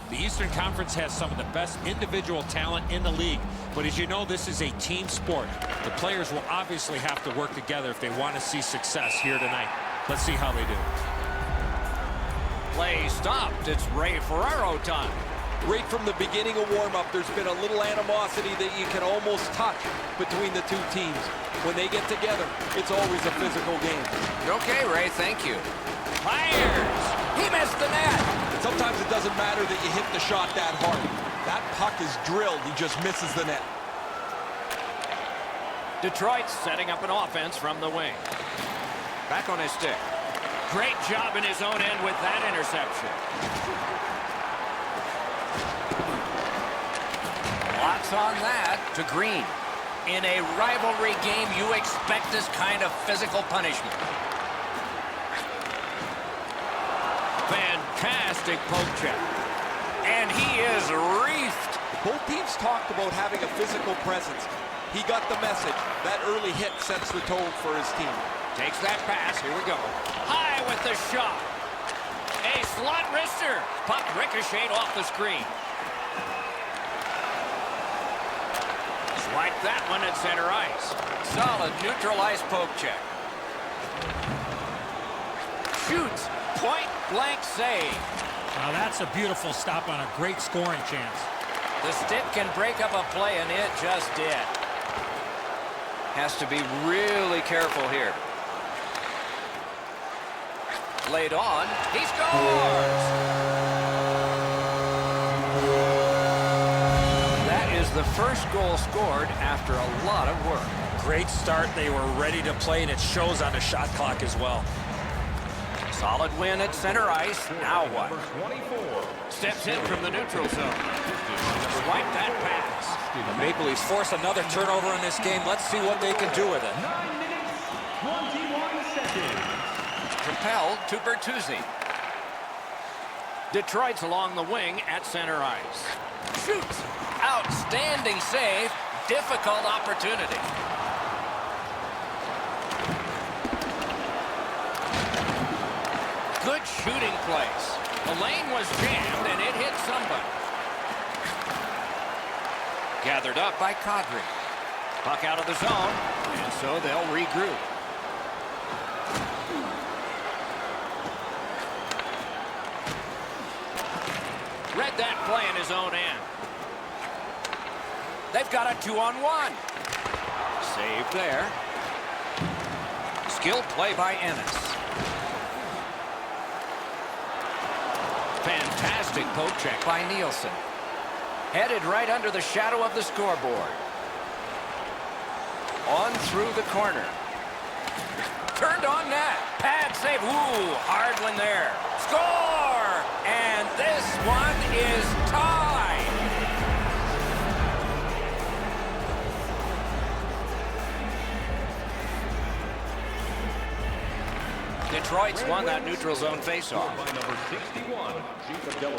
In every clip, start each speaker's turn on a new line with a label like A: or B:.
A: The Eastern Conference has some of the best individual talent in the league, but as you know, this is a team sport. The players will obviously have to work together if they want to see success here tonight. Let's see how they do.
B: Play stopped. It's Ray Ferraro time.
C: Right from the beginning of warm-up, there's been a little animosity that you can almost touch between the two teams. When they get together, it's always a physical game.
B: Okay, Ray, thank you. Fires! He missed the net!
C: Sometimes it doesn't matter that you hit the shot that hard. That puck is drilled. He just misses the net.
B: Detroit's setting up an offense from the wing. Back on his stick. Great job in his own end with that interception. Lots on that to Green. In a rivalry game, you expect this kind of physical punishment. Fantastic poke check. And he is reefed.
C: Both teams talked about having a physical presence. He got the message. That early hit sets the tone for his team.
B: Takes that pass. Here we go. High with the shot. A slot wrister. Puck ricocheted off the screen. Swipe that one at center ice. Solid neutralized poke check. Shoots. Point blank save.
A: Now that's a beautiful stop on a great scoring chance.
B: The stick can break up a play, and it just did. Has to be really careful here. Laid on. He scores! That is the first goal scored after a lot of work.
A: Great start. They were ready to play, and it shows on the shot clock as well.
B: Solid win at center ice. Now what? Steps in from the neutral zone. Swipe that pass.
A: The Maple Leafs force another turnover in this game. Let's see what they can do with it.
D: 9 minutes, 21 seconds.
B: Propelled to Bertuzzi. Detroit's along the wing at center ice. Shoots. Outstanding save. Difficult opportunity. Good shooting place. The lane was jammed, and it hit somebody. Gathered up by Kadri. Puck out of the zone, and so they'll regroup. Read that play in his own end. They've got a 2-on-1. Save there. Skill play by Ennis. Fantastic poke check by Nielsen. Headed right under the shadow of the scoreboard. On through the corner. Turned on net. Pad save. Ooh, hard one there. Score! And this one is tied. Detroit's won that neutral zone faceoff.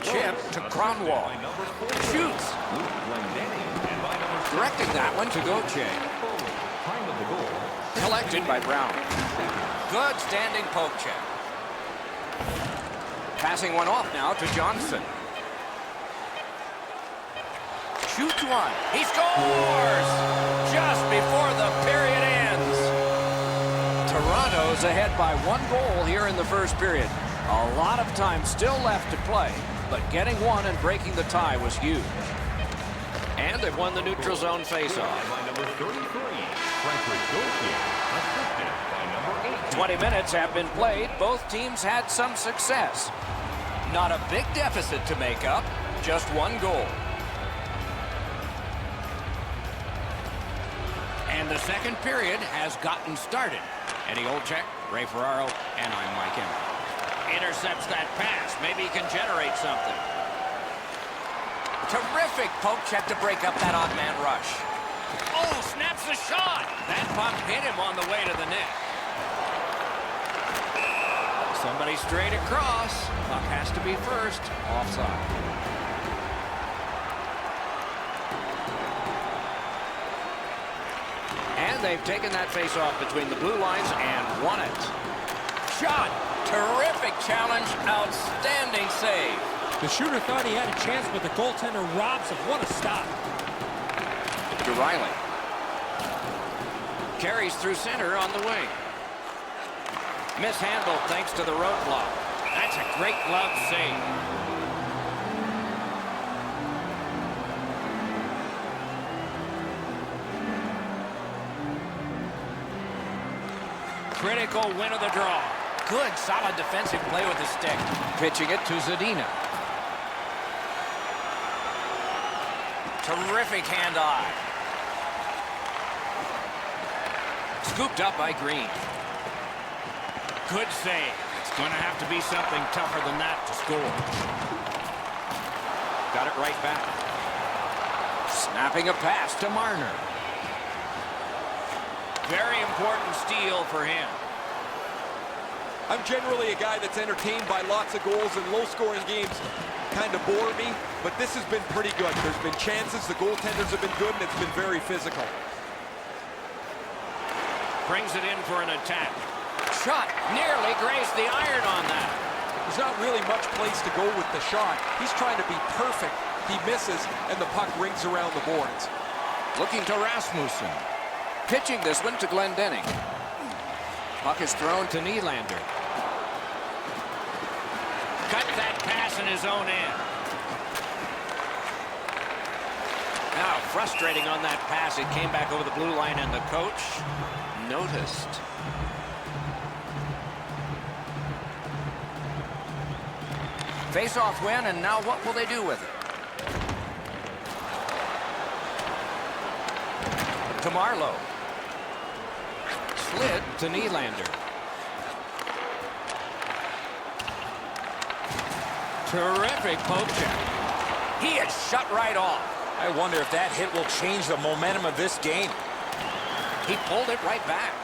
B: Chip to Kronwall. Shoots. Directing that one to Gauthier. Collected by Brown. Good standing poke check. Passing one off now to Johnson. Shoots one. He scores! Just before the period ends. Toronto's ahead by 1 goal here in the first period. A lot of time still left to play, but getting one and breaking the tie was huge. And they've won the neutral zone faceoff. 20 minutes have been played. Both teams had some success. Not a big deficit to make up, just 1 goal. And the second period has gotten started. Eddie Olczyk, Ray Ferraro, and I'm Mike Emrick. Intercepts that pass. Maybe he can generate something. Terrific poke check to break up that odd man rush. Oh, snaps the shot. That puck hit him on the way to the net. Somebody straight across. Puck has to be first. Offside. And they've taken that face-off between the blue lines and won it. Shot. Terrific challenge. Outstanding save.
A: The shooter thought he had a chance, but the goaltender robs him. What a stop.
B: To Riley. Carries through center on the wing. Mishandled thanks to the roadblock. That's a great glove save. Critical win of the draw. Good, solid defensive play with the stick. Pitching it to Zadina. Terrific hand-eye. Scooped up by Green. Good save. It's going to have to be something tougher than that to score. Got it right back. Snapping a pass to Marner. Very important steal for him.
C: I'm generally a guy that's entertained by lots of goals, and low-scoring games kind of bore me, but this has been pretty good. There's been chances, the goaltenders have been good, and it's been very physical.
B: Brings it in for an attack. Shot nearly grazed the iron on that.
C: There's not really much place to go with the shot. He's trying to be perfect. He misses, and the puck rings around the boards.
B: Looking to Rasmussen. Pitching this one to Glendening. Puck is thrown to Nylander. Cut that pass in his own end. Now frustrating on that pass. It came back over the blue line, and the coach noticed. Face-off win, and now what will they do with it? To Marlowe. Slid to Nylander. Terrific poke check. He is shut right off.
E: I wonder if that hit will change the momentum of this game.
B: He pulled it right back.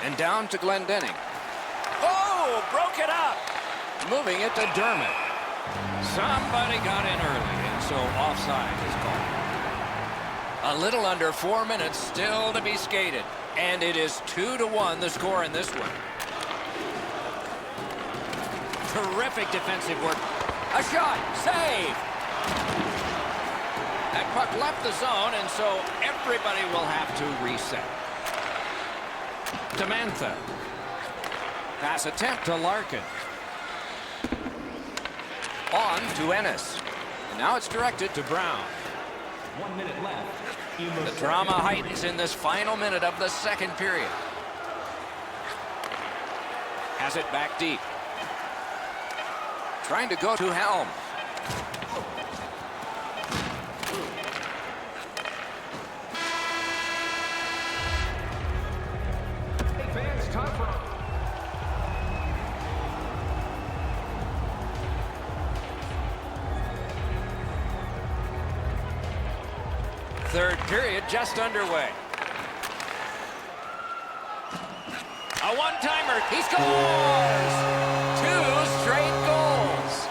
B: And down to Glendening. Oh, broke it up. Moving it to Dermott. Somebody got in early, and so offside is called. A little under 4 minutes still to be skated. And it is 2-1 the score in this one. Terrific defensive work. A shot. Save. That puck left the zone, and so everybody will have to reset. To Mantha. Pass attempt to Larkin. On to Ennis. And now it's directed to Brown.
D: 1 minute left.
B: The drama heightens in this final minute of the second period. Has it back deep. Trying to go to Helm.
D: Hey fans, time for
B: Third period just underway. A one-timer. He scores! 2 straight goals.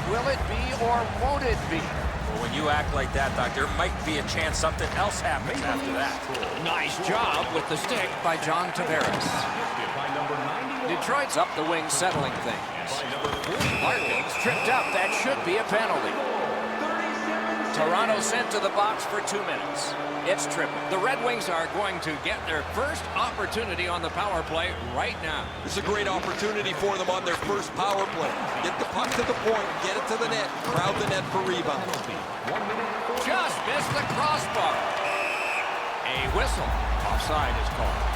B: Will it be or won't it be?
E: Well, when you act like that, Doc, there might be a chance something else happens after that.
B: Nice job with the stick by John Tavares.
D: by number 91.
B: Detroit's up the wing settling things. Larkin's tripped up. That should be a penalty. Toronto sent to the box for 2 minutes. It's tripping. The Red Wings are going to get their first opportunity on the power play right now.
C: It's a great opportunity for them on their first power play. Get the puck to the point, get it to the net, crowd the net for rebounds.
B: Just missed the crossbar. A whistle. Offside is called.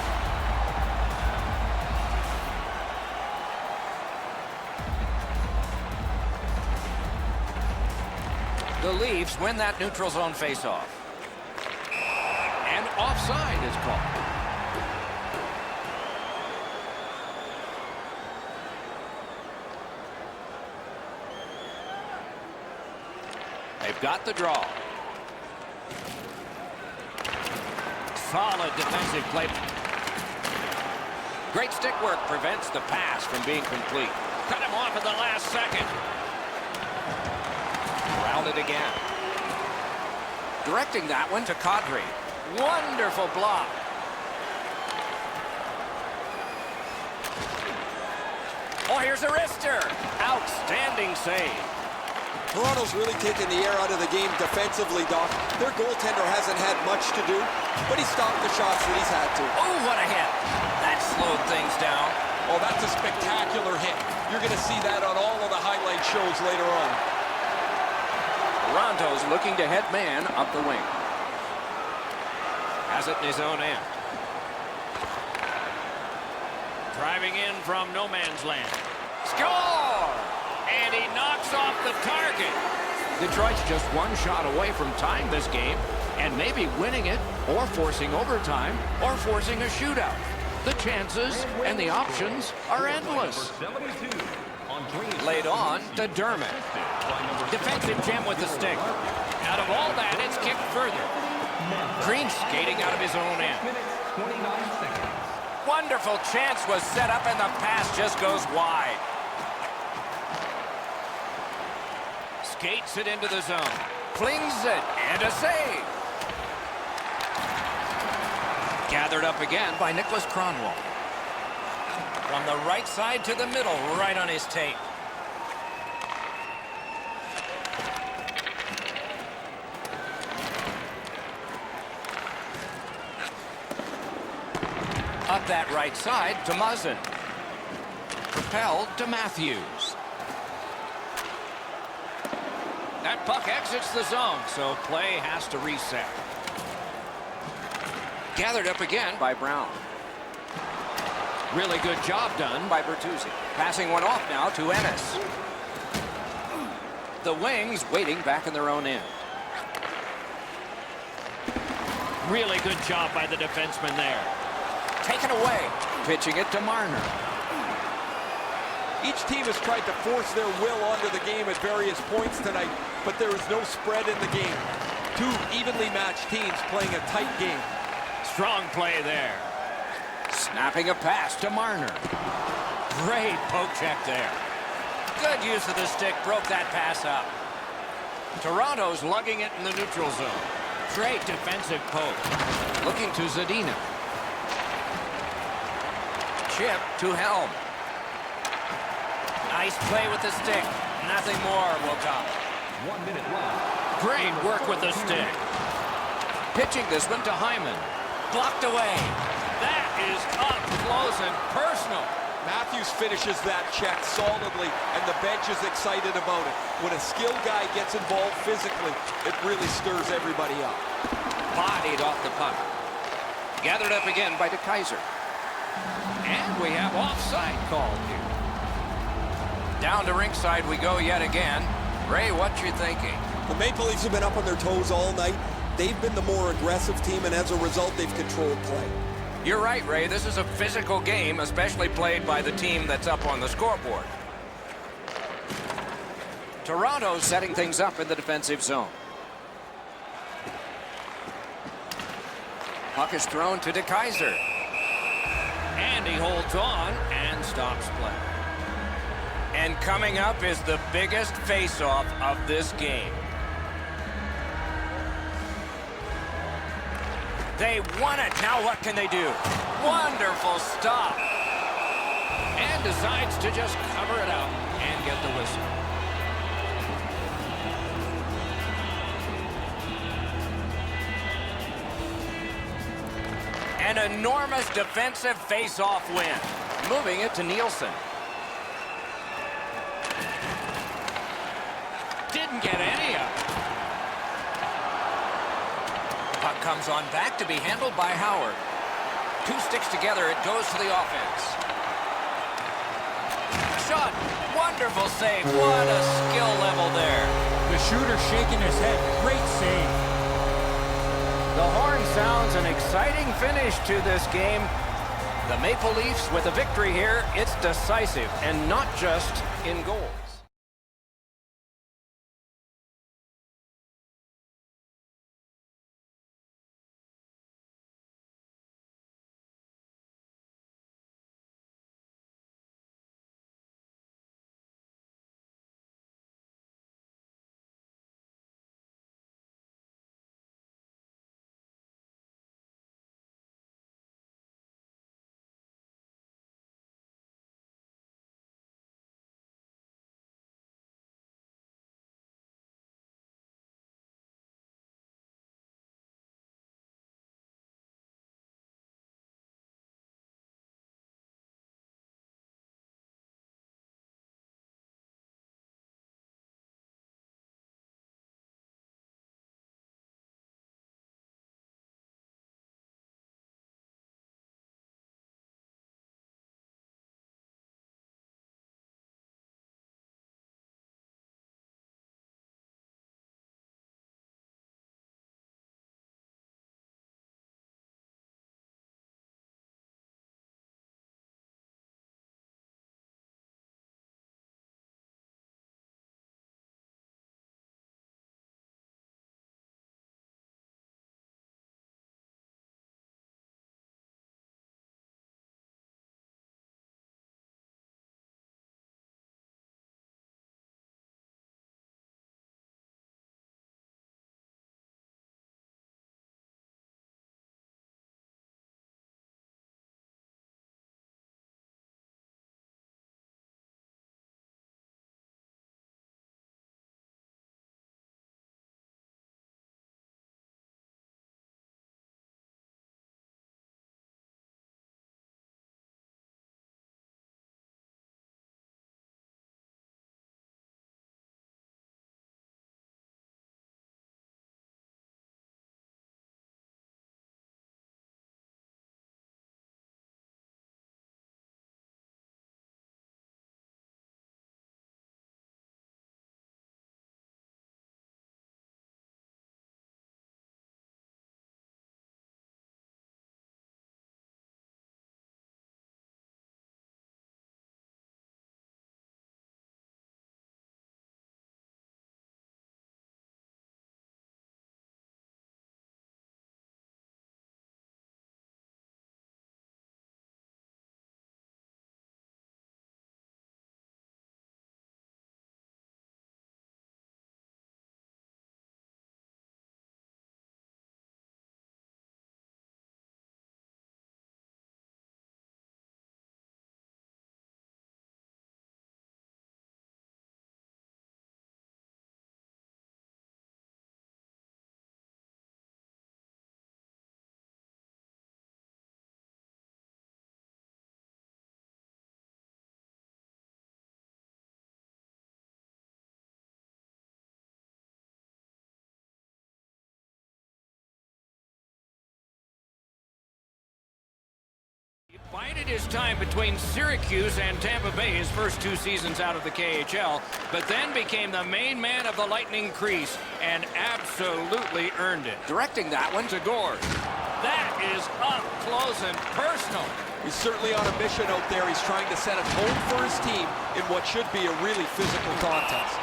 B: The Leafs win that neutral zone faceoff. And offside is called. They've got the draw. Solid defensive play. Great stick work prevents the pass from being complete. Cut him off at the last second. Rounded again. Directing that one to Kadri. Wonderful block. Oh, here's a wrister. Outstanding save.
C: Toronto's really taken the air out of the game defensively, Doc. Their goaltender hasn't had much to do, but he stopped the shots that he's had to.
B: Oh, what a hit. That slowed things down.
C: Oh, that's a spectacular hit. You're going to see that on all of the highlight shows later on.
B: Toronto's looking to head man up the wing. Has it in his own end. Driving in from no man's land. Score! And he knocks off the target. Detroit's just one shot away from tying this game and maybe winning it or forcing overtime or forcing a shootout. The chances and the options are endless. Laid on to Dermott. Defensive gem with the stick. Out of all that, it's kicked further. Green skating out of his own end. Wonderful chance was set up and the pass just goes wide. Skates it into the zone. Flings it and a save. Gathered up again by Nicholas Kronwall. From the right side to the middle, right on his tape. Up that right side to Muzzin. Propelled to Matthews. That puck exits the zone, so play has to reset. Gathered up again by Brown. Really good job done by Bertuzzi. Passing one off now to Ennis. The Wings waiting back in their own end. Really good job by the defenseman there. Taken away. Pitching it to Marner.
C: Each team has tried to force their will onto the game at various points tonight, but there is no spread in the game. Two evenly matched teams playing a tight game.
B: Strong play there. Snapping a pass to Marner. Great poke check there. Good use of the stick, broke that pass up. Toronto's lugging it in the neutral zone. Great defensive poke. Looking to Zadina. Chip to Helm. Nice play with the stick. Nothing more will come.
D: 1 minute left.
B: Great work with the stick. Pitching this one to Hyman. Blocked away. That is up close and personal.
C: Matthews finishes that check solidly, and the bench is excited about it. When a skilled guy gets involved physically, it really stirs everybody up.
B: Bodied off the puck. Gathered up again by DeKaiser. And we have offside called here. Down to rinkside we go yet again. Ray, what you thinking?
C: The Maple Leafs have been up on their toes all night. They've been the more aggressive team, and as a result, they've controlled play.
B: You're right, Ray. This is a physical game, especially played by the team that's up on the scoreboard. Toronto setting things up in the defensive zone. Puck is thrown to DeKaiser. And he holds on and stops play. And coming up is the biggest face-off of this game. They won it. Now what can they do? Wonderful stop. And decides to just cover it up and get the whistle. An enormous defensive face-off win. Moving it to Nielsen. Didn't get any of it. Puck comes on back to be handled by Howard. Two sticks together, it goes to the offense. Shot. Wonderful save. What a skill level there.
A: The shooter shaking his head. Great save.
B: The horn sounds an exciting finish to this game. The Maple Leafs with a victory here. It's decisive and not just in goals. enjoyed his time between Syracuse and Tampa Bay his first 2 seasons out of the KHL, but then became the main man of the Lightning crease and absolutely earned it. Directing that one to Gord. That is up close and personal.
C: He's certainly on a mission out there. He's trying to set a tone for his team in what should be a really physical contest.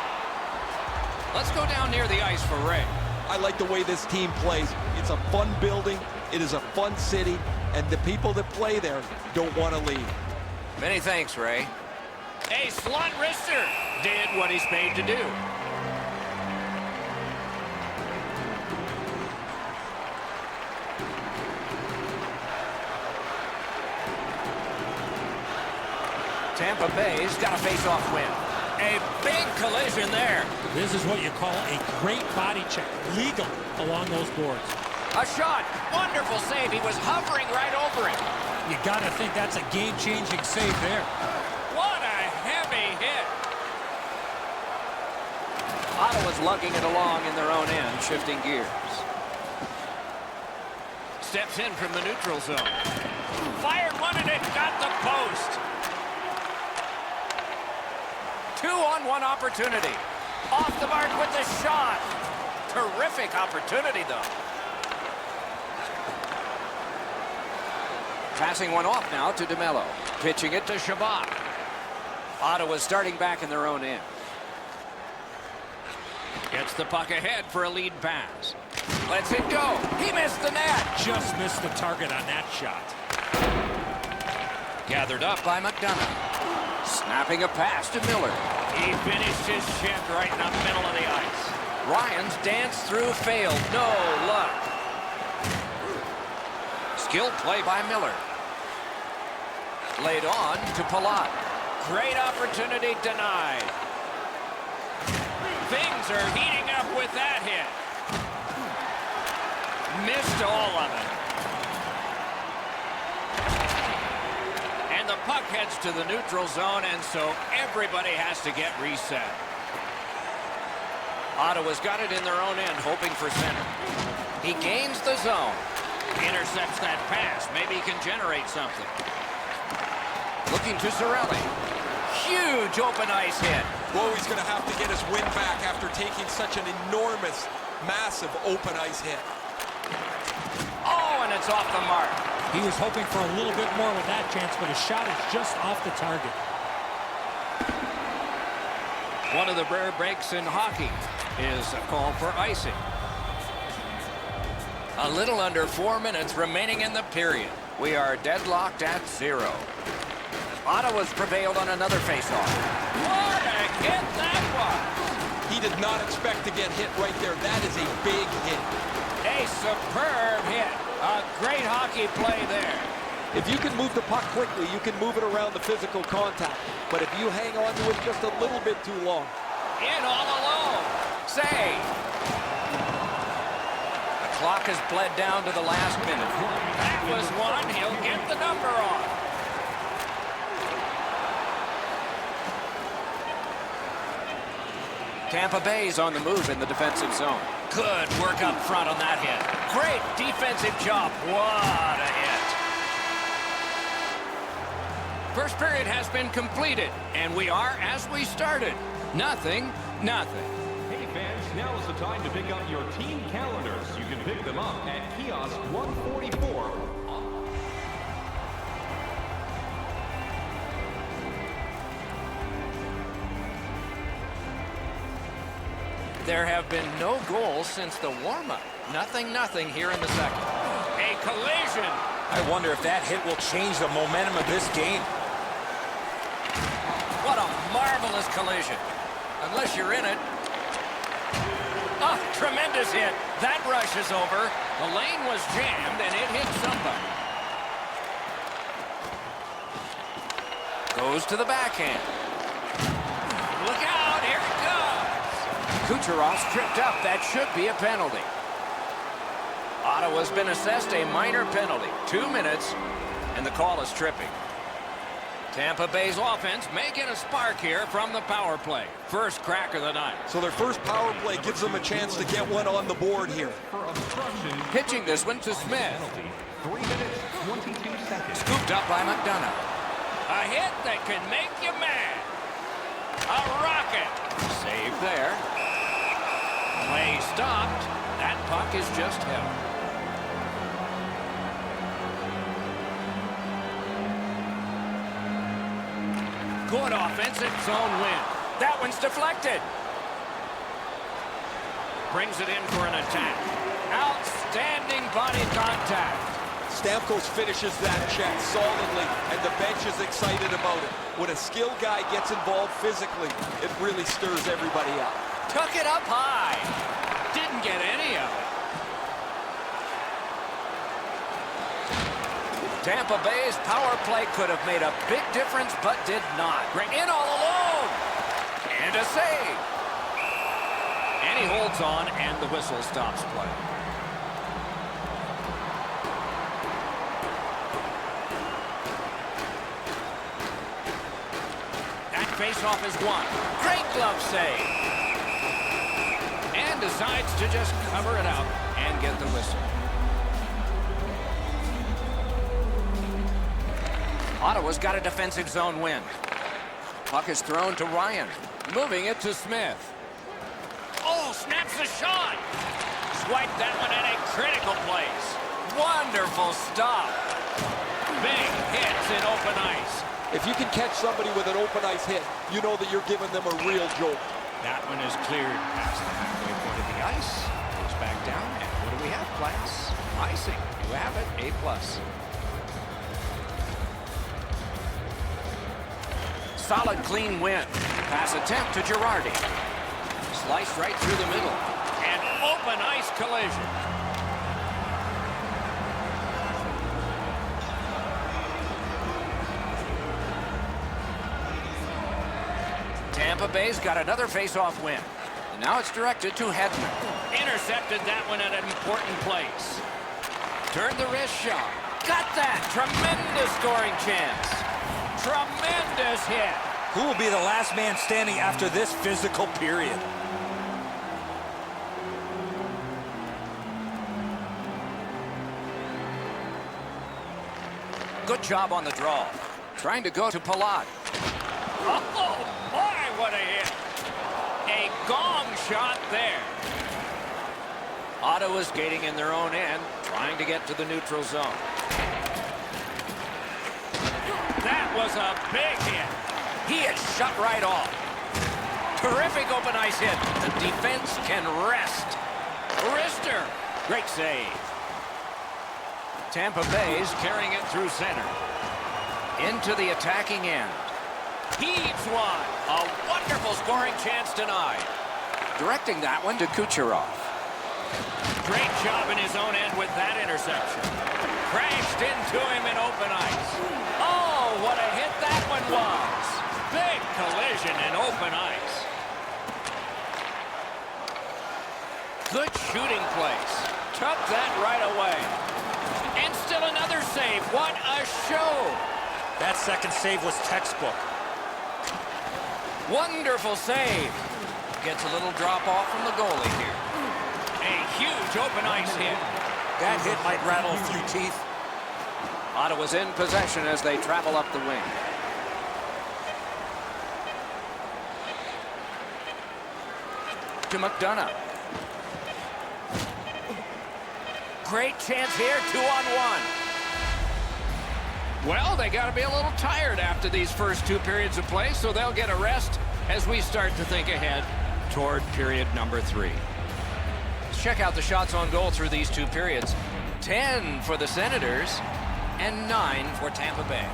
B: Let's go down near the ice for Ray.
C: I like the way this team plays. It's a fun building. It is a fun city. And the people that play there don't want to leave.
B: Many thanks, Ray. A slot wrister did what he's paid to do. Tampa Bay's got a face-off win. A big collision there.
A: This is what you call a great body check. Legal along those boards.
B: A shot. Wonderful save. He was hovering right over it.
A: You got to think that's a game-changing save there.
B: What a heavy hit. Ottawa's lugging it along in their own end, shifting gears. Steps in from the neutral zone. Fired one and it got the post. 2-on-1 opportunity. Off the mark with the shot. Terrific opportunity, though. Passing one off now to DeMello. Pitching it to Shabbat. Ottawa starting back in their own end. Gets the puck ahead for a lead pass. Lets it go. He missed the net.
A: Just missed the target on that shot.
B: Gathered up by McDonough. Snapping a pass to Miller. He finished his shift right in the middle of the ice. Ryan's dance through failed. No luck. Skilled play by Miller. Laid on to Palat. Great opportunity denied. Things are heating up with that hit. Missed all of it. And the puck heads to the neutral zone, and so everybody has to get reset. Ottawa's got it in their own end, hoping for center. He gains the zone. Intercepts that pass. Maybe he can generate something. Looking to Cirelli. Huge open ice hit.
C: Whoa, he's going to have to get his win back after taking such an enormous, massive open ice hit.
B: Oh, and it's off the mark.
A: He was hoping for a little bit more with that chance, but his shot is just off the target.
B: One of the rare breaks in hockey is a call for icing. A little under 4 minutes remaining in the period. We are deadlocked at 0. Ottawa's prevailed on another faceoff. What a hit that was!
C: He did not expect to get hit right there. That is a big hit.
B: A superb hit. A great hockey play there.
C: If you can move the puck quickly, you can move it around the physical contact. But if you hang on to it just a little bit too long.
B: In all alone. Save. The clock has bled down to the last minute. That was one. He'll get the number off. Tampa Bay's on the move in the defensive zone. Good work up front on that hit. Great defensive job. What a hit. First period has been completed, and we are as we started. 0-0.
D: Hey fans, now is the time to pick up your team calendars. You can pick them up at kiosk 144.
B: There have been no goals since the warm-up. 0-0 here in the second. A collision.
E: I wonder if that hit will change the momentum of this game.
B: What a marvelous collision. Unless you're in it. Oh, tremendous hit. That rush is over. The lane was jammed and it hit somebody. Goes to the backhand. Look out, here it comes. Kucherov's tripped up. That should be a penalty. Ottawa's been assessed a minor penalty. 2 minutes, and the call is tripping. Tampa Bay's offense may get a spark here from the power play. First crack of the night.
C: So their first power play gives them a chance to get one on the board here.
D: For obstruction.
B: Pitching this one to Smith.
D: Penalty. 3 minutes. 22 seconds.
B: Scooped up by McDonough. A hit that can make you mad. A rocket. Save there. Play stopped. That puck is just held. Good offensive zone win. That one's deflected. Brings it in for an attack. Outstanding body contact.
C: Stamkos finishes that check solidly, and the bench is excited about it. When a skilled guy gets involved physically, it really stirs everybody up.
B: Took it up high. Didn't get any of it. Tampa Bay's power play could have made a big difference, but did not. In all alone. And a save. And he holds on, and the whistle stops play. That faceoff is won. Great glove save. And decides to just cover it out and get the whistle. Ottawa's got a defensive zone win. Puck is thrown to Ryan. Moving it to Smith. Oh, snaps the shot. Swipe that one at a critical place. Wonderful stop. Big hits in open ice.
C: If you can catch somebody with an open ice hit, you know that you're giving them a real jolt.
B: That one is cleared past the halfway point of the ice. Goes back down, and what do we have, class? Icing. You have it, A+. Solid, clean win. Pass attempt to Girardi. Sliced right through the middle. An open ice collision. Tampa Bay's got another face-off win. And now it's directed to Hedman. Intercepted that one at an important place. Turned the wrist shot. Got that. Tremendous scoring chance. Tremendous hit.
E: Who will be the last man standing after this physical period?
B: Good job on the draw. Trying to go to Palat. Oh, my, what a hit. A gong shot there. Ottawa's skating in their own end, trying to get to the neutral zone. That was a big hit. He is shut right off. Terrific open ice hit. The defense can rest. Wrister. Great save. Tampa Bay's carrying it through center. Into the attacking end. Heaves one. A wonderful scoring chance denied. Directing that one to Kucherov. Great job in his own end with that interception. Crashed into him in open ice. Oh, what a hit that one was. Big collision in open ice. Good shooting place. Took that right away. And still another save. What a show.
E: That second save was textbook.
B: Wonderful save. Gets a little drop off from the goalie here. A huge open ice hit.
E: That hit might rattle a few teeth.
B: Ottawa's in possession as they travel up the wing. To McDonough. Great chance here, 2-on-1. Well, they got to be a little tired after these first two periods of play, so they'll get a rest as we start to think ahead toward period number 3. Let's check out the shots on goal through these two periods. 10 for the Senators and 9 for Tampa Bay.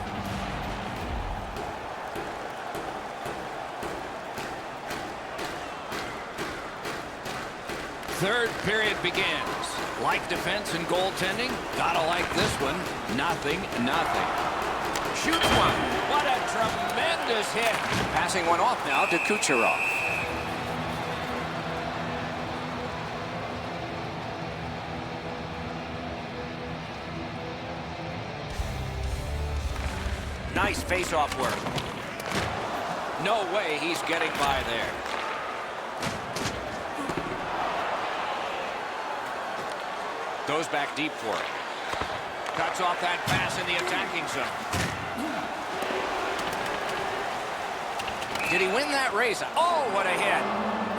B: Third period begins. Like defense and goaltending, gotta like this one. 0-0. Shoots one. What a tremendous hit. Passing one off now to Kucherov. Nice face-off work. No way he's getting by there. Goes back deep for it. Cuts off that pass in the attacking zone. Did he win that race? Oh, what a hit.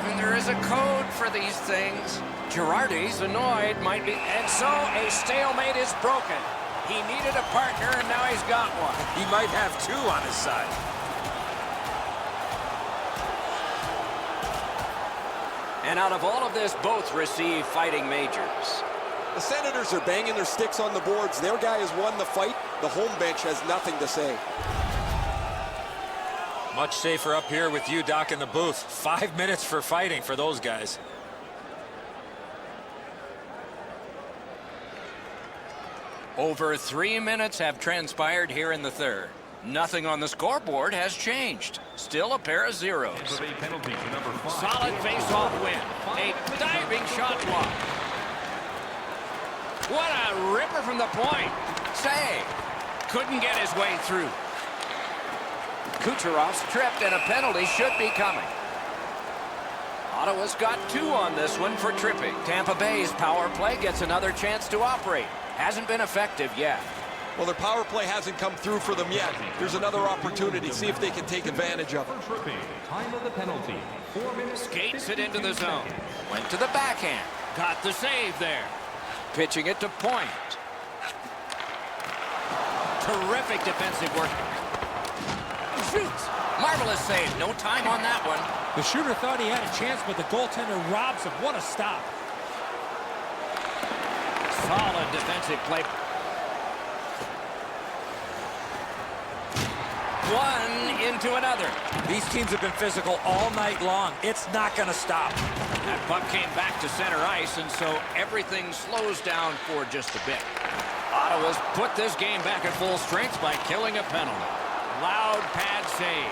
B: And there is a code for these things. Girardi's annoyed, might be. And so a stalemate is broken. He needed a partner, and now he's got one.
E: He might have two on his side.
B: And out of all of this, both receive fighting majors.
C: The Senators are banging their sticks on the boards. Their guy has won the fight. The home bench has nothing to say.
E: Much safer up here with you, Doc, in the booth. 5 minutes for fighting for those guys.
B: Over 3 minutes have transpired here in the third. Nothing on the scoreboard has changed. Still a pair of zeros.
D: Penalty to number 5.
B: Solid face-off win. A diving shot block. What a ripper from the point. Say, couldn't get his way through. Kucherov's tripped and a penalty should be coming. Ottawa's got 2 on this one for tripping. Tampa Bay's power play gets another chance to operate. Hasn't been effective yet.
C: Well, their power play hasn't come through for them yet. There's another opportunity. See if they can take advantage of it.
D: Tripping. Time of the penalty. 4 minutes.
B: Skates it into the zone. Went to the backhand. Got the save there. Pitching it to point. Terrific defensive work. Shoots. Marvelous save. No time on that one.
A: The shooter thought he had a chance, but the goaltender robs him. What a stop.
B: Solid defensive play. One into another.
E: These teams have been physical all night long. It's not going to stop.
B: That puck came back to center ice, and so everything slows down for just a bit. Ottawa's put this game back at full strength by killing a penalty. Loud pad save.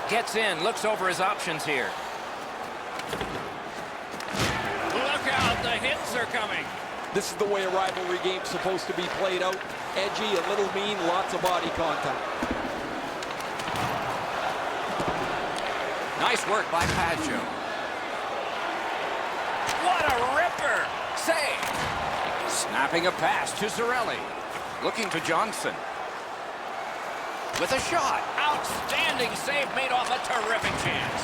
B: Gets in, looks over his options here. Look out, the hits are coming.
C: This is the way a rivalry game's supposed to be played out. Edgy, a little mean, lots of body contact.
B: Nice work by Paggio. What a ripper! Save! Snapping a pass to Cirelli. Looking to Johnson. With a shot. Outstanding save made off a terrific chance.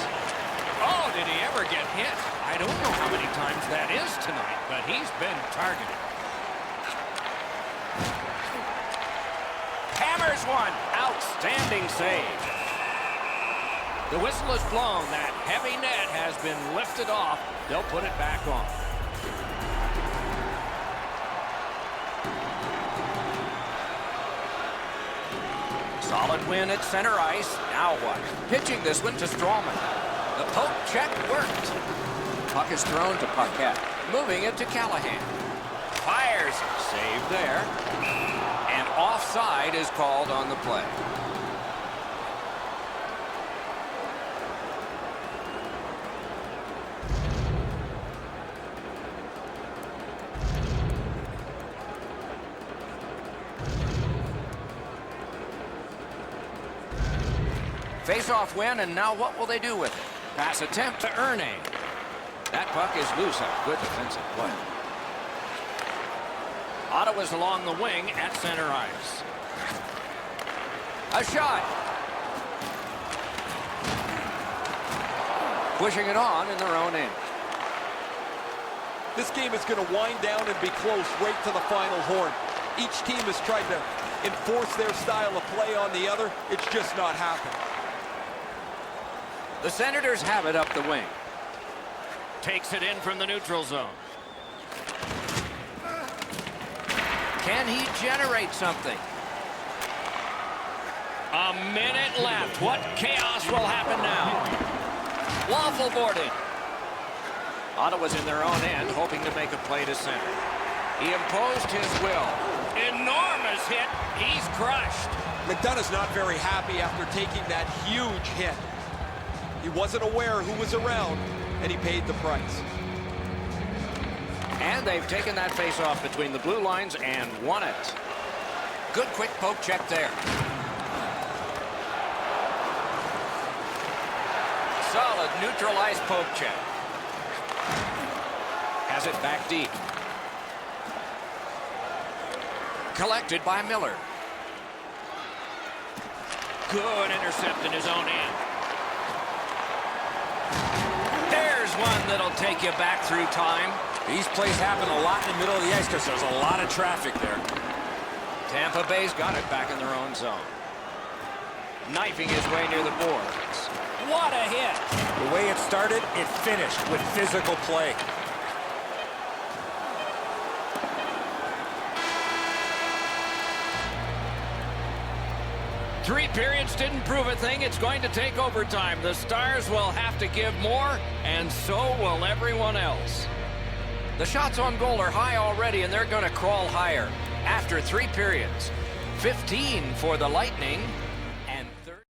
B: Oh, did he ever get hit? I don't know how many times that is tonight, but he's been targeted. Hammers one. Outstanding save. The whistle is blown. That heavy net has been lifted off. They'll put it back on. Solid win at center ice. Now what? Pitching this one to Strawman. The poke check worked. Puck is thrown to Paquette. Moving it to Callahan. Fires. Save there. And offside is called on the play. Face-off win, and now what will they do with it? Pass attempt to Erne. That puck is loose. A good defensive play. Ottawa's along the wing at center ice. A shot. Pushing it on in their own end.
C: This game is going to wind down and be close right to the final horn. Each team has tried to enforce their style of play on the other. It's just not happening.
B: The Senators have it up the wing. Takes it in from the neutral zone. Can he generate something? A minute left. What chaos will happen now? Waffle boarded. Ottawa's in their own end, hoping to make a play to center. He imposed his will. Enormous hit. He's crushed.
C: McDonough's not very happy after taking that huge hit. He wasn't aware who was around, and he paid the price.
B: And they've taken that face-off between the blue lines and won it. Good quick poke check there. Solid neutral ice poke check. Has it back deep. Collected by Miller. Good intercept in his own end. There's one that'll take you back through time.
E: These plays happen a lot in the middle of the ice because there's a lot of traffic there.
B: Tampa Bay's got it back in their own zone. Knifing his way near the boards. What a hit!
E: The way it started, it finished with physical play.
B: Three periods didn't prove a thing. It's going to take overtime. The Stars will have to give more, and so will everyone else. The shots on goal are high already, and they're going to crawl higher after 3 periods. 15 for the Lightning, and 30.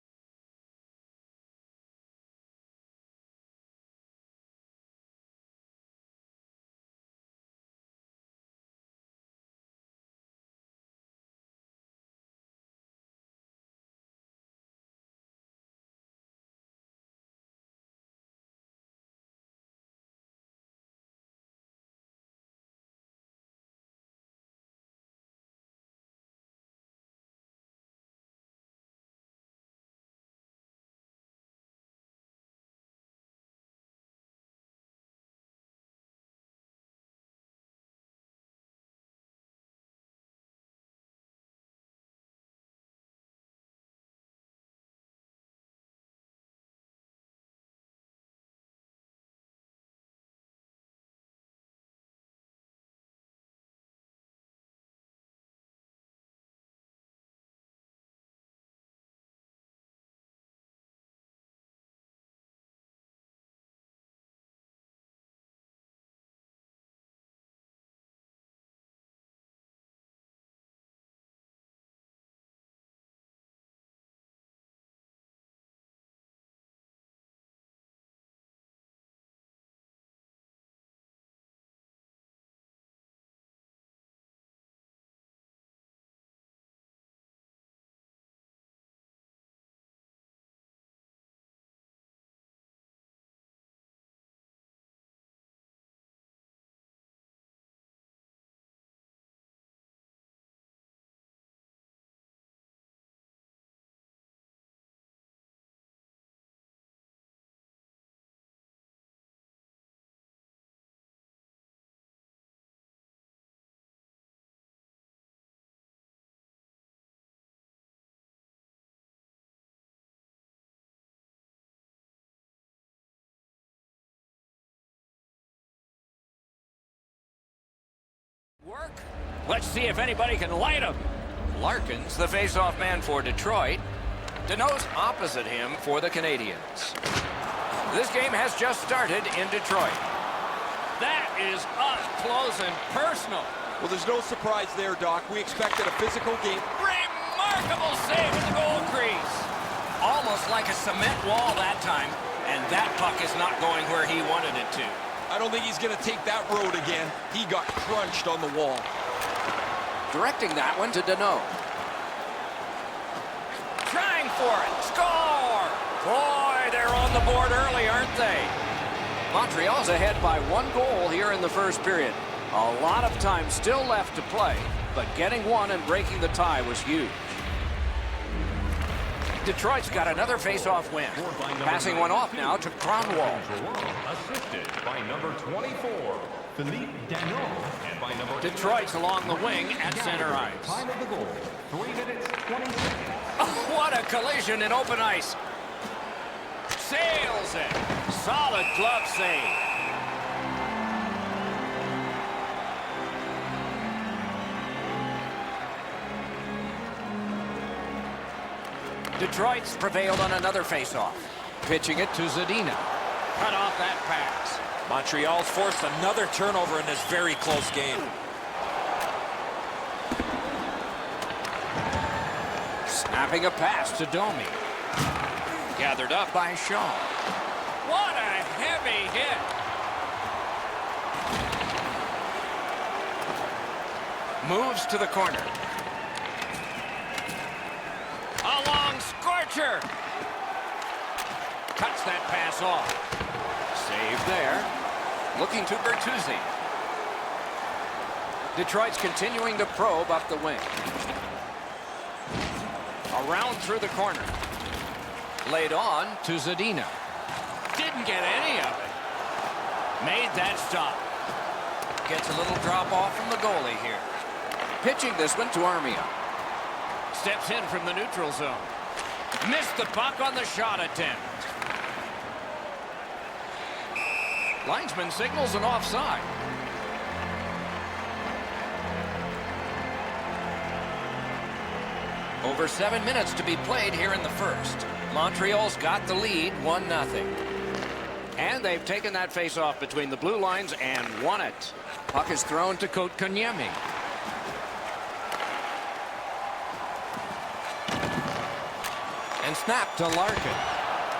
B: Work. Let's see if anybody can light him. Larkins, the face-off man for Detroit. Danault's opposite him for the Canadiens. This game has just started in Detroit. That is up close and personal.
C: Well, there's no surprise there, Doc. We expected a physical game.
B: Remarkable save in the goal crease. Almost like a cement wall that time. And that puck is not going where he wanted it to.
C: I don't think he's going to take that road again. He got crunched on the wall.
B: Directing that one to Danault. Trying for it. Score! Boy, they're on the board early, aren't they? Montreal's ahead by 1 goal here in the first period. A lot of time still left to play, but getting one and breaking the tie was huge. Detroit's got another face-off win. Passing one off now to Kronwall.
D: Assisted by number 24, Philippe Danault, and by number
B: Detroit's along the wing at center ice.
D: Time of the goal, 3 minutes, 20 seconds.
B: Oh, what a collision in open ice. Sails it. Solid glove save. Detroit's prevailed on another faceoff. Pitching it to Zadina. Cut off that pass.
E: Montreal forced another turnover in this very close game.
B: Snapping a pass to Domi. Gathered up by Shaw. What a heavy hit. Moves to the corner. A long scorcher. Cuts that pass off. Save there. Looking to Bertuzzi. Detroit's continuing to probe up the wing. Around through the corner. Laid on to Zadina. Didn't get any of it. Made that stop. Gets a little drop off from the goalie here. Pitching this one to Armia. Steps in from the neutral zone. Missed the puck on the shot attempt. Linesman signals an offside. Over 7 minutes to be played here in the first. Montreal's got the lead, 1-0. And they've taken that face-off between the blue lines and won it. Puck is thrown to Kotkaniemi. And snapped to Larkin.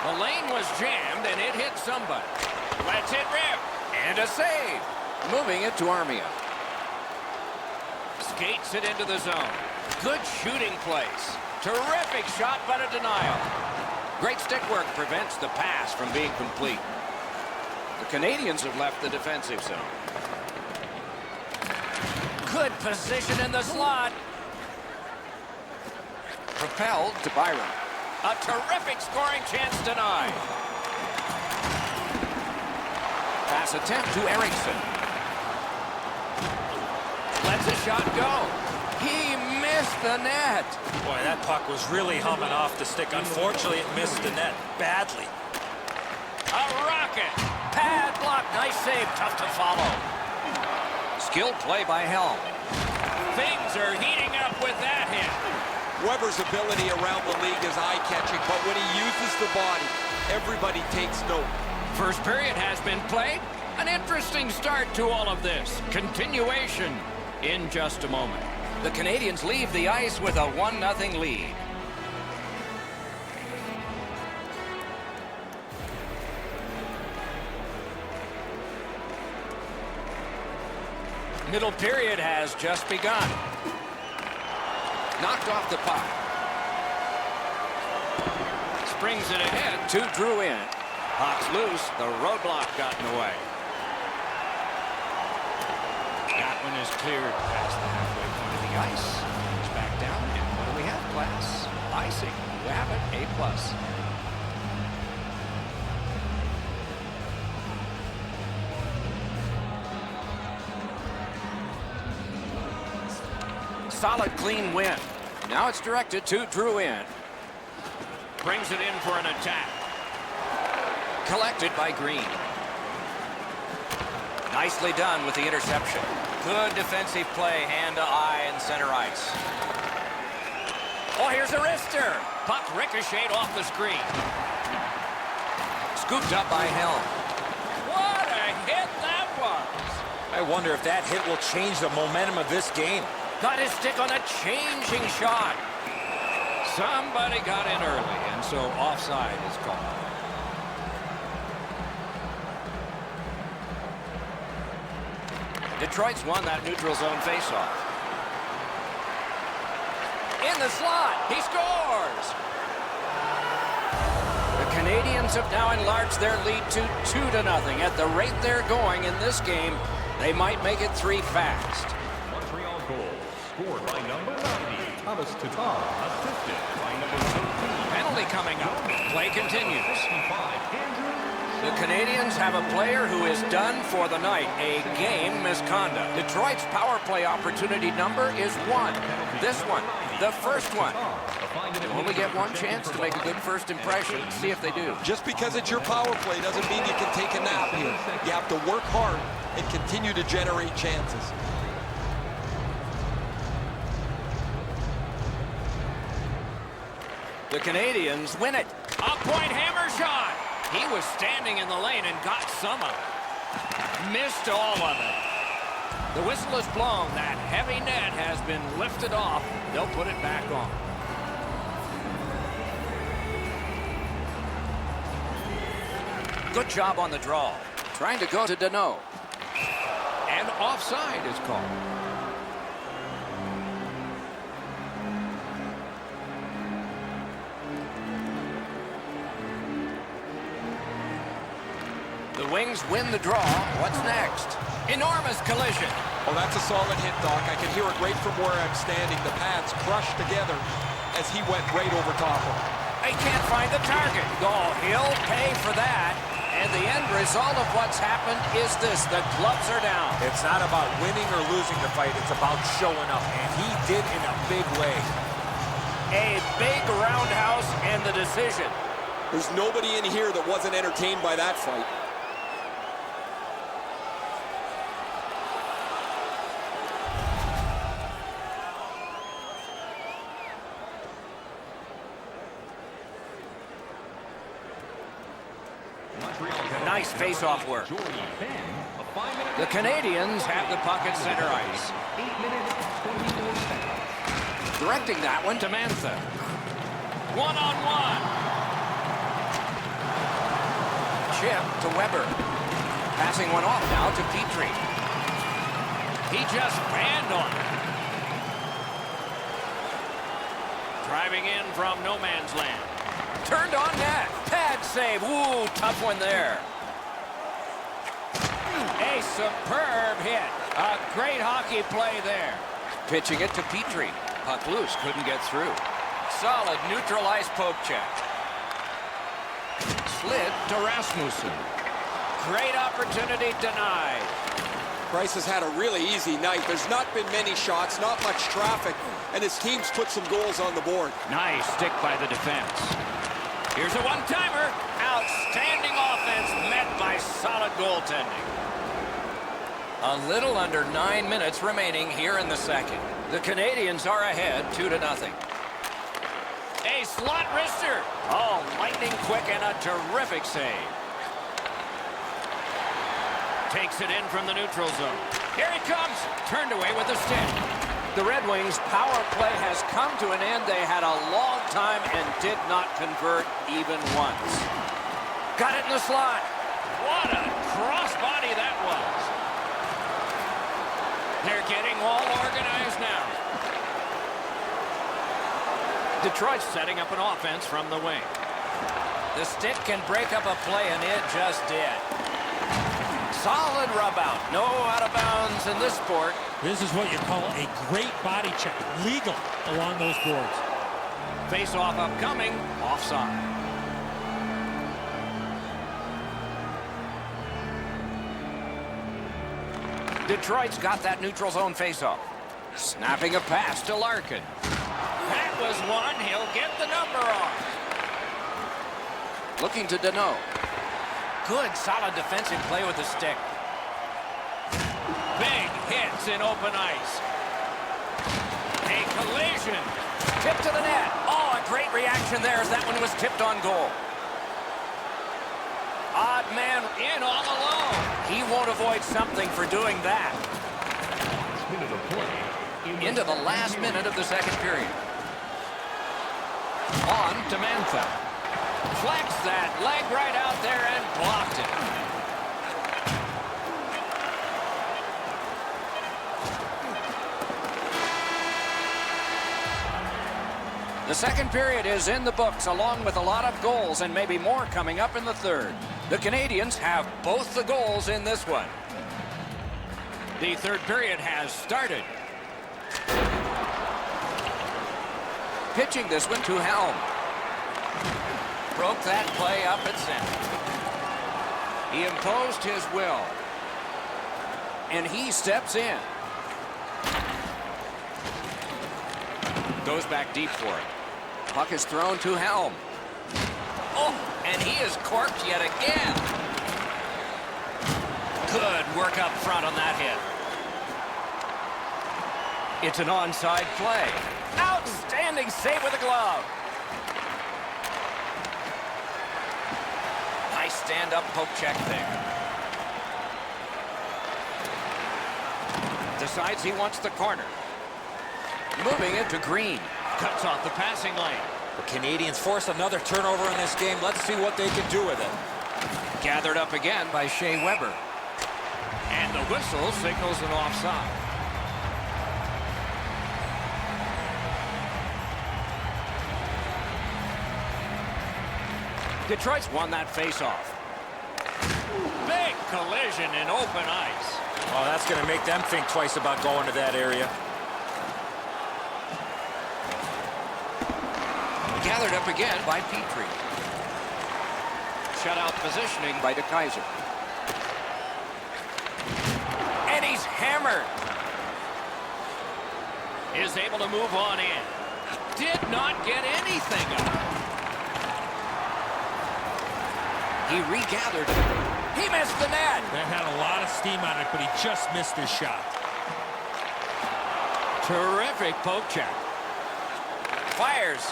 B: The lane was jammed and it hit somebody. Lets it rip. And a save. Moving it to Armia. Skates it into the zone. Good shooting place. Terrific shot, but a denial. Great stick work prevents the pass from being complete. The Canadiens have left the defensive zone. Good position in the slot. Propelled to Byron. A terrific scoring chance denied. Pass attempt to Eriksson. Lets a shot go. He missed the net.
E: Boy, that puck was really humming off the stick. Unfortunately, it missed the net badly.
B: A rocket. Pad block. Nice save. Tough to follow. Skilled play by Helm. Things are heating up with that hit.
C: Weber's ability around the league is eye-catching, but when he uses the body, everybody takes note.
B: First period has been played. An interesting start to all of this. Continuation in just a moment. The Canadiens leave the ice with a 1-0 lead. Middle period has just begun. Knocked off the puck. Springs it ahead to Drouin. Puck's loose. The roadblock got in the way. That one is cleared past the halfway point of the ice. It's back down. And what do we have, class? Icing. You have it. A+. Solid, clean win. Now it's directed to Drouin. Brings it in for an attack. Collected by Green. Nicely done with the interception. Good defensive play, hand to eye and center ice. Oh, here's a wrister. Puck ricocheted off the screen. Scooped up by Helm. What a hit that was.
E: I wonder if that hit will change the momentum of this game.
B: Got his stick on a changing shot. Somebody got in early, and so offside is called. Detroit's won that neutral zone faceoff. In the slot, he scores! The Canadiens have now enlarged their lead to 2-0. At the rate they're going in this game, they might make it 3 fast.
D: Montreal goal scored by number 90, Thomas Tatar, assisted by number 13.
B: Penalty coming up. Play continues.
D: 55, Andrew.
B: The Canadiens have a player who is done for the night. A game misconduct. Detroit's power play opportunity number is 1. This one, the first one. You only get one chance to make a good first impression. See if they do.
C: Just because it's your power play doesn't mean you can take a nap here. You have to work hard and continue to generate chances.
B: The Canadiens win it. A point hammer shot. He was standing in the lane and got some of it. Missed all of it. The whistle is blown. That heavy net has been lifted off. They'll put it back on. Good job on the draw. Trying to go to Danault. And offside is called. The Wings win the draw. What's next? Enormous collision.
C: Oh, that's a solid hit, Doc. I can hear it right from where I'm standing. The pads crushed together as he went right over top of him.
B: They can't find the target. Oh, he'll pay for that. And the end result of what's happened is this. The gloves are down.
E: It's not about winning or losing the fight. It's about showing up, and he did in a big way.
B: A big roundhouse and the decision.
C: There's nobody in here that wasn't entertained by that fight.
B: Nice face-off work. The Canadians have the puck at center ice.
D: 8 minutes, 24 seconds.
B: Directing that one to Mantha. One-on-one. Chip to Weber. Passing one off now to Petrie. He just banned on it. Driving in from no man's land. Turned on net. Pad save. Ooh, tough one there. A superb hit. A great hockey play there. Pitching it to Petrie. Puck loose. Couldn't get through. Solid neutral ice poke check. Slid to Rasmussen. Great opportunity denied.
C: Price has had a really easy night. There's not been many shots, not much traffic, and his team's put some goals on the board.
B: Nice stick by the defense. Here's a one-timer. Outstanding offense met by solid goaltending. A little under 9 minutes remaining here in the second. The Canadians are ahead 2-0. A slot wrister. Oh, lightning quick and a terrific save. Takes it in from the neutral zone. Here he comes. Turned away with a stick. The Red Wings' power play has come to an end. They had a long time and did not convert even once. Got it in the slot. What a crossbody that was. They're getting all organized now. Detroit's setting up an offense from the wing. The stick can break up a play, and it just did. Solid rub out. No out of bounds in this sport.
F: This is what you call a great body check. Legal along those boards.
B: Face-off upcoming. Offside. Detroit's got that neutral zone face-off. Snapping a pass to Larkin. That was one. He'll get the number off. Looking to Danault. Good, solid defensive play with the stick. Big hits in open ice. A collision. Tip to the net. Oh, a great reaction there as that one was tipped on goal. Odd man in all alone. He won't avoid something for doing that.
D: Minute of play.
B: Into the last minute of the second period. On to Mantha. Flex that leg right out there and blocked it. The second period is in the books, along with a lot of goals and maybe more coming up in the third. The Canadians have both the goals in this one. The third period has started. Pitching this one to Helm. Broke that play up at center. He imposed his will. And he steps in. Goes back deep for it. Puck is thrown to Helm. Oh, and he is corked yet again. Good work up front on that hit. It's an onside play. Outstanding save with a glove. Nice stand-up poke check there. Decides he wants the corner. Moving it to Green. Cuts off the passing lane.
E: The Canadians force another turnover in this game. Let's see what they can do with it.
B: Gathered up again by Shea Weber. And the whistle signals an offside. Detroit's won that face-off. Big collision in open ice.
E: Oh, That's going to make them think twice about going to that area.
B: Gathered up again by Petrie. Shutout positioning by DeKaiser. And he's hammered. Is able to move on in. Did not get anything up. He regathered. He missed the net.
F: That had a lot of steam on it, but he just missed his shot.
B: Terrific poke check. Fires.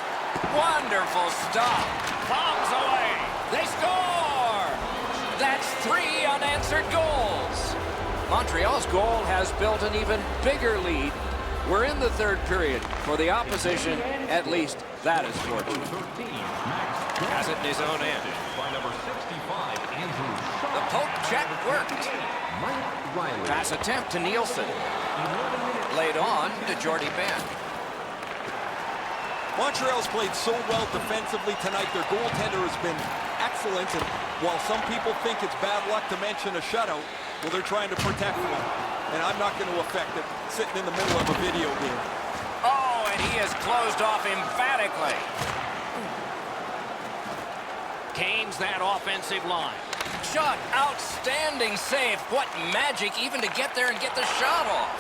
B: Wonderful stop. Bombs away. They score. That's 3 unanswered goals. Montreal's goal has built an even bigger lead. We're in the third period. For the opposition, at least that is fortunate. Has it in his own end.
D: By number 65, Andrew Shaw.
B: The poke check worked.
D: Mike Riley.
B: Pass attempt to Nielsen. Laid on to Jordy Ben.
C: Montreal's played so well defensively tonight. Their goaltender has been excellent. And while some people think it's bad luck to mention a shutout, well, they're trying to protect one. And I'm not going to affect it sitting in the middle of a video game.
B: Oh, and he is closed off emphatically. Gains that offensive line. Shot, outstanding save. What magic even to get there and get the shot off.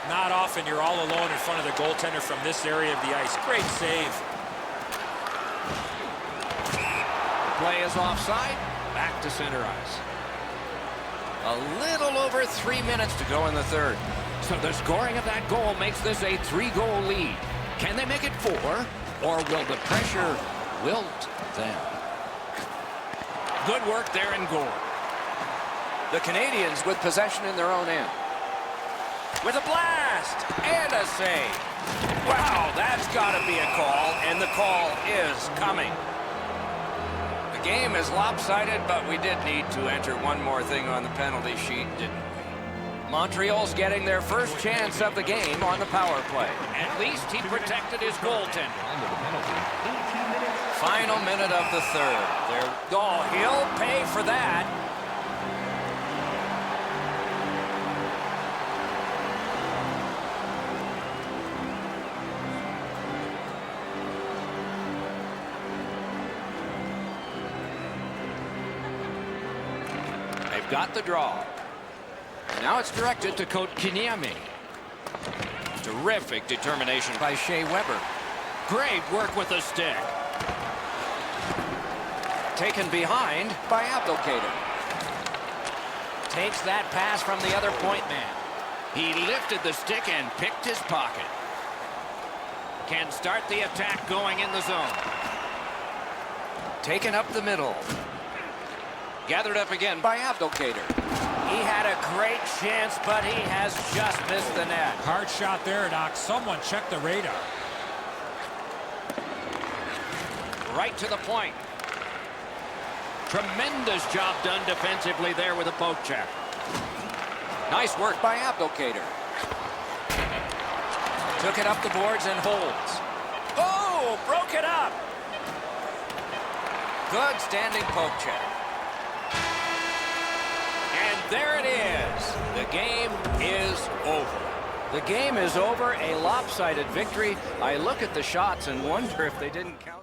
E: Not often you're all alone in front of the goaltender from this area of the ice. Great save.
B: Play is offside. Back to center ice. A little over 3 minutes to go in the third. So the scoring of that goal makes this a 3-goal lead. Can they make it 4? Or will the pressure wilt them? Good work there in goal. The Canadians with possession in their own end. With a blast and a save. Wow, that's got to be a call, and the call is coming. The game is lopsided, but we did need to enter one more thing on the penalty sheet, didn't we? Montreal's getting their first chance of the game on the power play. At least he protected his goaltender. Final minute of the third. Oh, he'll pay for that. They've got the draw. Now it's directed to Kotkaniemi. Terrific determination by Shea Weber. Great work with the stick. Taken behind by Abdelkader. Takes that pass from the other point man. He lifted the stick and picked his pocket. Can start the attack going in the zone. Taken up the middle. Gathered up again by Abdelkader. He had a great chance, but he has just missed the net.
F: Hard shot there, Doc. Someone check the radar.
B: Right to the point. Tremendous job done defensively there with a poke check. Nice work by Abdelkader. Took it up the boards and holds. Oh, broke it up. Good standing poke check. And there it is. The game is over. The game is over, a lopsided victory. I look at the shots and wonder if they didn't count.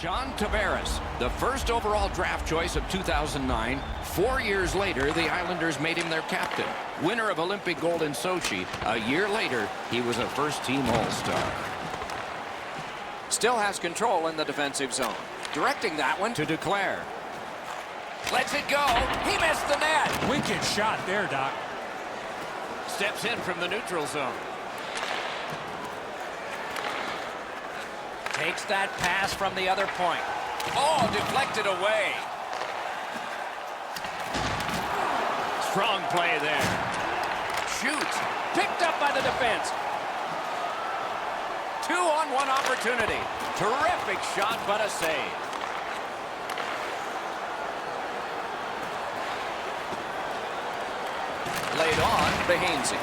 B: John Tavares, the first overall draft choice of 2009. 4 years later, the Islanders made him their captain. Winner of Olympic gold in Sochi. A year later, he was a first-team All-Star. Still has control in the defensive zone. Directing that one to Duclair. Lets it go. He missed the net.
F: Wicked shot there, Doc.
B: Steps in from the neutral zone. Takes that pass from the other point. Oh, deflected away. Strong play there. Shoots. Picked up by the defense. 2-on-1 opportunity. Terrific shot, but a save. Laid on to Hainsey.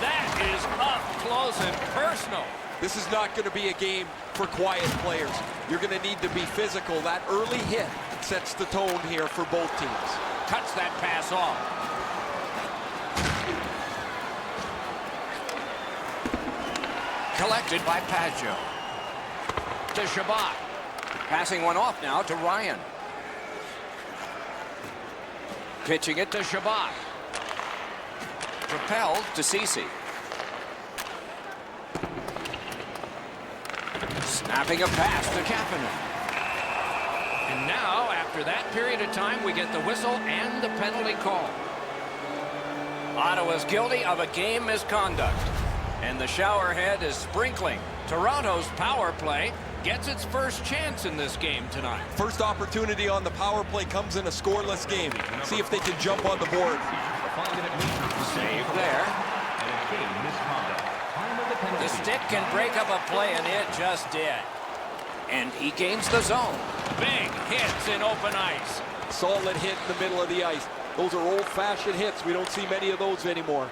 B: That is up close and personal.
C: This is not going to be a game for quiet players. You're going to need to be physical. That early hit sets the tone here for both teams.
B: Cuts that pass off. Collected by Paggio. To Shabbat. Passing one off now to Ryan. Pitching it to Shabbat. Propelled to Ceci. Snapping a pass to Kapanen. And now, after that period of time, we get the whistle and the penalty call. Ottawa's guilty of a game misconduct. And the showerhead is sprinkling. Toronto's power play gets its first chance in this game tonight.
C: First opportunity on the power play comes in a scoreless game. See if they can jump on the board.
B: Save there. The stick can break up a play, and it just did. And he gains the zone. Big hits in open ice.
C: Solid hit in the middle of the ice. Those are old-fashioned hits. We don't see many of those anymore.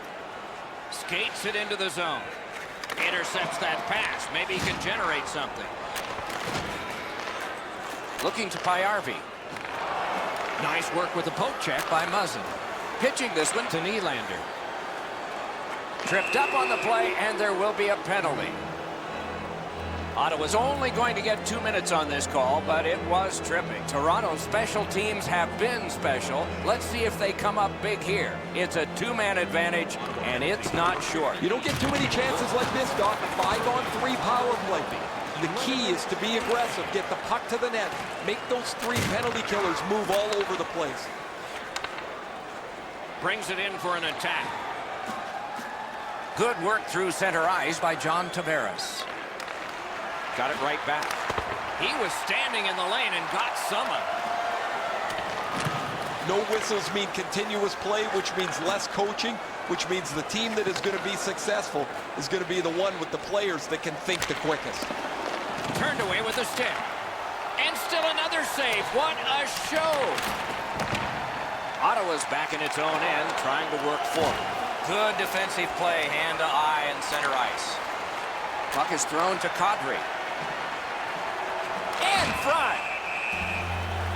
B: Skates it into the zone. Intercepts that pass. Maybe he can generate something. Looking to Pajärvi. Nice work with the poke check by Muzzin. Pitching this one to Nylander. Tripped up on the play, and there will be a penalty. Ottawa's only going to get 2 minutes on this call, but it was tripping. Toronto's special teams have been special. Let's see if they come up big here. It's a two-man advantage, and it's not short.
C: You don't get too many chances like this, Doc. A 5-on-3 power play. The key is to be aggressive, get the puck to the net, make those 3 penalty killers move all over the place.
B: Brings it in for an attack. Good work through center ice by John Tavares. Got it right back. He was standing in the lane and got some of it.
C: No whistles mean continuous play, which means less coaching, which means the team that is going to be successful is going to be the one with the players that can think the quickest.
B: Turned away with a stick. And still another save. What a show. Ottawa's back in its own end, trying to work forward. Good defensive play, hand to eye and center ice. Puck is thrown to Kadri. In front.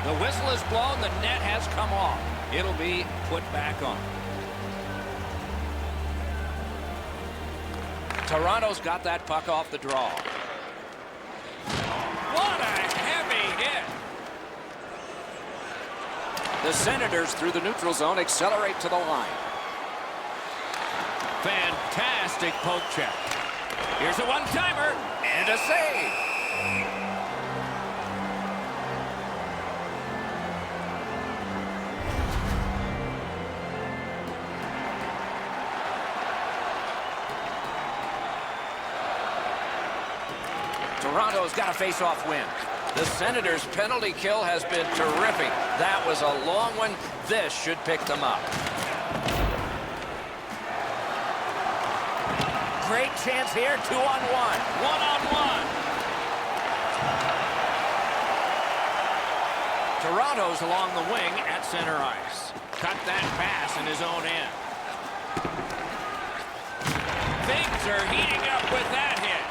B: The whistle is blown. The net has come off. It'll be put back on. Toronto's got that puck off the draw. What a heavy hit. The Senators, through the neutral zone, accelerate to the line. Fantastic poke check. Here's a one-timer and a save. Toronto's got a face-off win. The Senators' penalty kill has been terrific. That was a long one. This should pick them up. Great chance here, 2-on-1. 1-on-1. Toronto's along the wing at center ice. Cut that pass in his own end. Things are heating up with that hit.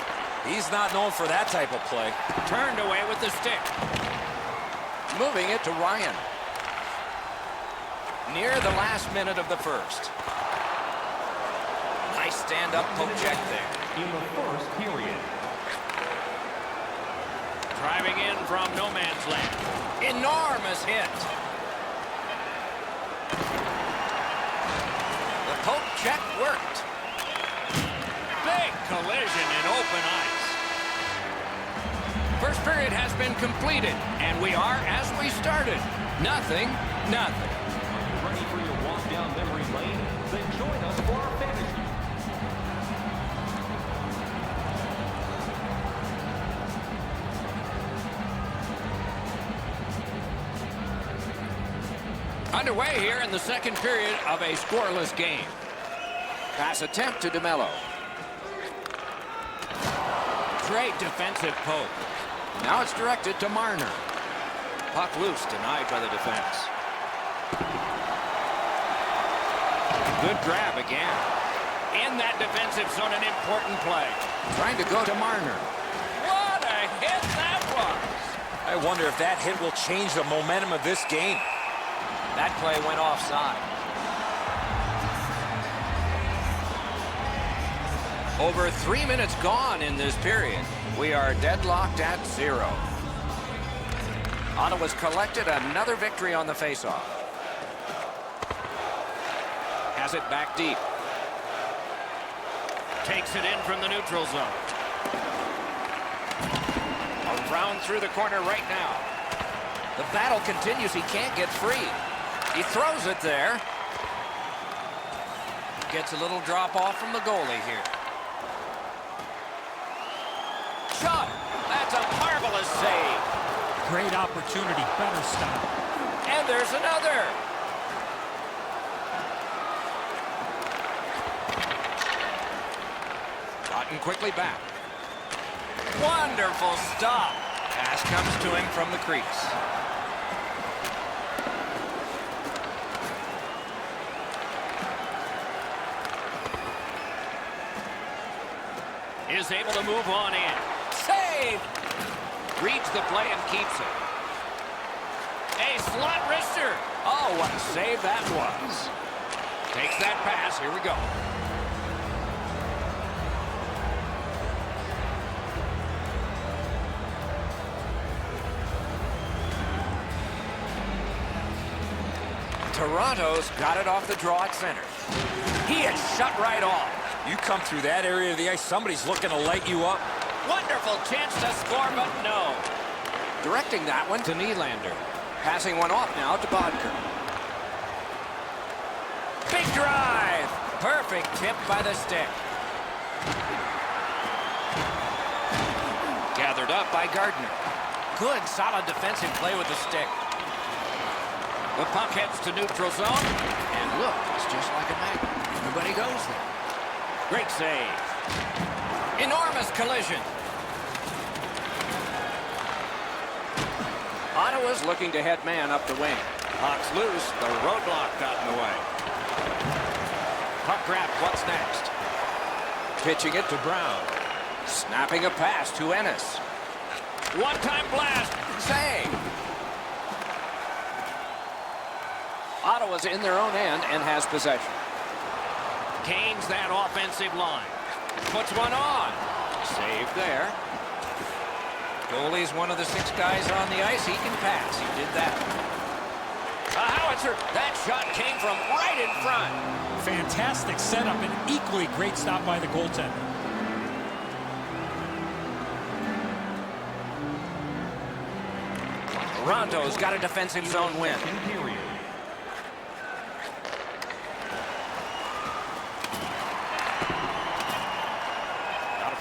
E: He's not known for that type of play.
B: Turned away with the stick. Moving it to Ryan. Near the last minute of the first. Nice stand-up poke check there.
D: In the first period.
B: Driving in from no man's land. Enormous hit. The poke check worked. Big collision in open ice. First period has been completed, and we are as we started. Nothing.
D: Ready for your walk down memory lane? Then join us for our fantasy.
B: Underway here in the second period of a scoreless game. Pass attempt to DeMello. Great defensive poke. Now it's directed to Marner. Puck loose, denied by the defense. Good grab again. In that defensive zone, an important play. Trying to go to Marner. What a hit that was!
E: I wonder if that hit will change the momentum of this game.
B: That play went offside. Over 3 minutes gone in this period. We are deadlocked at 0. Ottawa's collected another victory on the faceoff. Has it back deep. Takes it in from the neutral zone. Around through the corner right now. The battle continues. He can't get free. He throws it there. Gets a little drop off from the goalie here. Shot. That's a marvelous save.
F: Great opportunity. Better stop.
B: And there's another. Gotten quickly back. Wonderful stop. Pass comes to him from the crease. Is able to move on in. Save! Reads the play and keeps it. A slot wrister. Oh, what a save that was. Takes that pass. Here we go. Toronto's got it off the draw at center. He is shut right off.
E: You come through that area of the ice, somebody's looking to light you up.
B: Wonderful chance to score, but no. Directing that one to Nylander. Passing one off now to Bodker. Big drive. Perfect tip by the stick. Gathered up by Gardner. Good, solid defensive play with the stick. The puck heads to neutral zone. And look, it's just like a magnet. Everybody goes there. Great save. Enormous collision. Ottawa's looking to head man up the wing. Puck's loose. The roadblock got in the way. Puck grab. What's next? Pitching it to Brown. Snapping a pass to Ennis. One-time blast. Save. Ottawa's in their own end and has possession. Gains that offensive line. Puts one on. Save there. Goalie's one of the 6 guys on the ice. He can pass. He did that. A howitzer. That shot came from right in front.
F: Fantastic setup and equally great stop by the goaltender.
B: Toronto's got a defensive zone win.
D: Period.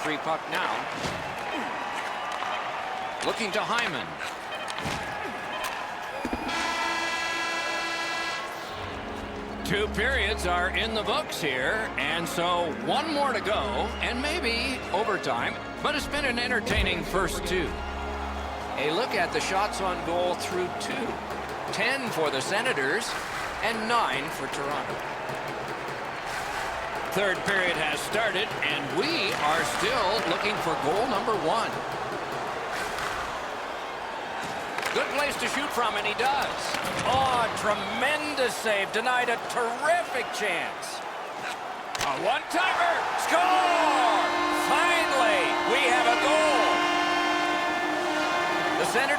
B: Free puck now. Looking to Hyman. Two periods are in the books here, and so one more to go, and maybe overtime, but it's been an entertaining first 2. A look at the shots on goal through 2. 10 for the Senators, and 9 for Toronto. Third period has started, and we are still looking for goal number 1. Good place to shoot from, and he does. Oh, tremendous save. Denied a terrific chance. A one-timer. Score! Finally, we have a goal.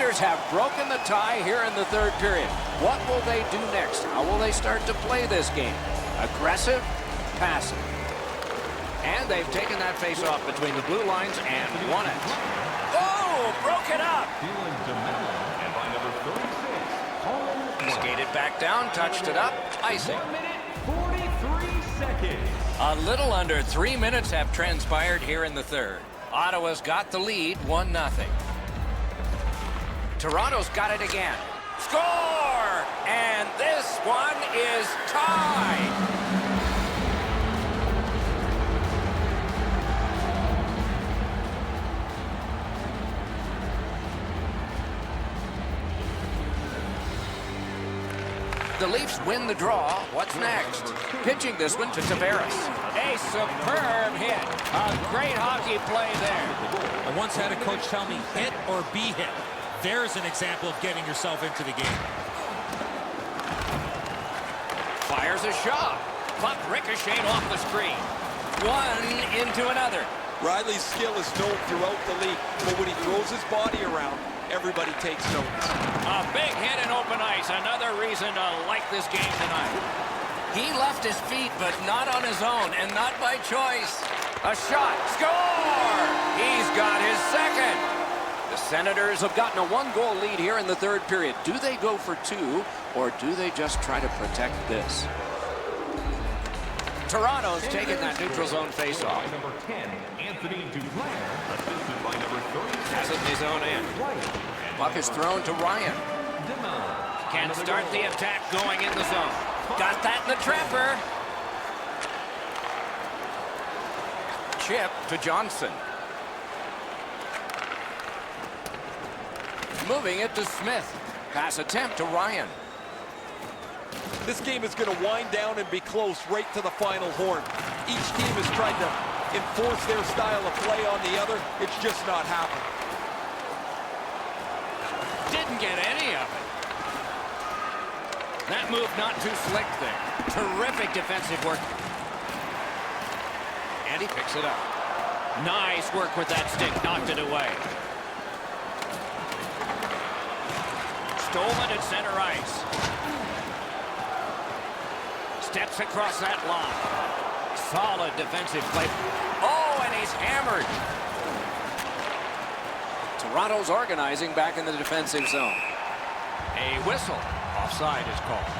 B: Senators have broken the tie here in the third period. What will they do next? How will they start to play this game? Aggressive, passive. And they've taken that face-off between the blue lines and won it. Oh, broke it up.
D: Dylan DeMello, and by number 36, home run.
B: Skated back down, touched it up, icing.
D: 1 minute, 43 seconds.
B: A little under 3 minutes have transpired here in the third. Ottawa's got the lead, 1-0. Toronto's got it again. Score! And this one is tied. The Leafs win the draw. What's next? Pitching this one to Tavares. A superb hit. A great hockey play there.
F: I once had a coach tell me, hit or be hit. There's an example of getting yourself into the game.
B: Fires a shot. Puck ricocheted off the screen. One into another.
C: Riley's skill is known throughout the league, but when he throws his body around, everybody takes notice.
B: A big hit in open ice. Another reason to like this game tonight. He left his feet, but not on his own, and not by choice. A shot. Score! He's got his second. The Senators have gotten a 1-goal lead here in the third period. Do they go for 2, or do they just try to protect this? Toronto's taking that neutral zone faceoff.
D: By number 10, Anthony Duclair, assisted by number 30.
B: Has it in his own end. Puck is thrown to Ryan. Can't start the attack going in the zone. Got that in the trapper. Chip to Johnson. Moving it to Smith. Pass attempt to Ryan.
C: This game is going to wind down and be close right to the final horn. Each team is trying to enforce their style of play on the other. It's just not happening.
B: Didn't get any of it. That move not too slick there. Terrific defensive work. And he picks it up. Nice work with that stick. Knocked it away. Stolen at center ice. Steps across that line. Solid defensive play. Oh, and he's hammered. Toronto's organizing back in the defensive zone. A whistle. Offside is called.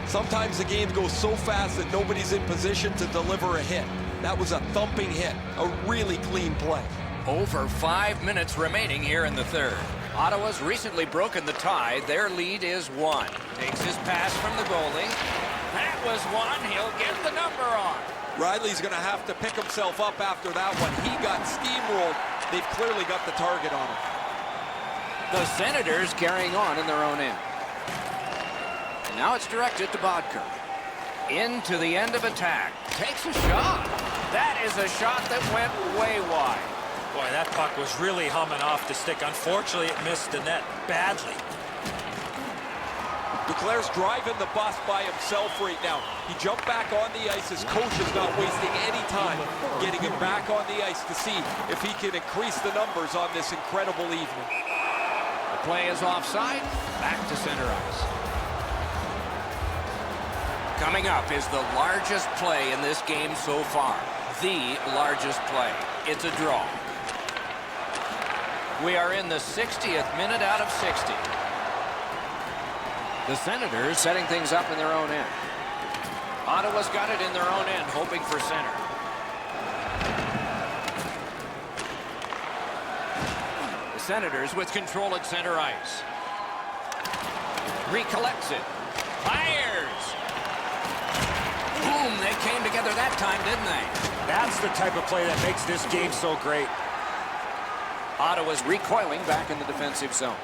C: Sometimes the game goes so fast that nobody's in position to deliver a hit. That was a thumping hit. A really clean play.
B: Over 5 minutes remaining here in the third. Ottawa's recently broken the tie. Their lead is 1. Takes his pass from the goalie. That was one. He'll get the number on.
C: Riley's going to have to pick himself up after that one. He got steamrolled. They've clearly got the target on him.
B: The Senators carrying on in their own end. And now it's directed to Bodker. Into the end of attack. Takes a shot. That is a shot that went way wide.
E: Boy, that puck was really humming off the stick. Unfortunately, it missed the net badly.
C: Duclair's driving the bus by himself right now. He jumped back on the ice. His coach is not wasting any time getting him back on the ice to see if he can increase the numbers on this incredible evening.
B: The play is offside. Back to center ice. Coming up is the largest play in this game so far. The largest play. It's a draw. We are in the 60th minute out of 60. The Senators setting things up in their own end. Ottawa's got it in their own end, hoping for center. The Senators with control at center ice. Recollects it. Fires! Boom, they came together that time, didn't they?
E: That's the type of play that makes this game so great.
B: Ottawa's recoiling back in the defensive zone.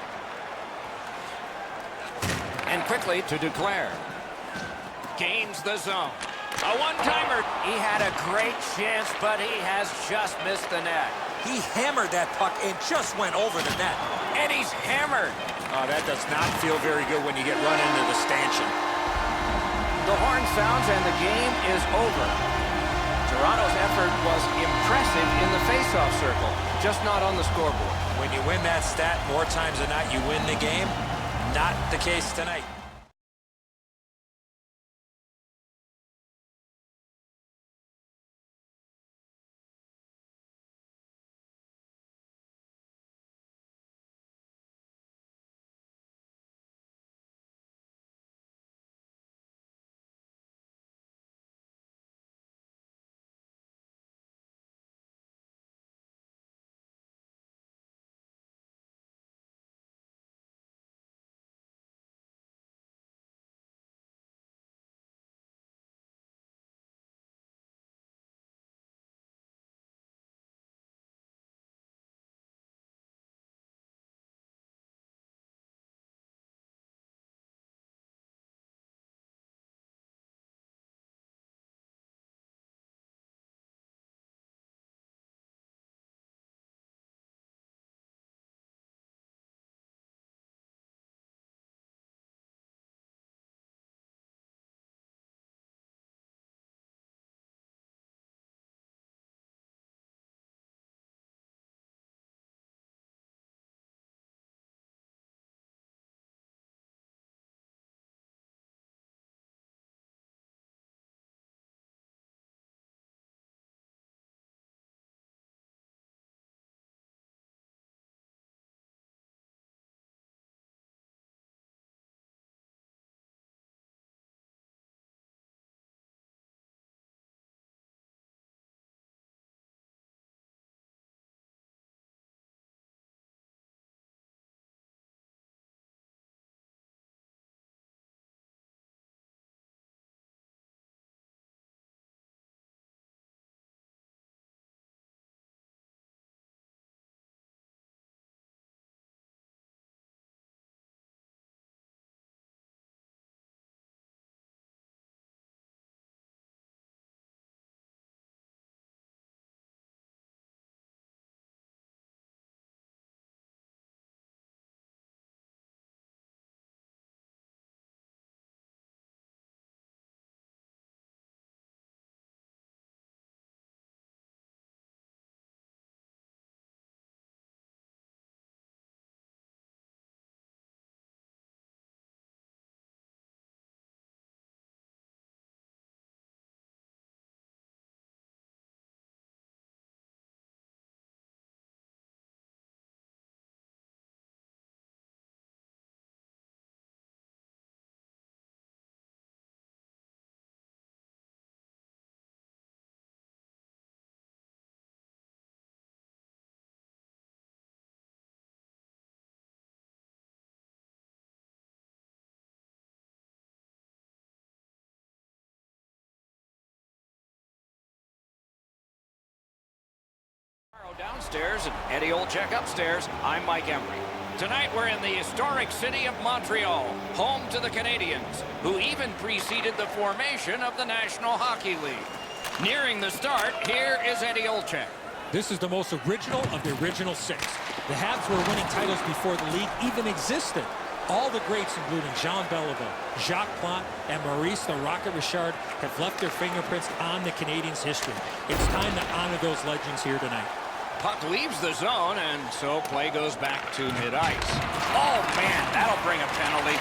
B: And quickly to Duclair. Gains the zone. A one-timer. He had a great chance, but he has just missed the net.
E: He hammered that puck and just went over the net.
B: And he's hammered.
E: Oh, that does not feel very good when you get run into the stanchion.
B: The horn sounds and the game is over. Toronto's effort was impressive in the face-off circle, just not on the scoreboard.
E: When you win that stat more times than not, you win the game. Not the case tonight.
B: Downstairs and Eddie Olczyk upstairs. I'm Mike Emery. Tonight we're in the historic city of Montreal, home to the Canadiens, who even preceded the formation of the National Hockey League. Nearing the start, here is Eddie Olczyk.
F: This is the most original of the original six. The Habs were winning titles before the league even existed. All the greats, including Jean Beliveau, Jacques Plante, and Maurice the Rocket Richard, have left their fingerprints on the Canadiens' history. It's time to honor those legends here tonight.
B: Puck leaves the zone, and so play goes back to mid-ice. Oh, man, that'll bring a penalty.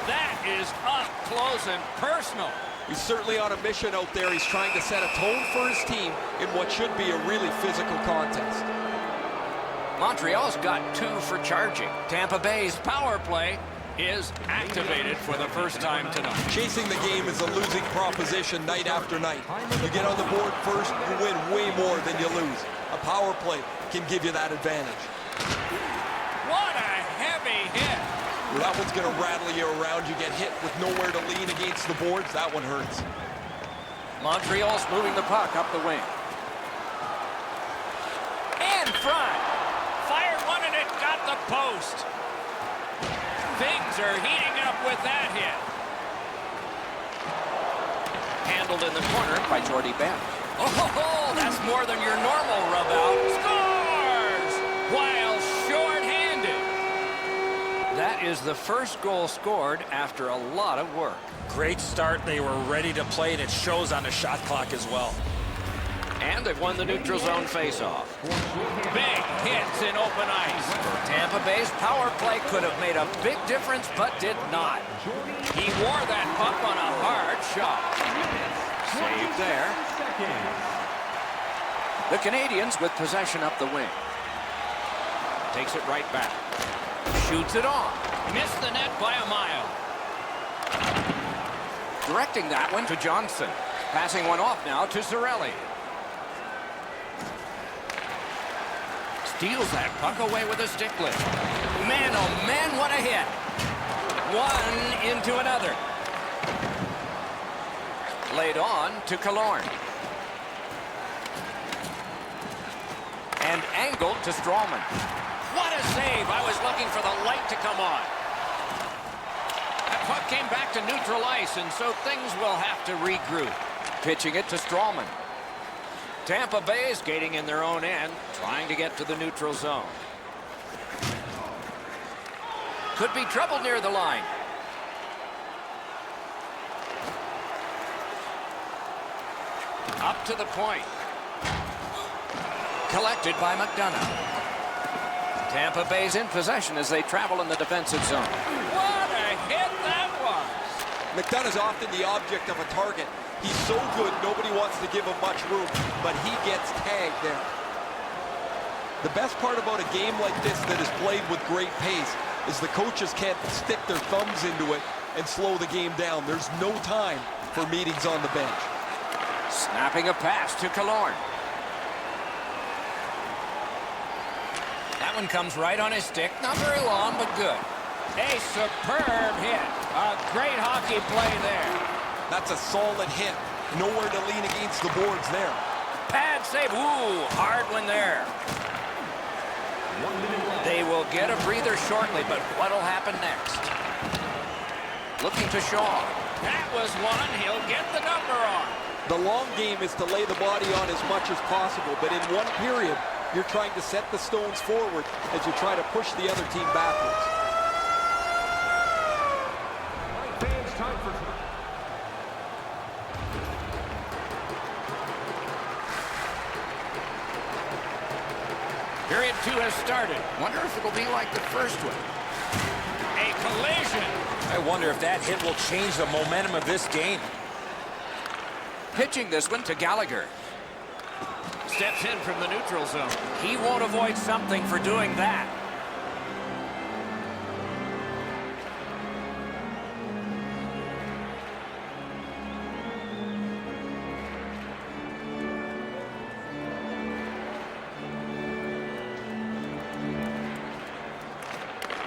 B: That is up close and personal.
C: He's certainly on a mission out there. He's trying to set a tone for his team in what should be a really physical contest.
B: Montreal's got 2 for charging. Tampa Bay's power play is activated for the first time tonight.
C: Chasing the game is a losing proposition night after night. You get on the board first, you win way more than you lose. A power play can give you that advantage.
B: What a heavy hit.
C: Well, that one's going to rattle you around. You get hit with nowhere to lean against the boards. That one hurts.
B: Montreal's moving the puck up the wing. And front. Fired one and it got the post. Things are heating up with that hit. Handled in the corner by Jordy Benn. Oh, that's more than your normal rub out. Scores! While short-handed. That is the first goal scored after a lot of work.
E: Great start. They were ready to play, and it shows on the shot clock as well.
B: And they've won the neutral zone faceoff. Big hits in open ice. Tampa Bay's power play could have made a big difference, but did not. He wore that puck on a hard shot. Saved there. The Canadians with possession up the wing. Takes it right back. Shoots it on. Missed the net by a mile. Directing that one to Johnson. Passing one off now to Cirelli. Steals that puck away with a stick lift. Man, oh man, what a hit. One into another. Laid on to Killorn. And angled to Strawman. What a save. I was looking for the light to come on. That puck came back to neutral ice, and so things will have to regroup. Pitching it to Strawman. Tampa Bay skating in their own end, trying to get to the neutral zone. Could be trouble near the line. Up to the point. Collected by McDonough. Tampa Bay's in possession as they travel in the defensive zone. What a hit that was!
C: McDonough's often the object of a target. He's so good, nobody wants to give him much room, but he gets tagged there. The best part about a game like this that is played with great pace is the coaches can't stick their thumbs into it and slow the game down. There's no time for meetings on the bench.
B: Snapping a pass to Killorn. That one comes right on his stick. Not very long, but good. A superb hit. A great hockey play there.
C: That's a solid hit. Nowhere to lean against the boards there.
B: Pad save. Ooh, hard one there. They will get a breather shortly, but what'll happen next? Looking to Shaw. That was one. He'll get the number on.
C: The long game is to lay the body on as much as possible, but in one period, you're trying to set the stones forward as you try to push the other team backwards.
D: Fans, time for...
B: Period 2 has started. Wonder if it'll be like the first one. A collision.
E: I wonder if that hit will change the momentum of this game.
B: Pitching this one to Gallagher. Steps in from the neutral zone. He won't avoid something for doing that.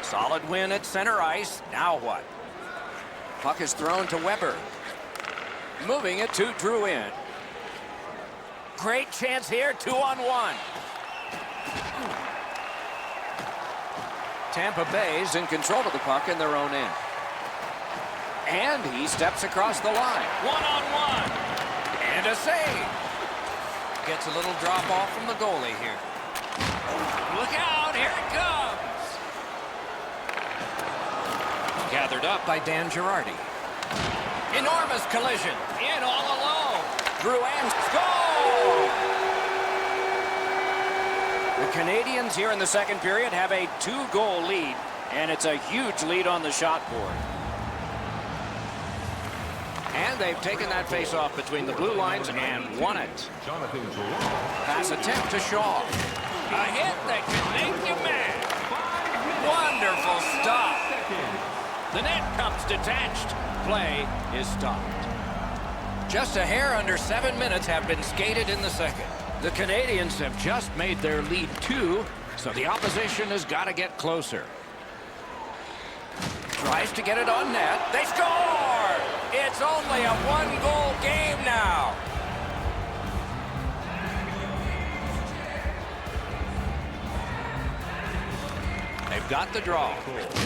B: Solid win at center ice. Now what? Puck is thrown to Weber. Moving it to Drouin. Great chance here, 2-on-1. Tampa Bay's in control of the puck in their own end. And he steps across the line. 1-on-1. And a save. Gets a little drop off from the goalie here. Look out, here it comes. Gathered up by Dan Girardi. Enormous collision. In all alone. Drouin scores! The Canadians here in the second period have a 2-goal lead, and it's a huge lead on the shot board. And they've taken that face-off between the blue lines and won it. Pass attempt to Shaw. A hit that can make you mad. Wonderful stop. The net comes detached. Play is stopped. Just a hair under 7 minutes have been skated in the second. The Canadians have just made their lead 2, so the opposition has got to get closer. Tries to get it on net. They score! It's only a 1-goal game now. They've got the draw.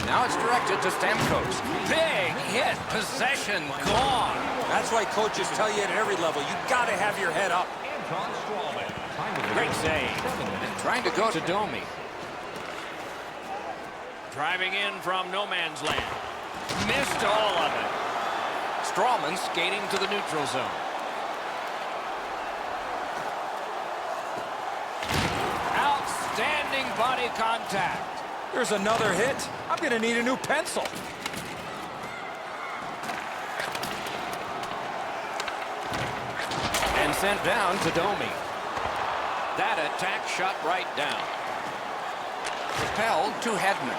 B: Now it's directed to Stamkos. Big hit. Possession gone.
E: That's why coaches tell you at every level, you got to have your head up.
B: Great save. And trying to go to Domi. Driving in from no man's land. Missed all of it. Strawman skating to the neutral zone. Heavy contact.
E: There's another hit. I'm going to need a new pencil.
B: And sent down to Domi. That attack shot right down. Propelled to Hedman.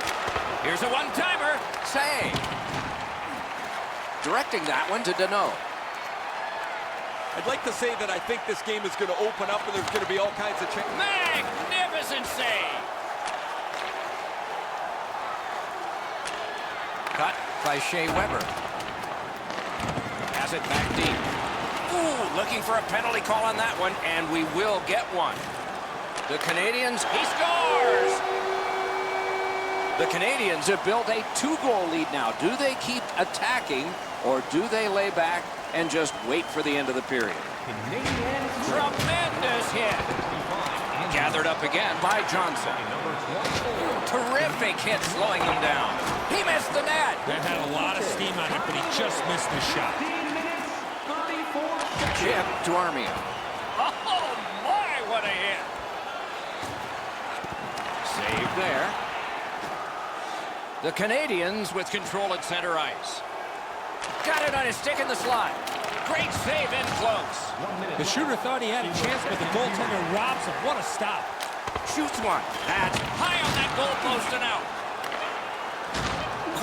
B: Here's a one-timer. Save. Directing that one to Deneau.
C: I'd like to say that I think this game is going to open up and there's going to be all kinds of changes.
B: Magnificent save. Cut by Shea Weber. Has it back deep. Ooh, looking for a penalty call on that one, and we will get one. The Canadians, he scores! The Canadians have built a 2-goal lead now. Do they keep attacking, or do they lay back and just wait for the end of the period? Tremendous hit. Gathered up again by Johnson. Terrific hit slowing them down. He missed the net.
F: That had a lot of steam on it, but he just missed the shot.
B: Chip to Armia. Oh, my, what a hit. Save there. The Canadians with control at center ice. Got it on his stick in the slot. Great save in close.
F: The shooter thought he had a chance, but the goaltender robs him. What a stop.
B: Shoots one. That's high on that goalpost and out.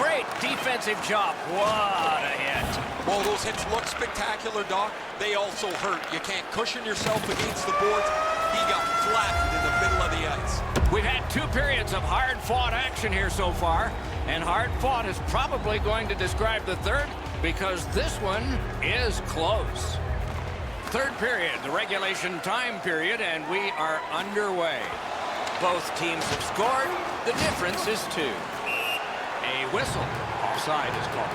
B: Great defensive job. What a hit.
C: Well, those hits look spectacular, Doc. They also hurt. You can't cushion yourself against the boards. He got flattened in the middle of the ice.
B: We've had 2 periods of hard-fought action here so far, and hard-fought is probably going to describe the third because this one is close. Third period, the regulation time period, and we are underway. Both teams have scored. The difference is 2. A whistle. Offside is called.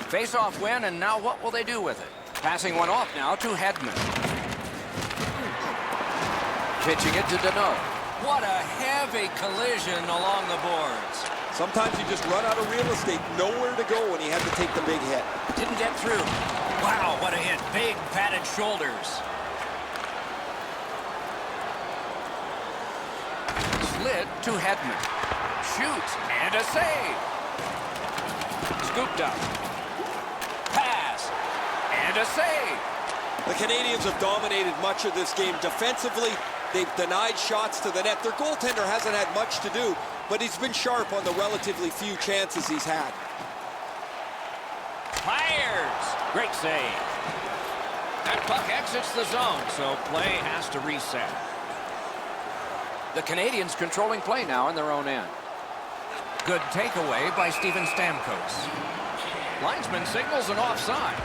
B: Face-off win, and now what will they do with it? Passing one off now to Hedman. Pitching it to Deneau. What a heavy collision along the boards.
C: Sometimes you just run out of real estate, nowhere to go, and he had to take the big hit.
B: Didn't get through. Wow, what a hit. Big padded shoulders. Slid to Hedman. Shoots and a save. Scooped up. Pass and a save.
C: The Canadians have dominated much of this game. Defensively, they've denied shots to the net. Their goaltender hasn't had much to do, but he's been sharp on the relatively few chances he's had.
B: Fires. Great save. That puck exits the zone, so play has to reset. The Canadians controlling play now in their own end. Good takeaway by Steven Stamkos. Linesman signals an offside.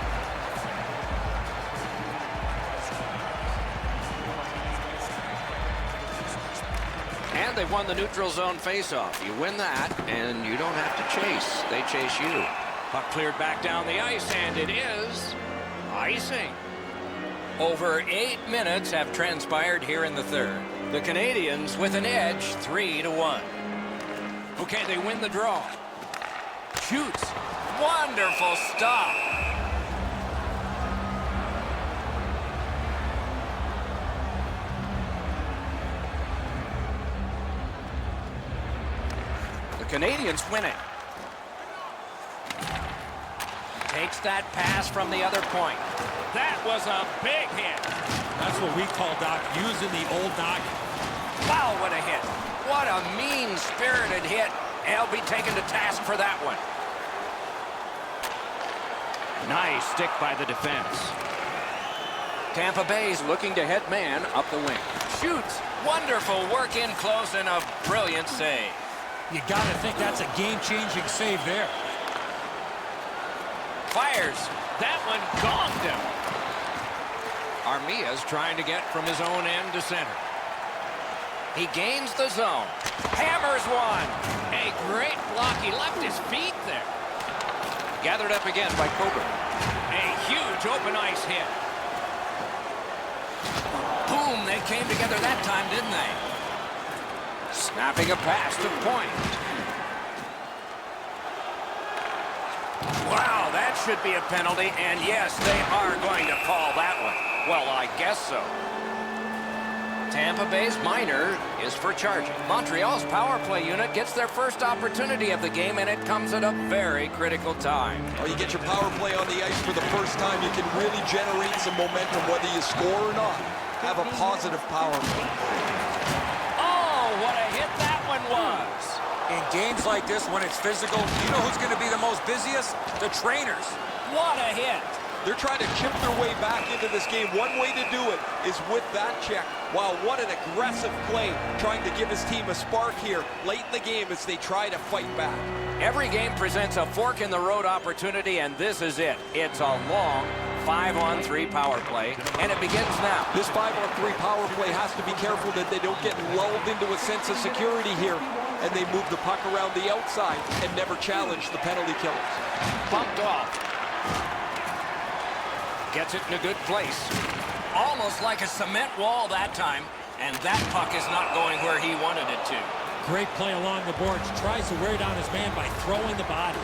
B: And they've won the neutral zone faceoff. You win that, and you don't have to chase. They chase you. Puck cleared back down the ice, and it is icing. Over 8 minutes have transpired here in the third. The Canadians with an edge, 3-1. Okay, they win the draw. Shoots. Wonderful stop. The Canadians win it. Takes that pass from the other point. That was a big hit.
F: That's what we call, Doc, using the old noggin.
B: Wow, what a hit. What a mean-spirited hit. He'll be taken to task for that one. Nice stick by the defense. Tampa Bay's looking to head man up the wing. Shoots. Wonderful work in close and a brilliant save.
F: You got to think that's a game-changing save there.
B: Fires. That one gonged him. Armia's trying to get from his own end to center. He gains the zone. Hammers one. A great block. He left his feet there. Gathered up again by Coburn. A huge open ice hit. Boom, they came together that time, didn't they? Snapping a pass to point. Wow, that should be a penalty, and yes, they are going to call that one. Well, I guess so. Tampa Bay's minor is for charging. Montreal's power play unit gets their first opportunity of the game, and it comes at a very critical time.
C: Well, you get your power play on the ice for the first time, you can really generate some momentum, whether you score or not. Have a positive power play.
B: Oh, what a hit that one was.
E: In games like this, when it's physical, you know who's going to be the most busiest? The trainers.
B: What a hit.
C: They're trying to chip their way back into this game. One way to do it is with that check. Wow, what an aggressive play, trying to give his team a spark here late in the game as they try to fight back.
B: Every game presents a fork-in-the-road opportunity, and this is it. It's a long 5-on-3 power play, and it begins now.
C: This 5-on-3 power play has to be careful that they don't get lulled into a sense of security here, and they move the puck around the outside and never challenge the penalty killers.
B: Bumped off. Gets it in a good place. Almost like a cement wall that time, and that puck is not going where he wanted it to.
F: Great play along the boards. Tries to wear down his man by throwing the body.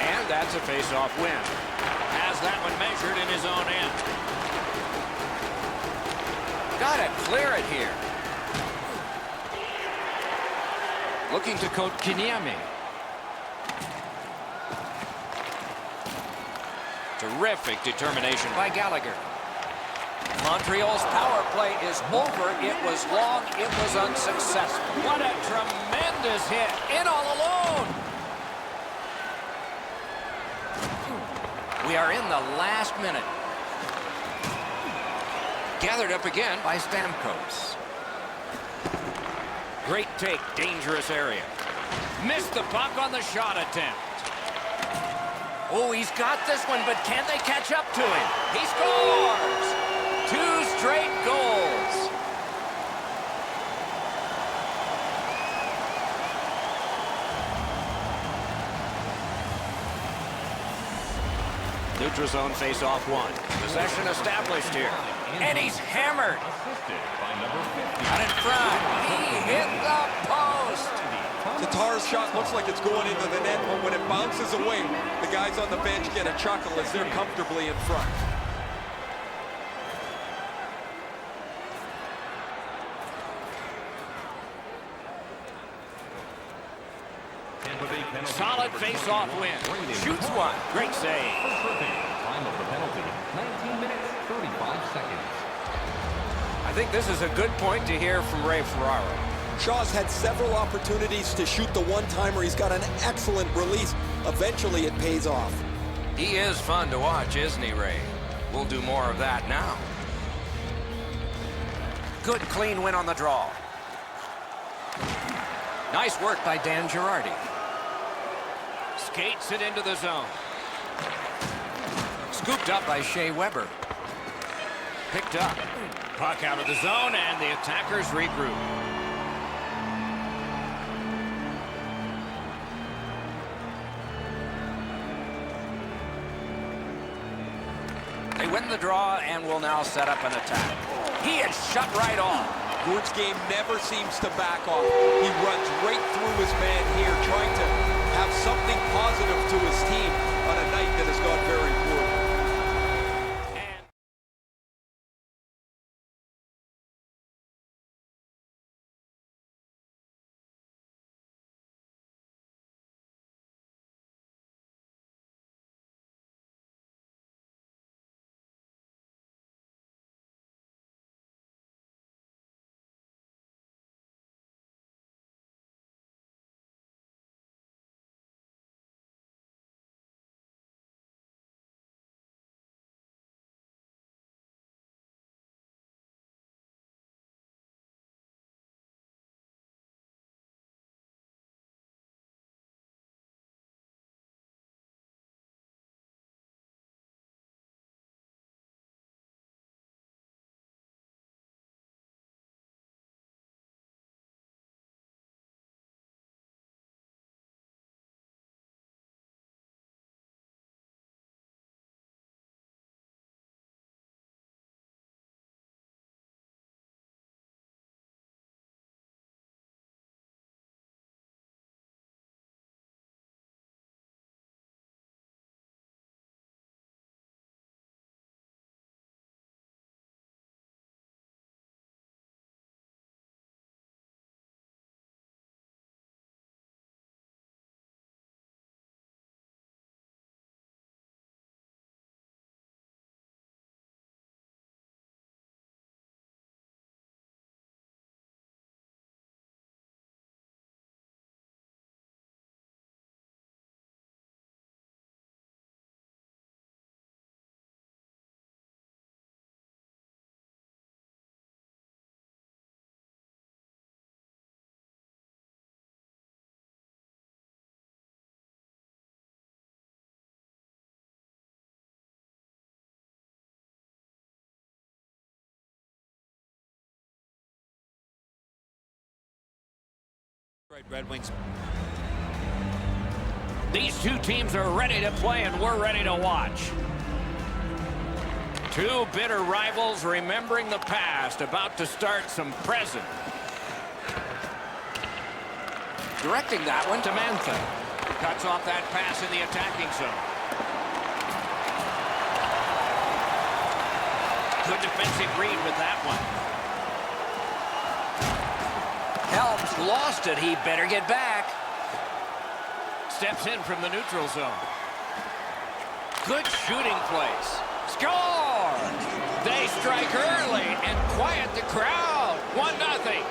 B: And that's a face-off win. Has that one measured in his own end. Gotta clear it here. Looking to Kotkaniemi. Terrific determination by Gallagher. Montreal's power play is over. It was long. It was unsuccessful. What a tremendous hit. In all alone. We are in the last minute. Gathered up again by Stamkos. Great take. Dangerous area. Missed the puck on the shot attempt. Oh, he's got this one, but can they catch up to him? He scores! 2 straight goals. Neutral zone face-off one. Possession established here. And he's hammered.
D: Assisted by number 50.
B: Out in front. He hit the post.
C: Tatar's shot looks like it's going into the net, but when it bounces away, the guys on the bench get a chuckle as they're comfortably in front.
D: Tampa Bay penalty.
B: Solid face-off win. Shoots one. Great save.
D: Time of the penalty, 19 minutes, 35 seconds.
B: I think this is a good point to hear from Ray Ferraro.
C: Shaw's had several opportunities to shoot the one-timer. He's got an excellent release. Eventually, it pays off.
B: He is fun to watch, isn't he, Ray? We'll do more of that now. Good, clean win on the draw. Nice work by Dan Girardi. Skates it into the zone. Scooped up by Shea Weber. Picked up. Puck out of the zone, and the attackers regroup. They win the draw and will now set up an attack. He is shut right off.
C: Gord's game never seems to back off. He runs right through his man here, trying to have something positive to his team on a night that has gone very poorly.
A: Red Wings.
B: These two teams are ready to play, and we're ready to watch. Two bitter rivals remembering the past, about to start some present. Directing that one to Mantha. Cuts off that pass in the attacking zone. Good defensive read with that one. Helms lost it. He better get back. Steps in from the neutral zone. Good shooting place. Score! They strike early and quiet the crowd. 1-0.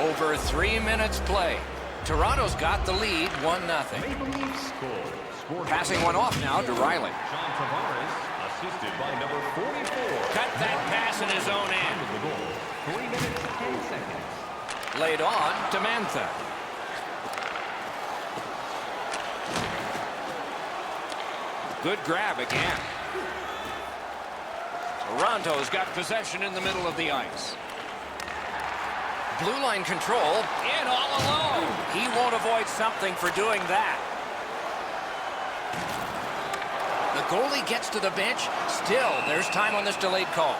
B: Over 3 minutes play. Toronto's got the lead, 1-0. Passing one off now to Riley.
D: John Tavares, assisted by number 44.
B: Cut that pass in his own end.
D: The goal. 3 minutes, 10 seconds.
B: Laid on to Mantha. Good grab again. Toronto's got possession in the middle of the ice. Blue line control, in all alone. He won't avoid something for doing that. The goalie gets to the bench. Still, there's time on this delayed call.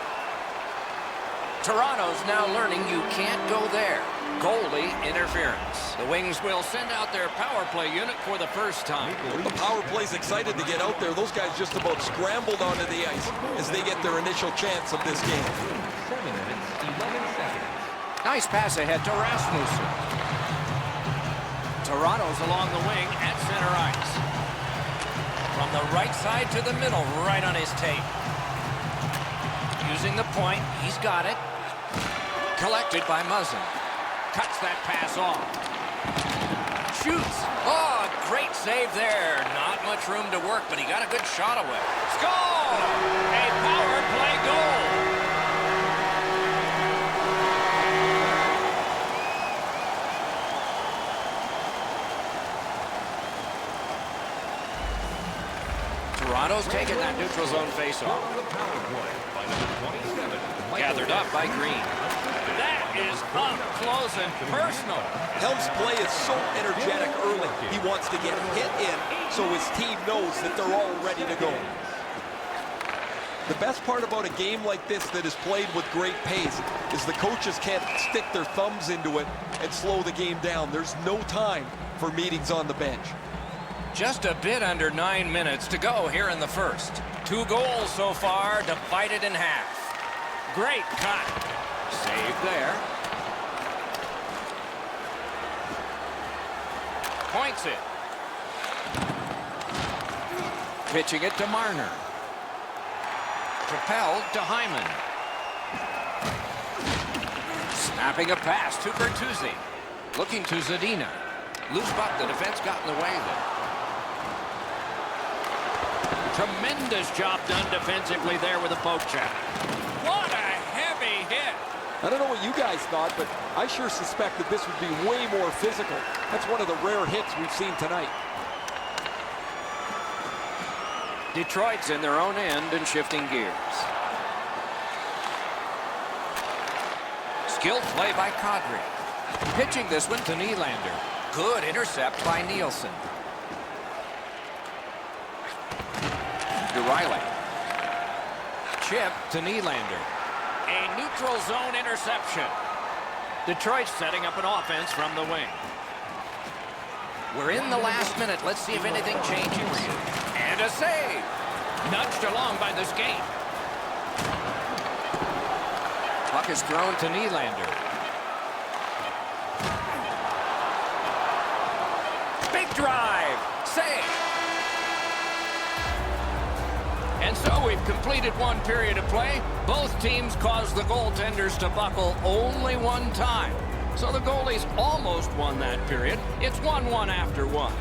B: Toronto's now learning you can't go there. Goalie interference. The Wings will send out their power play unit for the first time.
C: The power play's excited to get out there. Those guys just about scrambled onto the ice as they get their initial chance of this game.
D: 7 minutes, 11 seconds.
B: Nice pass ahead to Rasmussen. Toronto's along the wing at center ice. From the right side to the middle, right on his tape. Using the point, he's got it. Collected by Muzzin. Cuts that pass off. Shoots. Oh, great save there. Not much room to work, but he got a good shot away. Score! A power play goal. Toronto's taking that neutral zone faceoff.
D: The power play by number 27.
B: Gathered up by Green. That is up close and personal.
C: Helm's play is so energetic early. He wants to get hit in so his team knows that they're all ready to go. The best part about a game like this that is played with great pace is the coaches can't stick their thumbs into it and slow the game down. There's no time for meetings on the bench.
B: Just a bit under 9 minutes to go here in the first. 2 goals so far, divided in half. Great cut. Save there. Points it. Pitching it to Marner. Propelled to Hyman. Snapping a pass to Bertuzzi. Looking to Zadina. Loose puck, the defense got in the way there. Tremendous job done defensively there with a poke check. What a heavy hit.
C: I don't know what you guys thought, but I sure suspect that this would be way more physical. That's one of the rare hits we've seen tonight.
B: Detroit's in their own end and shifting gears. Skilled play by Kadri. Pitching this one to Nylander. Good intercept by Nielsen. To Riley. Chip to Nylander. A neutral zone interception. Detroit setting up an offense from the wing. We're in the last minute. Let's see if anything changes. And a save. Nudged along by the skate. Puck is thrown to Nylander. Big drive. Save. And so we've completed one period of play. Both teams caused the goaltenders to buckle only one time. So the goalies almost won that period. It's 1-1 after one.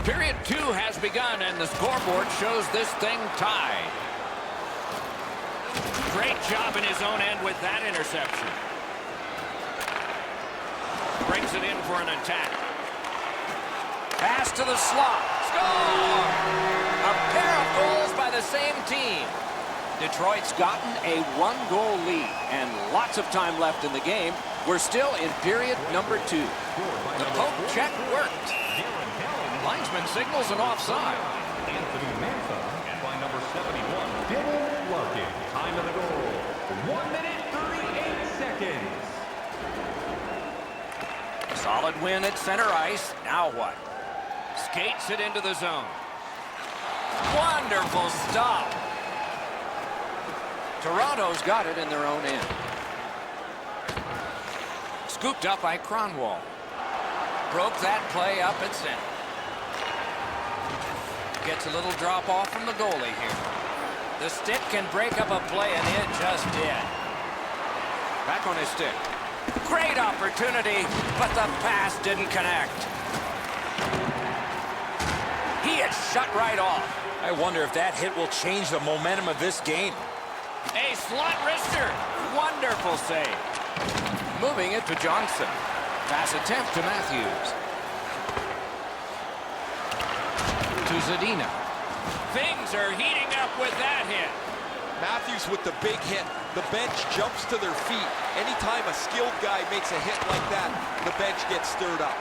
B: Period 2 has begun, and the scoreboard shows this thing tied. Great job in his own end with that interception. Brings it in for an attack. Pass to the slot. Score! A pair of goals by the same team. Detroit's gotten a 1-goal lead, and lots of time left in the game. We're still in period number 2. The poke check worked. Linesman signals an offside.
D: Anthony Mantha, and by number 71, Dylan Larkin. Time of the goal, 1 minute 38 seconds.
B: Solid win at center ice. Now what? Skates it into the zone. Wonderful stop. Toronto's got it in their own end. Scooped up by Kronwall. Broke that play up at center. Gets a little drop off from the goalie here. The stick can break up a play, and it just did. Back on his stick. Great opportunity, but the pass didn't connect. He is shut right off.
E: I wonder if that hit will change the momentum of this game.
B: A slot wrister. Wonderful save. Moving it to Johnson. Pass attempt to Matthews. To Zadina. Things are heating up with that hit.
C: Matthews with the big hit. The bench jumps to their feet. Anytime a skilled guy makes a hit like that, the bench gets stirred up.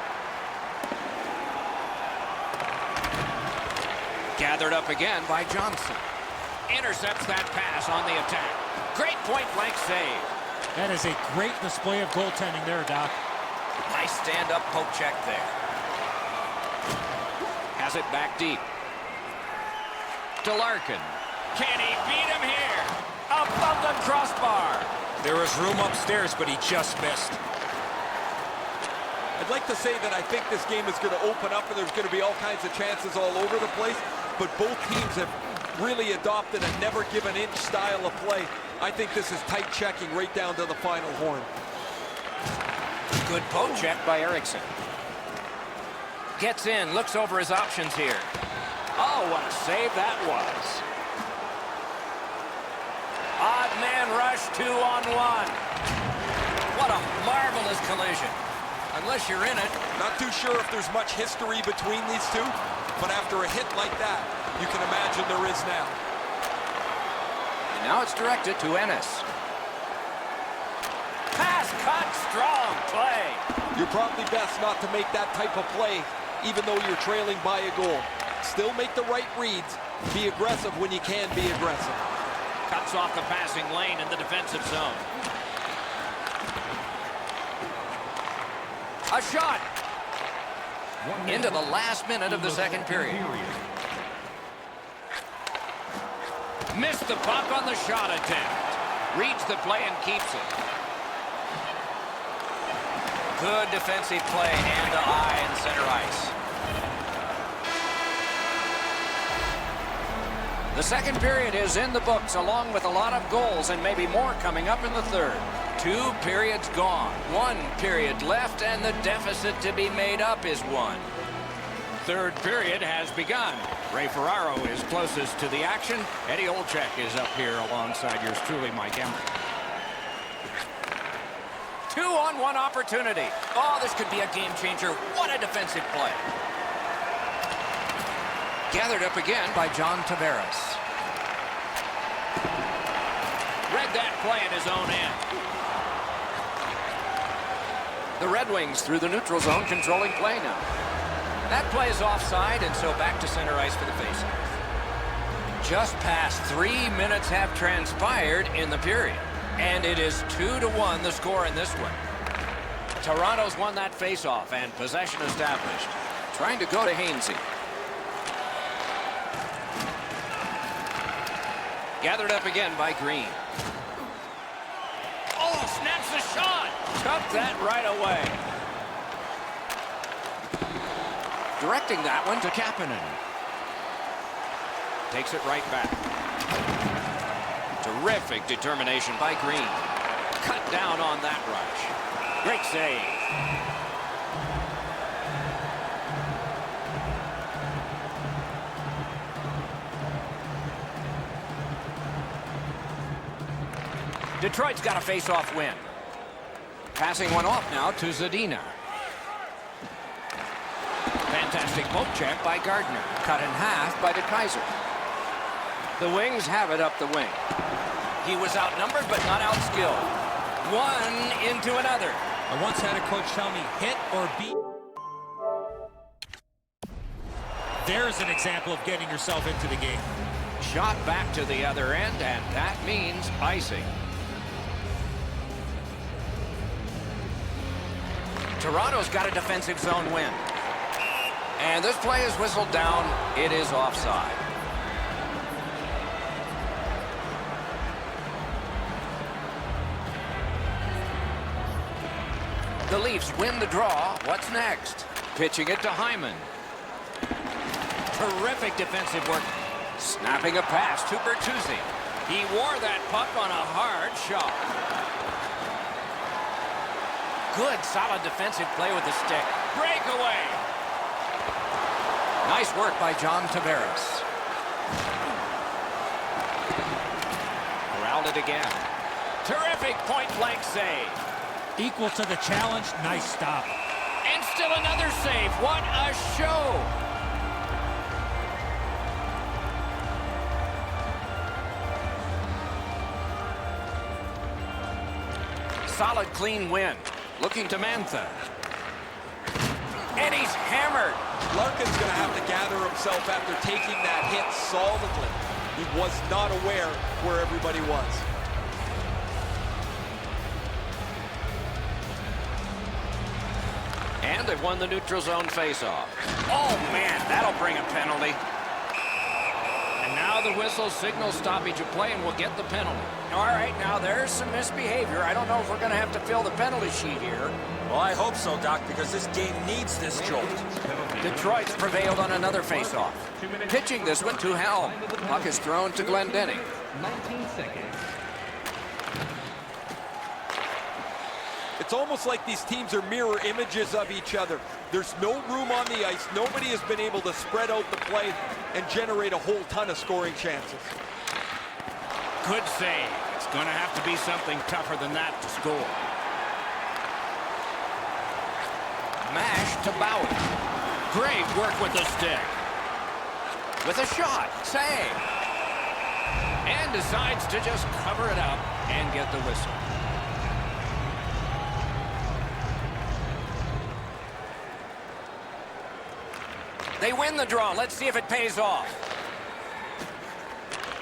B: Gathered up again by Johnson. Intercepts that pass on the attack. Great point-blank save.
F: That is a great display of goaltending there, Doc.
B: Nice stand-up poke check there. Has it back deep. To Larkin. Can he beat him here? Above the crossbar.
E: There was room upstairs, but he just missed.
C: I'd like to say that I think this game is going to open up and there's going to be all kinds of chances all over the place, but both teams have really adopted a never give an inch style of play. I think this is tight checking right down to the final horn.
B: Good poke check by Eriksson. Gets in, looks over his options here. Oh, what a save that was. Odd man rush, 2-on-1. What a marvelous collision. Unless you're in it.
C: Not too sure if there's much history between these two, but after a hit like that, you can imagine there is now.
B: And now it's directed to Ennis. Pass cut, strong play.
C: You're probably best not to make that type of play, even though you're trailing by a goal. Still make the right reads. Be aggressive when you can be aggressive.
B: Cuts off the passing lane in the defensive zone. A shot. Into the last minute of the second period. Missed the puck on the shot attempt. Reads the play and keeps it. Good defensive play, hand to eye in center ice. The second period is in the books, along with a lot of goals and maybe more coming up in the third. 2 periods gone, 1 period left, and the deficit to be made up is 1. Third period has begun. Ray Ferraro is closest to the action. Eddie Olczyk is up here alongside yours truly, Mike Emrick. 2-on-1 opportunity. Oh, this could be a game changer. What a defensive play. Gathered up again by John Tavares. Read that play in his own end. The Red Wings through the neutral zone, controlling play now. That play is offside, and so back to center ice for the faceoff. Just past 3 minutes have transpired in the period, and it is 2-1 the score in this one. Toronto's won that faceoff, and possession established. Trying to go to Hainsey. Gathered up again by Green. Oh, snaps the shot. Took that right away. Directing that one to Kapanen. Takes it right back. Terrific determination by Green. Cut down on that rush. Great save. Detroit's got a face-off win. Passing one off now to Zadina. Fantastic poke check by Gardner. Cut in half by DeKaiser. The Wings have it up the wing. He was outnumbered but not outskilled. One into another.
F: I once had a coach tell me, hit or beat. There's an example of getting yourself into the game.
B: Shot back to the other end, and that means icing. Toronto's got a defensive zone win. And this play is whistled down. It is offside. The Leafs win the draw. What's next? Pitching it to Hyman. Terrific defensive work. Snapping a pass to Bertuzzi. He wore that puck on a hard shot. Good, solid defensive play with the stick. Breakaway. Nice work by John Tavares. Corralled it again. Terrific point-blank save.
F: Equal to the challenge. Nice stop.
B: And still another save. What a show. Solid, clean win. Looking to Mantha. And he's hammered.
C: Larkin's going to have to gather himself after taking that hit solidly. He was not aware where everybody was.
B: And they've won the neutral zone faceoff. Oh, man, that'll bring a penalty. And now the whistle signals stoppage of play, and we'll get the penalty. All right, now there's some misbehavior. I don't know if we're going to have to fill the penalty sheet here.
E: Well, I hope so, Doc, because this game needs this jolt.
B: Detroit's prevailed on another faceoff. Pitching this one to Helm. Puck is thrown to Glendening.
D: 19 seconds.
C: It's almost like these teams are mirror images of each other. There's no room on the ice. Nobody has been able to spread out the play and generate a whole ton of scoring chances.
B: Good save. It's going to have to be something tougher than that to score. Mash to Bauer. Great work with the stick. With a shot. Save. And decides to just cover it up and get the whistle. They win the draw. Let's see if it pays off.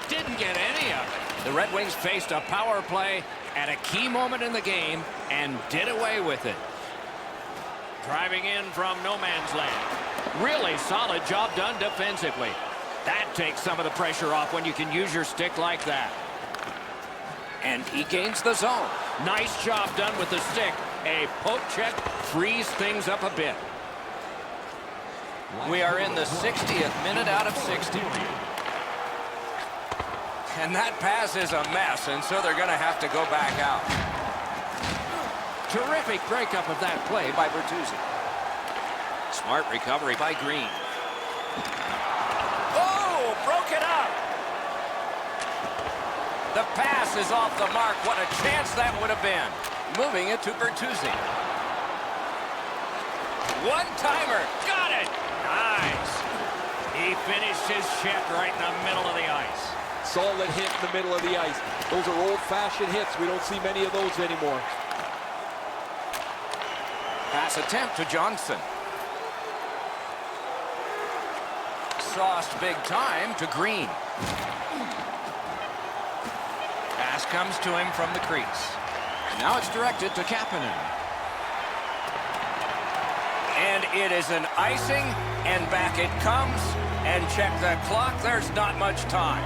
B: Didn't get any of it. The Red Wings faced a power play at a key moment in the game and did away with it. Driving in from no man's land. Really solid job done defensively. That takes some of the pressure off when you can use your stick like that. And he gains the zone. Nice job done with the stick. A poke check frees things up a bit. We are in the 60th minute out of 60. And that pass is a mess, and so they're going to have to go back out. Terrific breakup of that play by Bertuzzi. Smart recovery by Green. Oh, broke it up. The pass is off the mark. What a chance that would have been. Moving it to Bertuzzi. One-timer. Got it. Nice. He finished his check right in the middle of the ice.
C: Solid hit in the middle of the ice. Those are old-fashioned hits. We don't see many of those anymore.
B: Pass attempt to Johnson. Sauced big time to Green. Pass comes to him from the crease. Now it's directed to Kapanen. And it is an icing, and back it comes. And check the clock. There's not much time.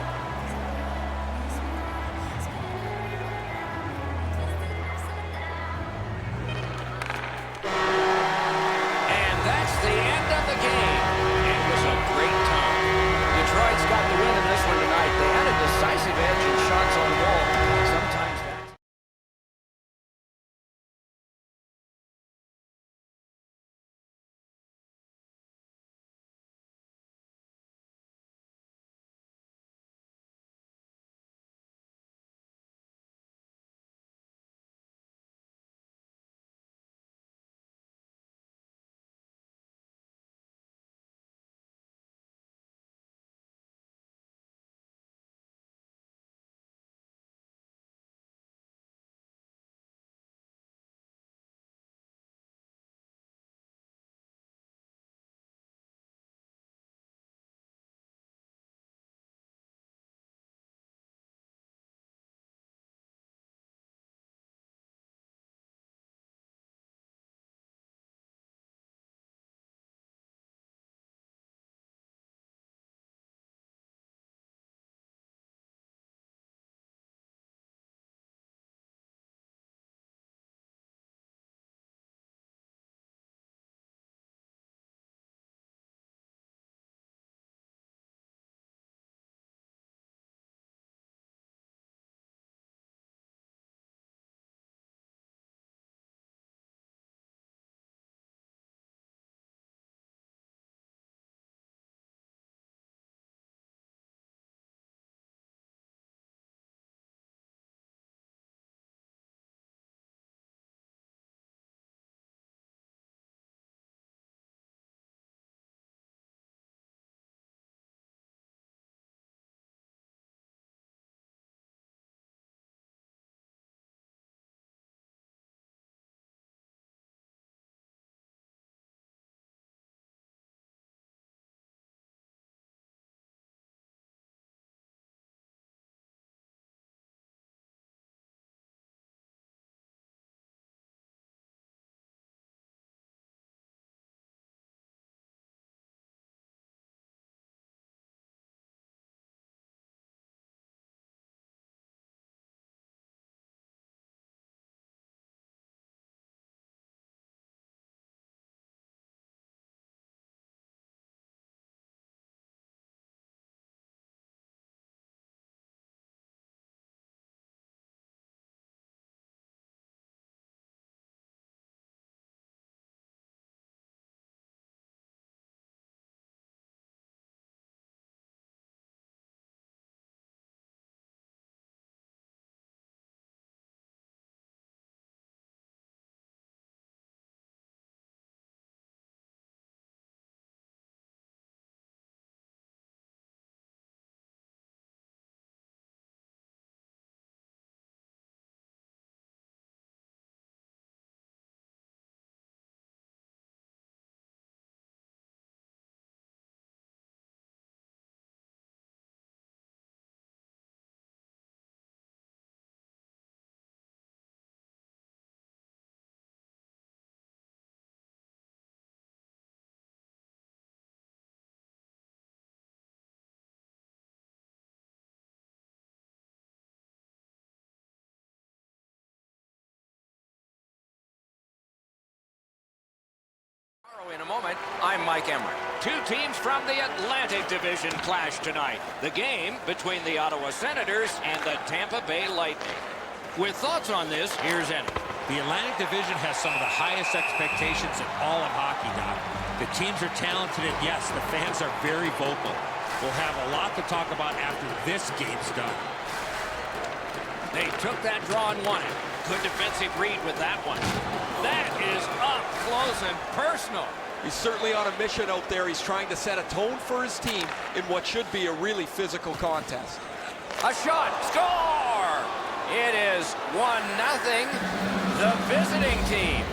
B: in a moment, I'm Mike Emmerich. Two teams from the Atlantic Division clash tonight. The game between the Ottawa Senators and the Tampa Bay Lightning. With thoughts on this, here's Eddie.
A: The Atlantic Division has some of the highest expectations in all of hockey, Doc. The teams are talented, and yes, the fans are very vocal. We'll have a lot to talk about after this game's done.
B: They took that draw and won it. Good defensive read with that one. That is up close and personal.
C: He's certainly on a mission out there. He's trying to set a tone for his team in what should be a really physical contest.
B: A shot. Score! It is 1-0. The visiting team.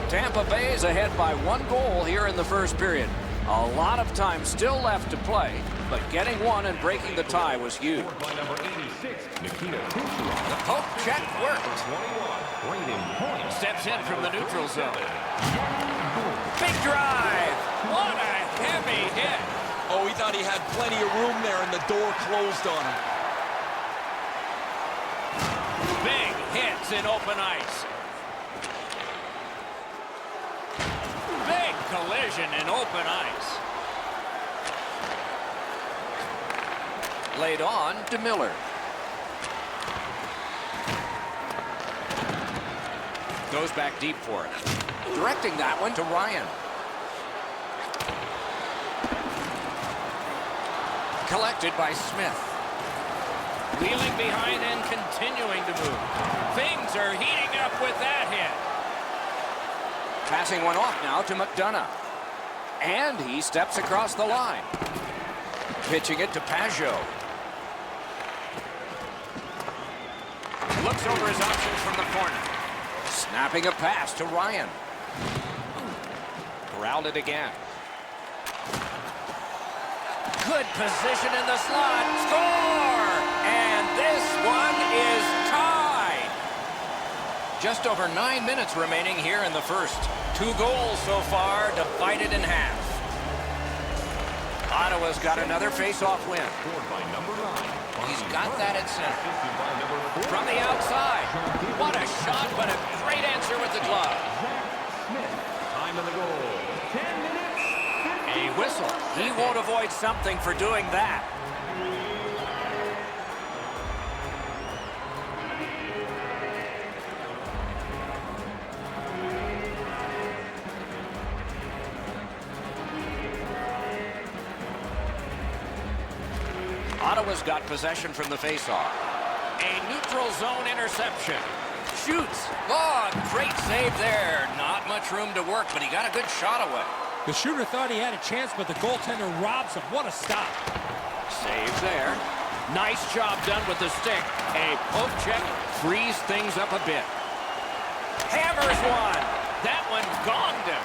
B: Tampa Bay is ahead by 1 goal here in the first period. A lot of time still left to play, but getting one and breaking the tie was huge.
D: By number 86, Nikita Kucherov.
B: The poke check worked.
D: 21, Braden Point.
B: Steps in from the neutral zone. Big drive. What a heavy hit.
C: Oh, he thought he had plenty of room there, and the door closed on him.
B: Big hits in open ice. Big collision in open ice. Laid on to Miller. Goes back deep for it. Directing that one to Ryan. Collected by Smith. Wheeling behind and continuing to move. Things are heating up with that hit. Passing one off now to McDonough. And he steps across the line. Pitching it to Pajot. Looks over his options from the corner. Snapping a pass to Ryan. Corralled it again. Good position in the slot. Score! And this one is tied. Just over 9 minutes remaining here in the first. 2 goals so far, divided in half. Ottawa's got another face-off win.
D: Scored by number 9.
B: He's got that at center.
D: Assisted by number 4.
B: From the outside. What a shot, but a great answer with the glove.
D: Smith. Time of the goal. 10 minutes.
B: A whistle. He won't avoid something for doing that. Ottawa's got possession from the faceoff. A neutral zone interception. Shoots. Oh, great save there. Not much room to work, but he got a good shot away.
F: The shooter thought he had a chance, but the goaltender robs him. What a stop.
B: Save there. Nice job done with the stick. A poke check frees things up a bit. Hammers one. That one gonged him.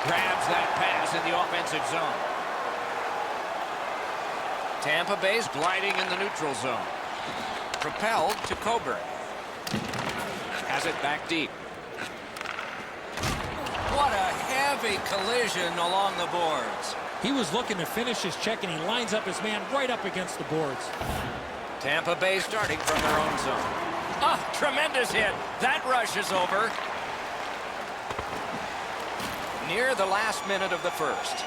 B: Grabs that pass in the offensive zone. Tampa Bay's gliding in the neutral zone. Propelled to Coburn. Has it back deep. What a heavy collision along the boards.
F: He was looking to finish his check, and he lines up his man right up against the boards.
B: Tampa Bay starting from their own zone. Ah, tremendous hit. That rush is over. Near the last minute of the first.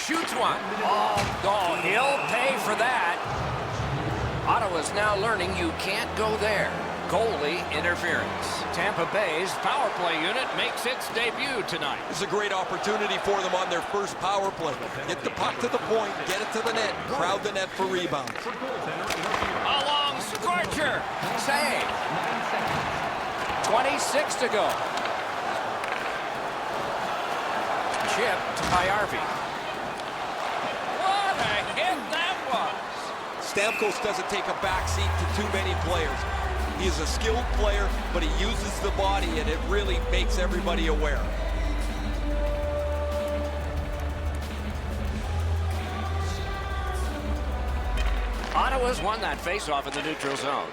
B: Shoots one. Oh, he'll pay for that. Ottawa's now learning you can't go there. Goalie interference. Tampa Bay's power play unit makes its debut tonight.
C: It's a great opportunity for them on their first power play. Get the puck to the point, get it to the net, crowd the net for rebounds.
B: A long scorcher. Save. 26 to go. Chip to Pajärvi. What a hit that was.
C: Stamkos doesn't take a backseat to too many players. He is a skilled player, but he uses the body, and it really makes everybody aware.
B: Ottawa's won that faceoff in the neutral zone.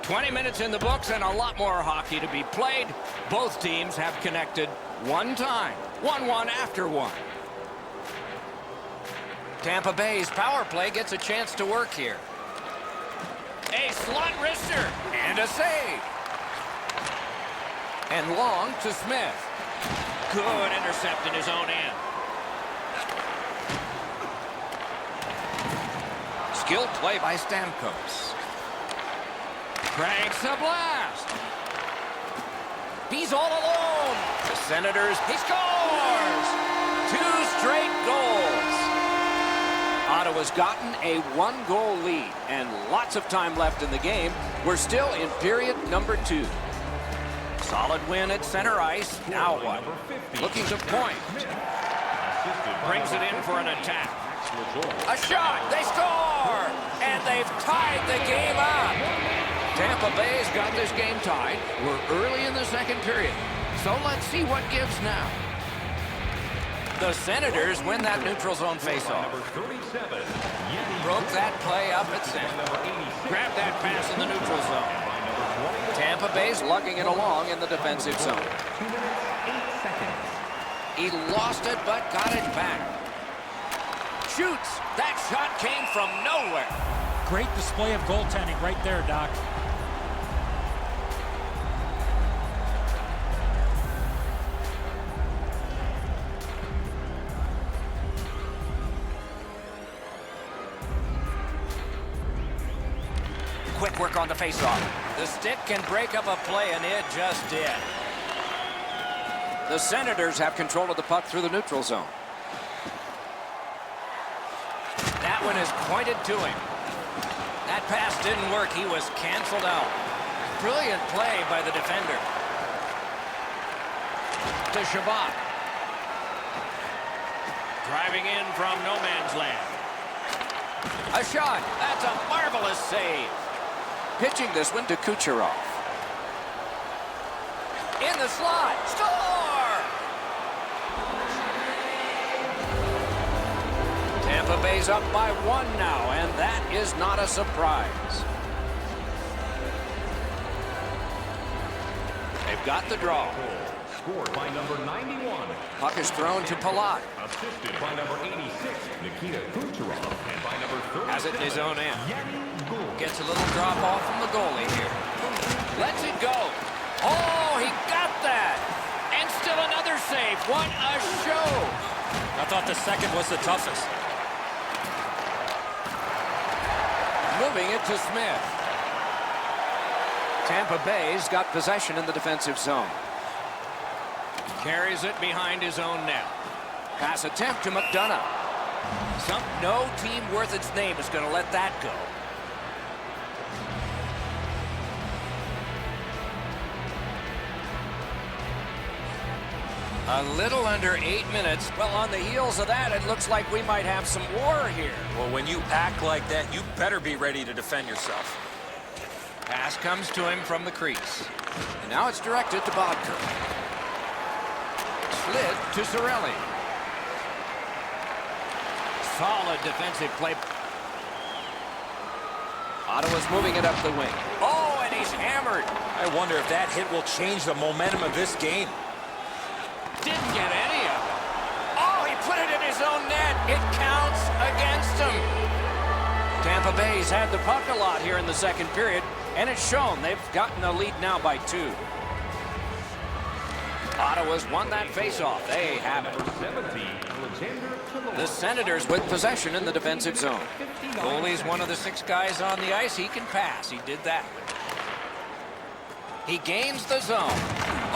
B: "20 minutes in the books and a lot more hockey to be played. Both teams have connected one time. 1-1 after one. Tampa Bay's power play gets a chance to work here. A slot wrister and a save. And long to Smith. Good intercept in his own end. Skilled play by Stamkos. Cranks a blast. He's all alone. The Senators, he scores! 2 straight goals. Ottawa's gotten a 1-goal lead and lots of time left in the game. We're still in period number 2. Solid win at center ice. Now what? Looking to point. Brings it in for an attack. A shot. They score! And they've tied the game up. Tampa Bay's got this game tied. We're early in the second period. So let's see what gives now. The Senators win that neutral zone faceoff. Broke that play up at center. Grabbed that pass in the neutral zone. Tampa Bay's lugging it along in the defensive zone. He lost it, but got it back. Shoots. That shot came from nowhere.
F: Great display of goaltending right there, Doc.
B: Quick work on the faceoff. The stick can break up a play, and it just did. The Senators have control of the puck through the neutral zone. That one is pointed to him. That pass didn't work. He was canceled out. Brilliant play by the defender. To Shabbat. Driving in from no man's land. A shot. That's a marvelous save. Pitching this one to Kucherov. In the slot. Score! Tampa Bay's up by 1 now, and that is not a surprise. They've got the draw.
D: Scored by number 91.
B: Puck is thrown to Palat.
D: Assisted by number 86, Nikita Kucherov. And by number 37,
B: Has it in his own end.
D: Yanni Gould.
B: Gets a little drop off from the goalie here. Lets it go. Oh, he got that. And still another save. What a show.
E: I thought the second was the toughest.
B: Moving it to Smith. Tampa Bay's got possession in the defensive zone. Carries it behind his own net. Pass attempt to McDonough. No team worth its name is going to let that go. A little under 8 minutes. Well, on the heels of that, it looks like we might have some war here.
E: Well, when you act like that, you better be ready to defend yourself.
B: Pass comes to him from the crease. And now it's directed to Bodker. Slid to Cirelli. Solid defensive play. Ottawa's moving it up the wing. Oh, and he's hammered.
E: I wonder if that hit will change the momentum of this game.
B: Didn't get any of it. Oh, he put it in his own net. It counts against him. Tampa Bay's had the puck a lot here in the second period, and it's shown. They've gotten a lead now by 2. Ottawa's won that faceoff. They have it. The Senators with possession in the defensive zone. Goalie's one of the 6 guys on the ice. He can pass. He did that. He gains the zone.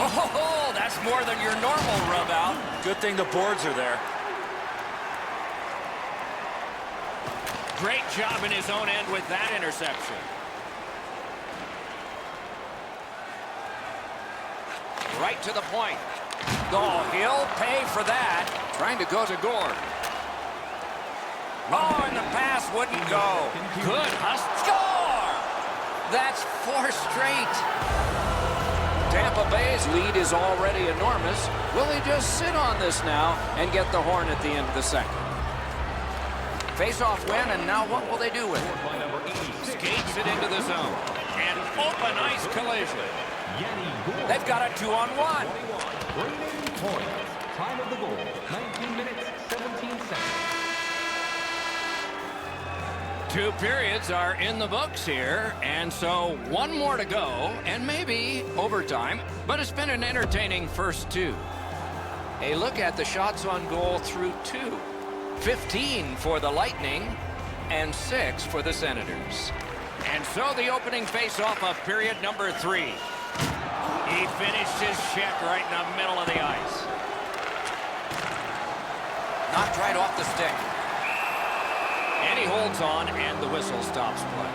B: Oh, that's more than your normal rub out.
E: Good thing the boards are there.
B: Great job in his own end with that interception. Right to the point. Oh, he'll pay for that. Trying to go to Gord. Oh, and the pass wouldn't go. Good hustle. Score! That's 4 straight. Tampa Bay's lead is already enormous. Will he just sit on this now and get the horn at the end of the second? Face-off win, and now what will they do with it? Skates it into the zone. And open ice collision. They've got a 2-on-1.
D: Time of the goal, 19 minutes, 17 seconds.
B: 2 periods are in the books here, and so 1 more to go, and maybe overtime, but it's been an entertaining first 2. A look at the shots on goal through 2. 15 for the Lightning, and 6 for the Senators. And so the opening face-off of period number 3. He finished his check right in the middle of the ice. Knocked right off the stick. And he holds on, and the whistle stops play.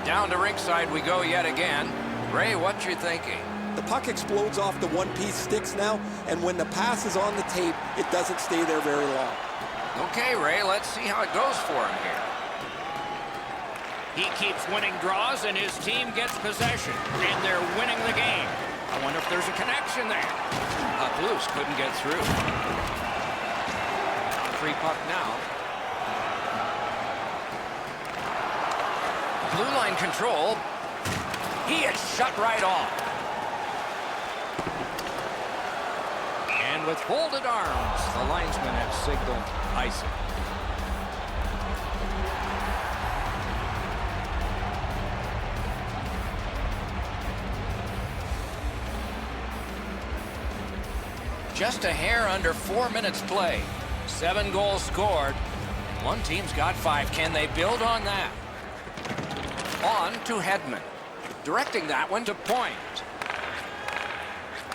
B: Down to ringside we go yet again. Ray, what you thinking?
C: The puck explodes off the one-piece sticks now, and when the pass is on the tape, it doesn't stay there very long.
B: Okay, Ray, let's see how it goes for him here. He keeps winning draws, and his team gets possession, and they're winning the game. I wonder if there's a connection there. Puck loose, couldn't get through. Free puck now. Blue line control. He is shut right off. And with folded arms, the linesmen have signaled icing. Just a hair under 4 minutes play. 7 goals scored. One team's got 5. Can they build on that? On to Hedman. Directing that one to Point.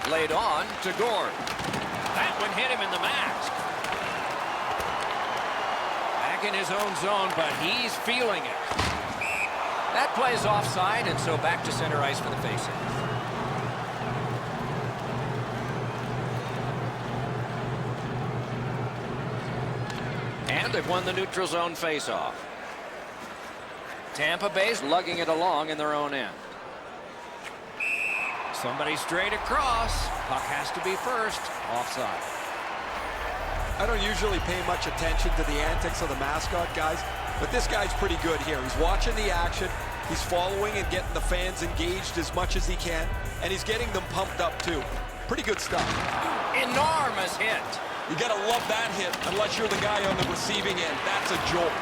B: Laid on to Gord. That one hit him in the mask. Back in his own zone, but he's feeling it. That play's offside, and so back to center ice for the faceoff. And they've won the neutral zone faceoff. Tampa Bay's lugging it along in their own end. Somebody straight across. Puck has to be first. Offside.
C: I don't usually pay much attention to the antics of the mascot guys, but this guy's pretty good here. He's watching the action. He's following and getting the fans engaged as much as he can, and he's getting them pumped up too. Pretty good stuff.
B: Enormous hit.
C: You gotta love that hit unless you're the guy on the receiving end. That's a jolt.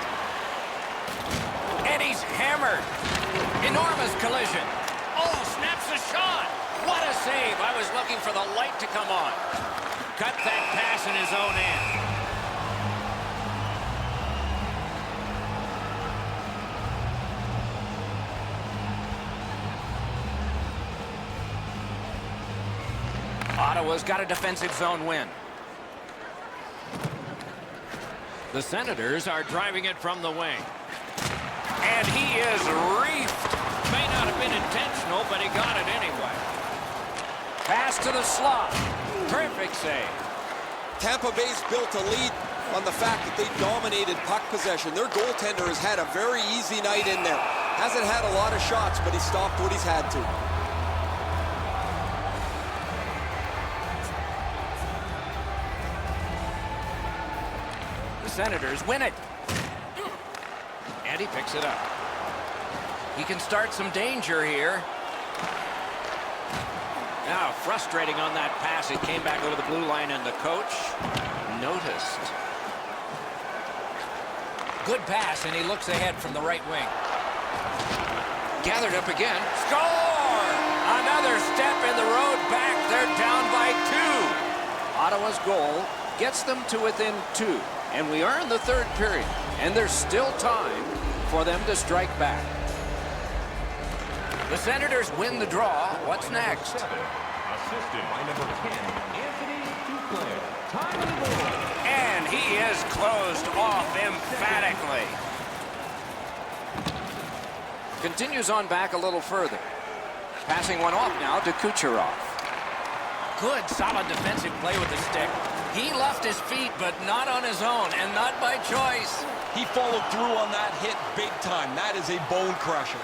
B: And he's hammered. Enormous collision. Oh, snaps the shot. What a save. I was looking for the light to come on. Cut that pass in his own end. Ottawa's got a defensive zone win. The Senators are driving it from the wing. And he is reefed. May not have been intentional, but he got it anyway. Pass to the slot. Terrific save.
C: Tampa Bay's built a lead on the fact that they dominated puck possession. Their goaltender has had a very easy night in there. Hasn't had a lot of shots, but he stopped what he's had to.
B: The Senators win it. And he picks it up. He can start some danger here. Now, frustrating on that pass. It came back over the blue line, and the coach noticed. Good pass, and he looks ahead from the right wing. Gathered up again. Score! Another step in the road back. They're down by 2. Ottawa's goal gets them to within 2. And we are in the 3rd period. And there's still time for them to strike back. The Senators win the draw. What's next?
D: Assisted by number 10, Anthony Duclair. Time of the goal.
B: And he is closed off emphatically. Continues on back a little further. Passing one off now to Kucherov. Good, solid defensive play with the stick. He left his feet, but not on his own, and not by choice.
C: He followed through on that hit big time. That is a bone crusher.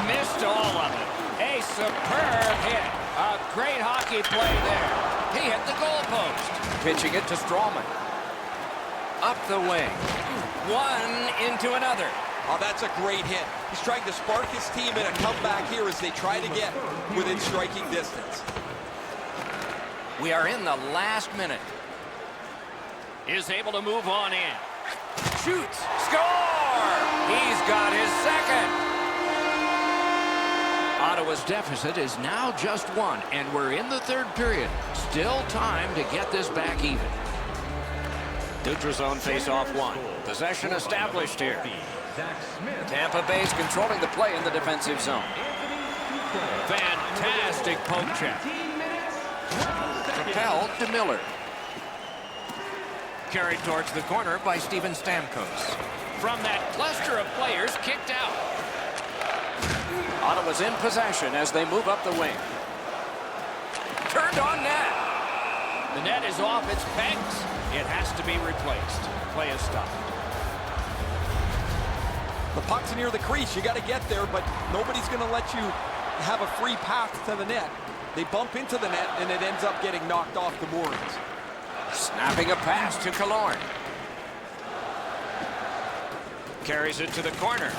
B: Missed all of it. A superb hit. A great hockey play there. He hit the goalpost. Pitching it to Strawman. Up the wing. One into another.
C: Oh, that's a great hit. He's trying to spark his team in a comeback here as they try to get within striking distance.
B: We are in the last minute. is able to move on in. Shoots. Score! He's got his second. Ottawa's deficit is now just 1, and we're in the third period. Still time to get this back even. Neutral zone face-off 1. Possession established here. Tampa Bay's controlling the play in the defensive zone. Fantastic poke check. Propelled to Miller. Carried towards the corner by Steven Stamkos. From that cluster of players, kicked out. Ottawa's in possession as they move up the wing. Turned on net. The net is off its pegs. It has to be replaced. Play is stopped.
C: The puck's near the crease. You got to get there, but nobody's going to let you have a free path to the net. They bump into the net, and it ends up getting knocked off the moorings.
B: Snapping a pass to Killorn. Carries it to the corner.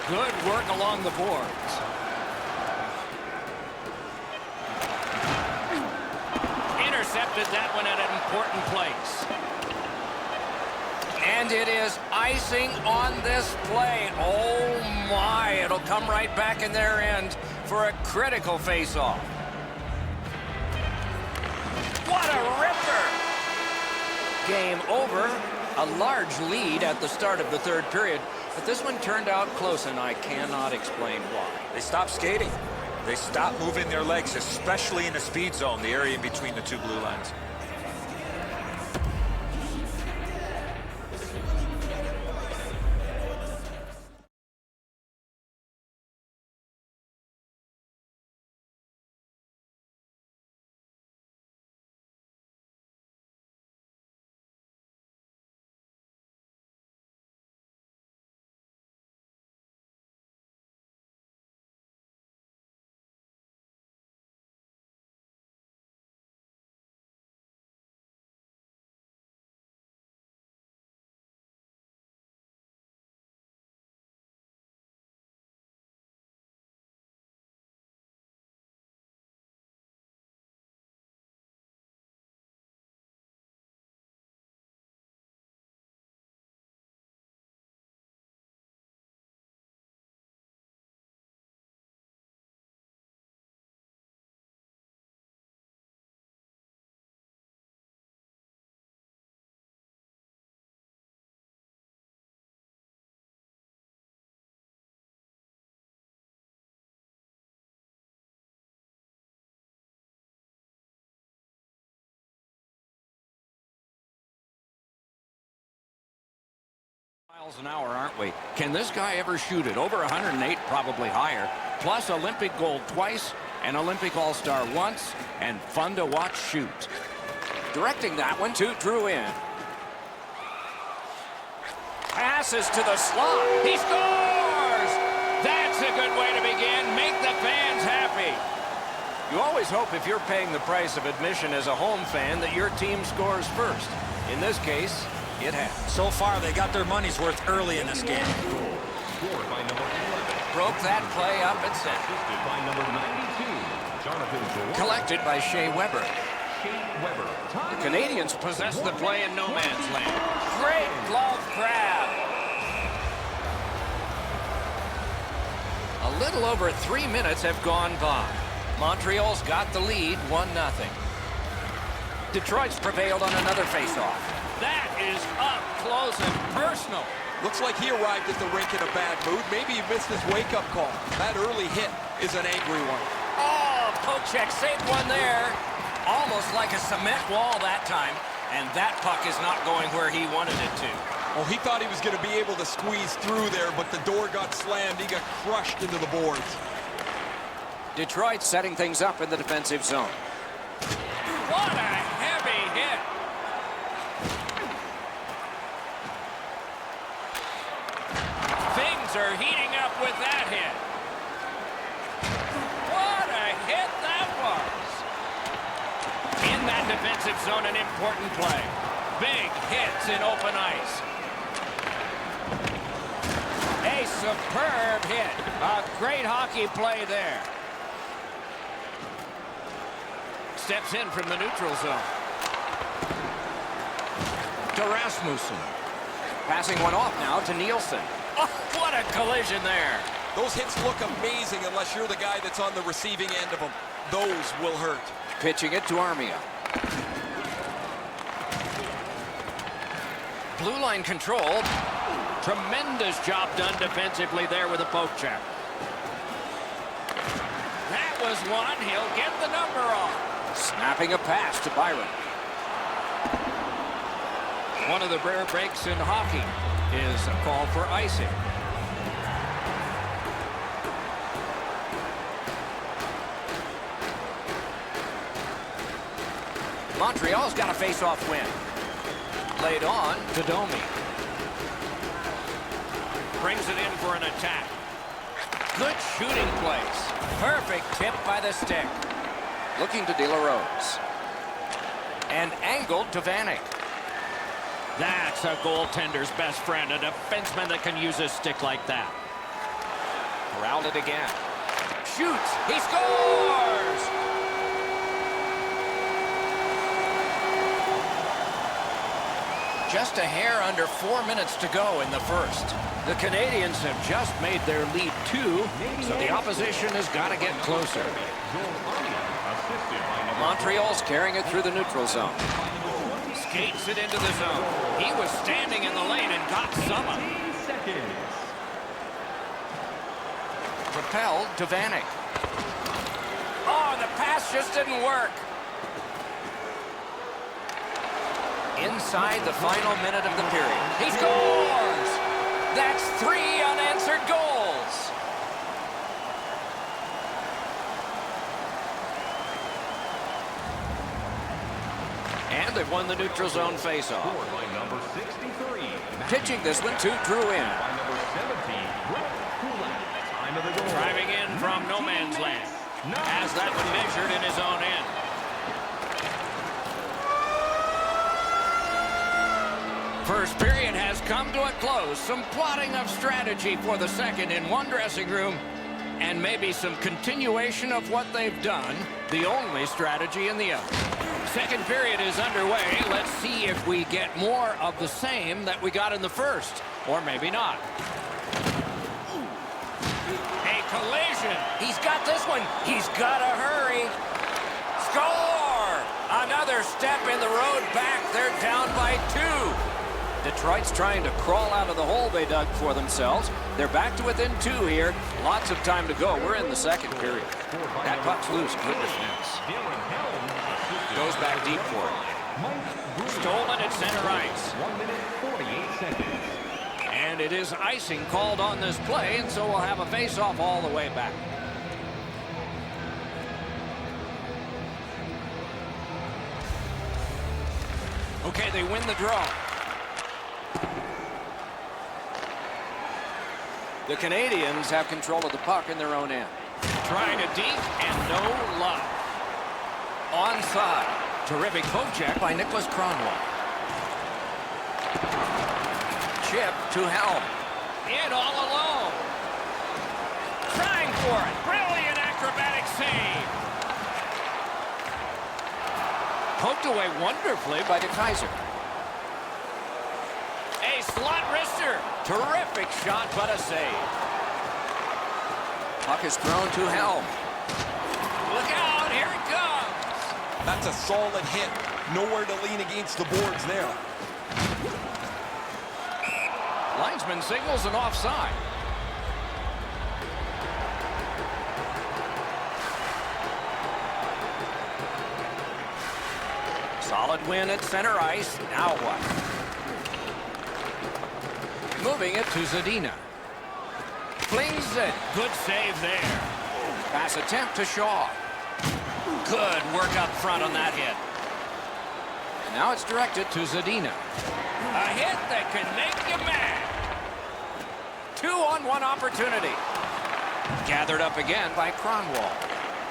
B: Good work along the boards. Intercepted that one at an important place. And it is icing on this play. Oh my, it'll come right back in their end for a critical face-off. What a ripper! Game over. A large lead at the start of the third period, but this one turned out close, and I cannot explain why.
E: They stopped skating. They stopped moving their legs, especially in the speed zone, the area in between the two blue lines.
B: Miles an hour, aren't we? Can this guy ever shoot it? Over 108, probably higher. Plus Olympic gold twice, an Olympic All-Star once, and fun to watch shoot. Directing that one to Drouin. Passes to the slot. He scores! That's a good way to begin. Make the fans happy. You always hope if you're paying the price of admission as a home fan that your team scores first. In this case, it has.
E: So far, they got their money's worth early in this game.
D: Scored by number 11.
B: Broke that play up and set.
D: Assisted by number 92, Jonathan Drouin.
B: Collected by Shea Weber.
D: Shea Weber.
B: The Canadians possess the play in no man's land. Great glove grab. A little over 3 minutes have gone by. Montreal's got the lead, 1-0. Detroit's prevailed on another faceoff. That is up close and personal.
C: Looks like he arrived at the rink in a bad mood. Maybe he missed his wake-up call. That early hit is an angry one.
B: Oh, poke check, saved one there. Almost like a cement wall that time. And that puck is not going where he wanted it to.
C: Oh, he thought he was going to be able to squeeze through there, but the door got slammed. He got crushed into the boards.
B: Detroit setting things up in the defensive zone. What a heavy hit. Things are heating up with that hit. What a hit that was. In that defensive zone, an important play. Big hits in open ice. A superb hit. A great hockey play there. Steps in from the neutral zone. to Rasmussen. Passing one off now to Nielsen. Oh, what a collision there.
C: Those hits look amazing unless you're the guy that's on the receiving end of them. Those will hurt.
B: Pitching it to Armia. Blue line control. Tremendous job done defensively there with a poke check. That was one. He'll get the number off. Snapping a pass to Byron. One of the rare breaks in hockey is a call for icing. Montreal's got a face-off win. Laid on to Domi. Brings it in for an attack. Good shooting place. Perfect tip by the stick. Looking to De La Rose. And angled to Vanek. That's a goaltender's best friend, a defenseman that can use a stick like that. Corralled it again. Shoots. He scores! Just a hair under 4 minutes to go in the first. The Canadians have just made their lead 2, so the opposition has got to get closer. Montreal's carrying it through the neutral zone. Skates it into the zone. He was standing in the lane and got some of it. Propelled to Vanek. Oh, the pass just didn't work. Inside the final minute of the period. He scores! That's 3 unanswered goals. And they've won the neutral zone faceoff.
D: Number 63.
B: Pitching this one to Drew in.
D: By number 17, Brett Kulak. Time of the goal.
B: Driving in from no man's land. Has that one measured in his own end. First period has come to a close. Some plotting of strategy for the second in one dressing room, and maybe some continuation of what they've done, the only strategy in the other. Second period is underway. Let's see if we get more of the same that we got in the first, or maybe not. A collision. He's got this one. He's got to hurry. Score! Another step in the road back. They're down by 2. Detroit's trying to crawl out of the hole they dug for themselves. They're back to within 2 here. Lots of time to go. We're in the second period. That puck's loose. Good defense. Goes back deep for it. Stolen at center ice.
D: 1 minute, 48 seconds.
B: And it is icing called on this play, and so we'll have a face-off all the way back. Okay, they win the draw. The Canadians have control of the puck in their own end. Trying it deep, and no luck. Onside. Terrific poke check by Nicholas Kronwall. Chip to Helm. In all alone. Trying for it. Brilliant acrobatic save. Poked away wonderfully by DeKaiser. A slot wrister. Terrific shot, but a save. Puck is thrown to Helm. Look out, here it comes.
C: That's a solid hit. Nowhere to lean against the boards there.
B: Linesman signals an offside. Solid win at center ice. Now what? Moving it to Zadina. Flings it. Good save there. Pass attempt to Shaw. Good work up front on that hit. And now it's directed to Zadina. A hit that can make you mad. 2-on-1 opportunity. Gathered up again by Kronwall.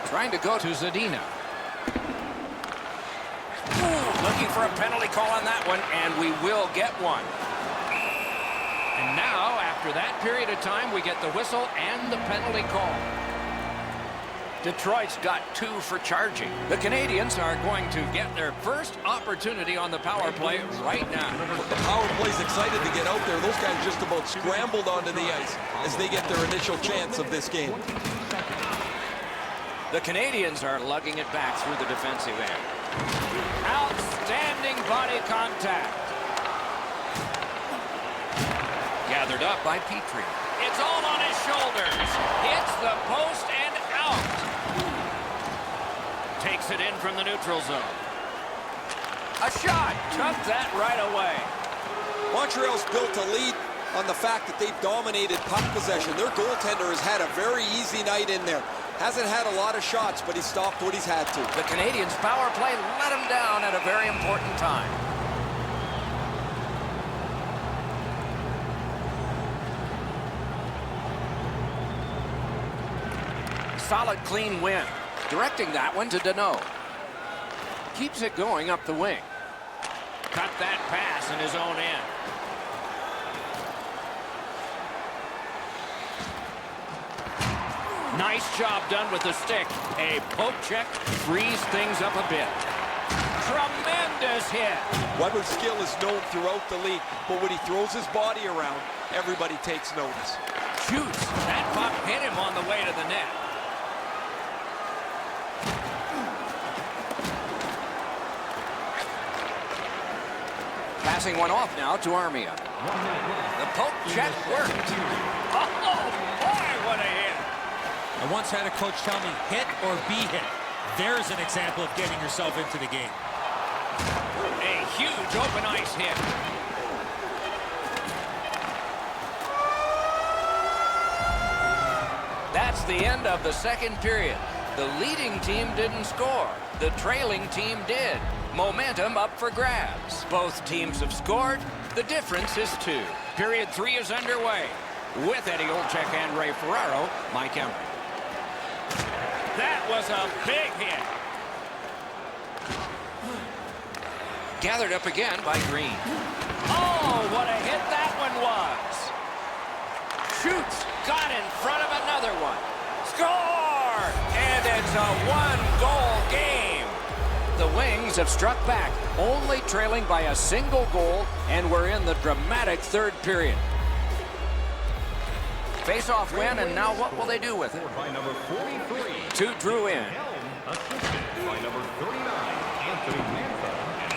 B: Trying to go to Zadina. Ooh, looking for a penalty call on that one, and we will get one. And now, after that period of time, we get the whistle and the penalty call. Detroit's got 2 for charging. The Canadians are going to get their first opportunity on the power play right now.
C: The power play's excited to get out there. Those guys just about scrambled onto the ice as they get their initial chance of this game.
B: The Canadians are lugging it back through the defensive end. Outstanding body contact. Gathered up by Petrie. It's all on his shoulders. Hits the post and out. Takes it in from the neutral zone. A shot. Took that right away.
C: Montreal's built a lead on the fact that they've dominated puck possession. Their goaltender has had a very easy night in there. Hasn't had a lot of shots, but he stopped what he's had to.
B: The Canadians' power play let him down at a very important time. Solid, clean win. Directing that one to Danault. Keeps it going up the wing. Cut that pass in his own end. Nice job done with the stick. A poke check frees things up a bit. Tremendous hit.
C: Weber's skill is known throughout the league, but when he throws his body around, everybody takes notice.
B: Shoots. That puck hit him on the way to the net. Passing one off now to Armia. The poke check worked. Oh, boy, what a hit.
F: I once had a coach tell me, hit or be hit. There's an example of getting yourself into the game.
B: A huge open ice hit. That's the end of the second period. The leading team didn't score. The trailing team did. Momentum up for grabs. Both teams have scored. The difference is 2. Period 3 is underway. With Eddie Olczyk and Ray Ferraro, Mike Emrick. That was a big hit. Gathered up again by Green. Oh, what a hit that one was. Shoots. Got in front of another one. Score! And it's a 1-goal game. The Wings have struck back, only trailing by a single goal, and we're in the dramatic third period. Face-off win, and now what will they do with it?
D: By number 43.
B: 2 drew in.
D: Assisted by number 39, Anthony Mantha.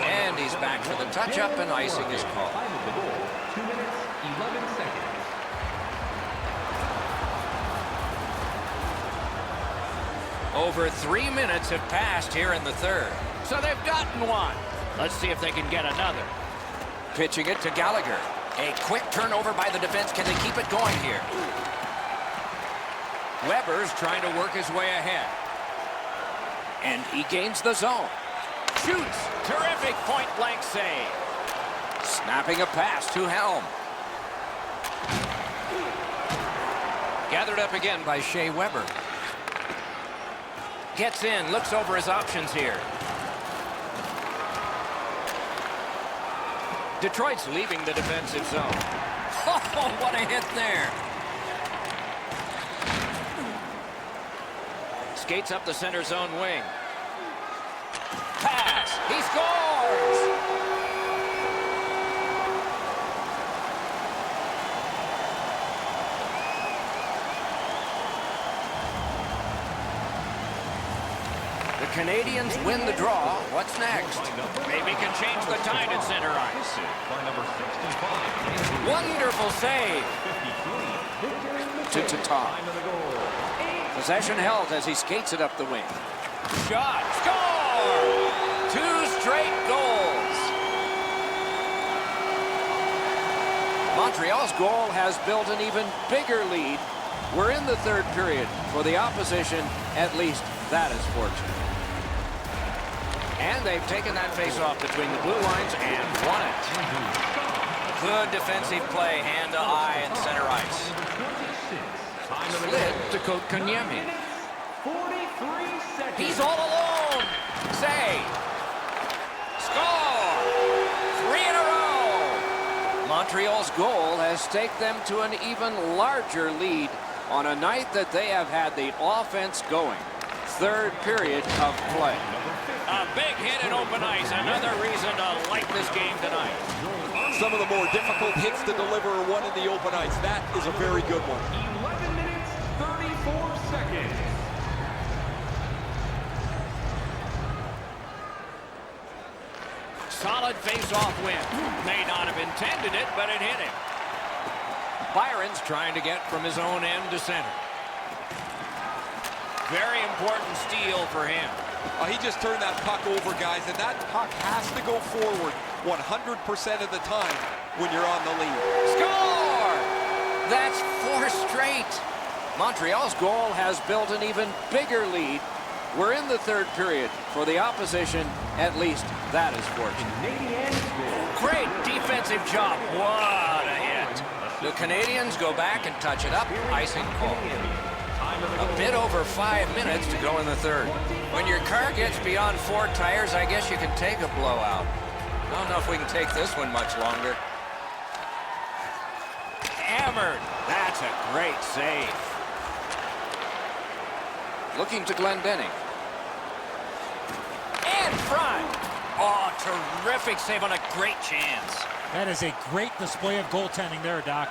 B: And he's back for the touch-up, and icing is called.
D: Time of the goal, 2 minutes, 11 seconds.
B: Over 3 minutes have passed here in the third. So they've gotten one. Let's see if they can get another. Pitching it to Gallagher. A quick turnover by the defense. Can they keep it going here? Weber's trying to work his way ahead. And he gains the zone. Shoots. Terrific point-blank save. Snapping a pass to Helm. Gathered up again by Shea Weber. Gets in, looks over his options here. Detroit's leaving the defensive zone. Oh, what a hit there. Skates up the center zone wing. Pass. He scores! The Canadians win the draw. What's next? Maybe can change the tide at center ice.
D: By number 65.
B: Wonderful save. To Tatar. Possession held as he skates it up the wing. Shot. Score! 2 straight goals. Montreal's goal has built an even bigger lead. We're in the third period. For the opposition, at least that is fortunate. And they've taken that face-off between the blue lines and won it. Good defensive play, hand to eye and center ice. Slid to Kotkaniemi. He's all alone. Save. Score. 3 in a row. Montreal's goal has taken them to an even larger lead on a night that they have had the offense going. third period of play. A big hit in open ice. Another reason to like this game tonight.
C: Some of the more difficult hits to deliver are one in the open ice. That is a very good one.
D: 11 minutes, 34 seconds.
B: Solid face-off win. May not have intended it, but it hit him. Byron's trying to get from his own end to center. Very important steal for him.
C: He just turned that puck over, guys, and that puck has to go forward 100% of the time when you're on the lead.
B: Score! That's 4 straight. Montreal's goal has built an even bigger lead. We're in the third period. For the opposition, at least that is fortunate. Great defensive job. What a hit. The Canadians go back and touch it up. Icing call. A bit over 5 minutes to go in the third. When your car gets beyond 4 tires, I guess you can take a blowout. I don't know if we can take this one much longer. Hammered. That's a great save. Looking to Glendening. And front. Oh, terrific save on a great chance.
F: That is a great display of goaltending there, Doc.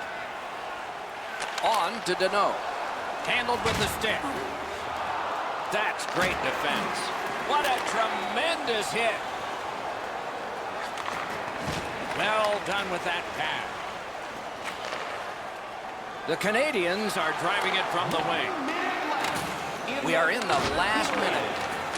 B: On to Deneau. Handled with the stick. That's great defense. What a tremendous hit. Well done with that pass. The Canadians are driving it from the wing. We are in the last minute.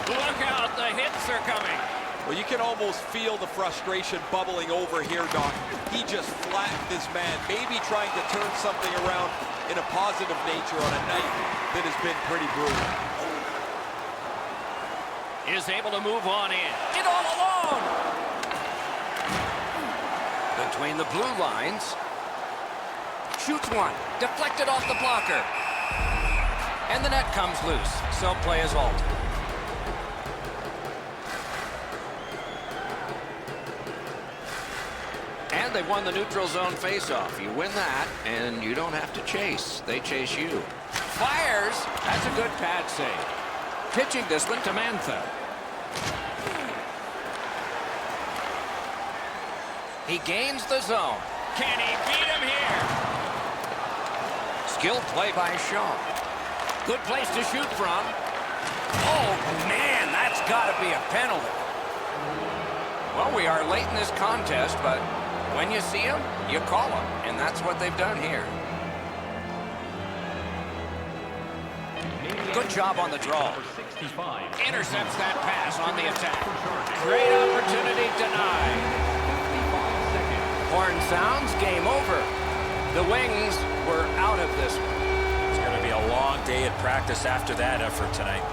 B: Look out, the hits are coming.
C: Well, you can almost feel the frustration bubbling over here, Doc. He just flattened this man, maybe trying to turn something around in a positive nature on a night that has been pretty brutal.
B: Is able to move on in. It all alone. Between the blue lines. Shoots one. Deflected off the blocker. And the net comes loose. So play is halted. And they won the neutral zone faceoff. You win that, and you don't have to chase. They chase you. Fires. That's a good pad save. Pitching this one to Mantha. He gains the zone. Can he beat him here? Skilled play by Shaw. Good place to shoot from. Oh, man, that's got to be a penalty. Well, we are late in this contest, but when you see them, you call them, and that's what they've done here. Good job on the draw. Intercepts that pass on the attack. Great opportunity denied. Horn sounds, game over. The Wings were out of this one.
E: It's going to be a long day at practice after that effort tonight.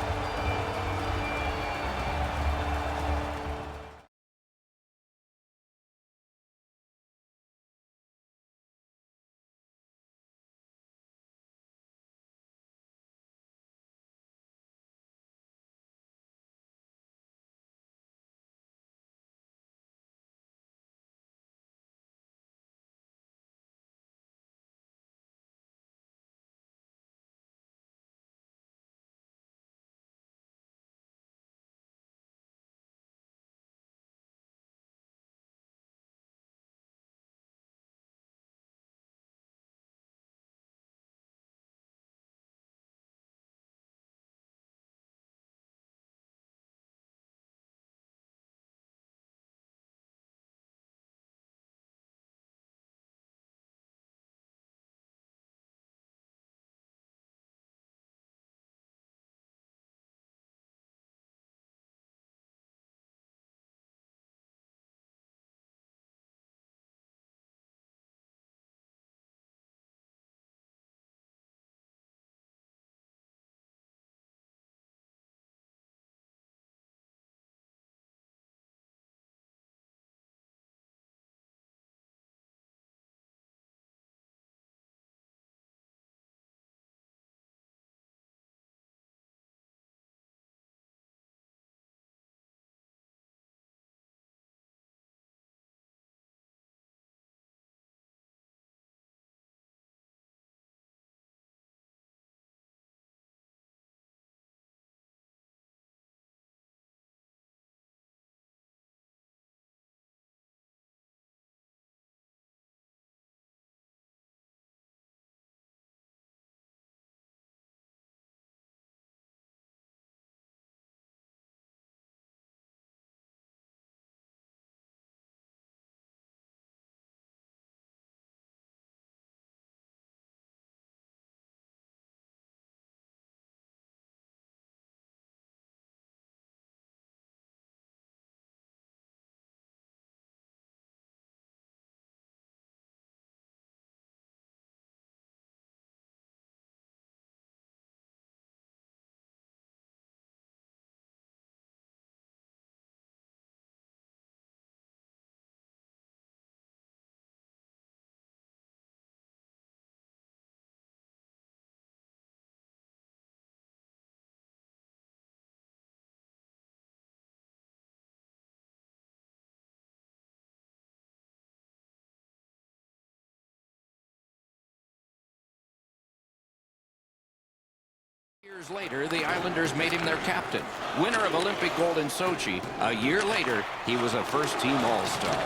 B: Years later, the Islanders made him their captain. Winner of Olympic gold in Sochi. A year later, he was a first-team All-Star.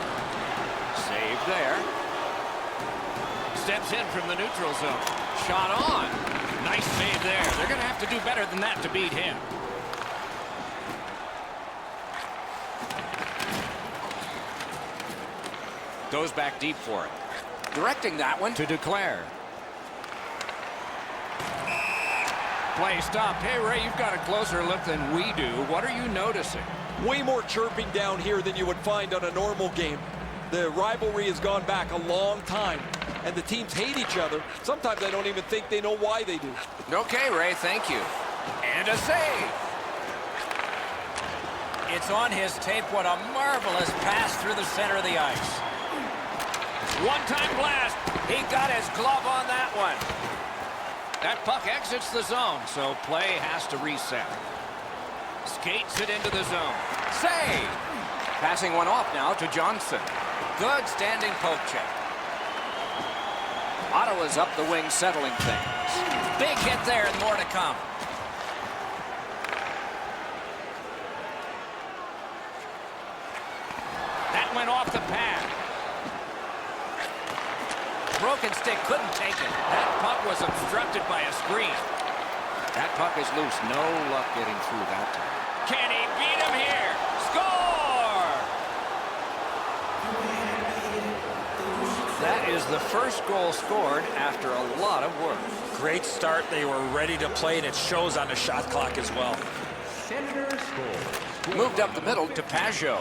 B: Save there. Steps in from the neutral zone. Shot on. Nice save there. They're going to have to do better than that to beat him. Goes back deep for it. Directing that one to Duclair. Play stopped. Hey, Ray, you've got a closer look than we do. What are you noticing?
C: Way more chirping down here than you would find on a normal game. The rivalry has gone back a long time, and the teams hate each other. Sometimes I don't even think they know why they do.
B: Okay, Ray, thank you. And a save. It's on his tape. What a marvelous pass through the center of the ice. One-time blast. He got his glove on that one. That puck exits the zone, so play has to reset. Skates it into the zone. Save! Passing one off now to Johnson. Good standing poke check. Ottawa's up the wing, settling things. Big hit there and more to come. That went off the pad. Broken stick couldn't take it. That puck was obstructed by a screen. That puck is loose. No luck getting through that time. Can he beat him here? Score! That is the first goal scored after a lot of work.
E: Great start. They were ready to play, and it shows on the shot clock as well.
D: Senators score.
B: Moved up the middle to Pajot.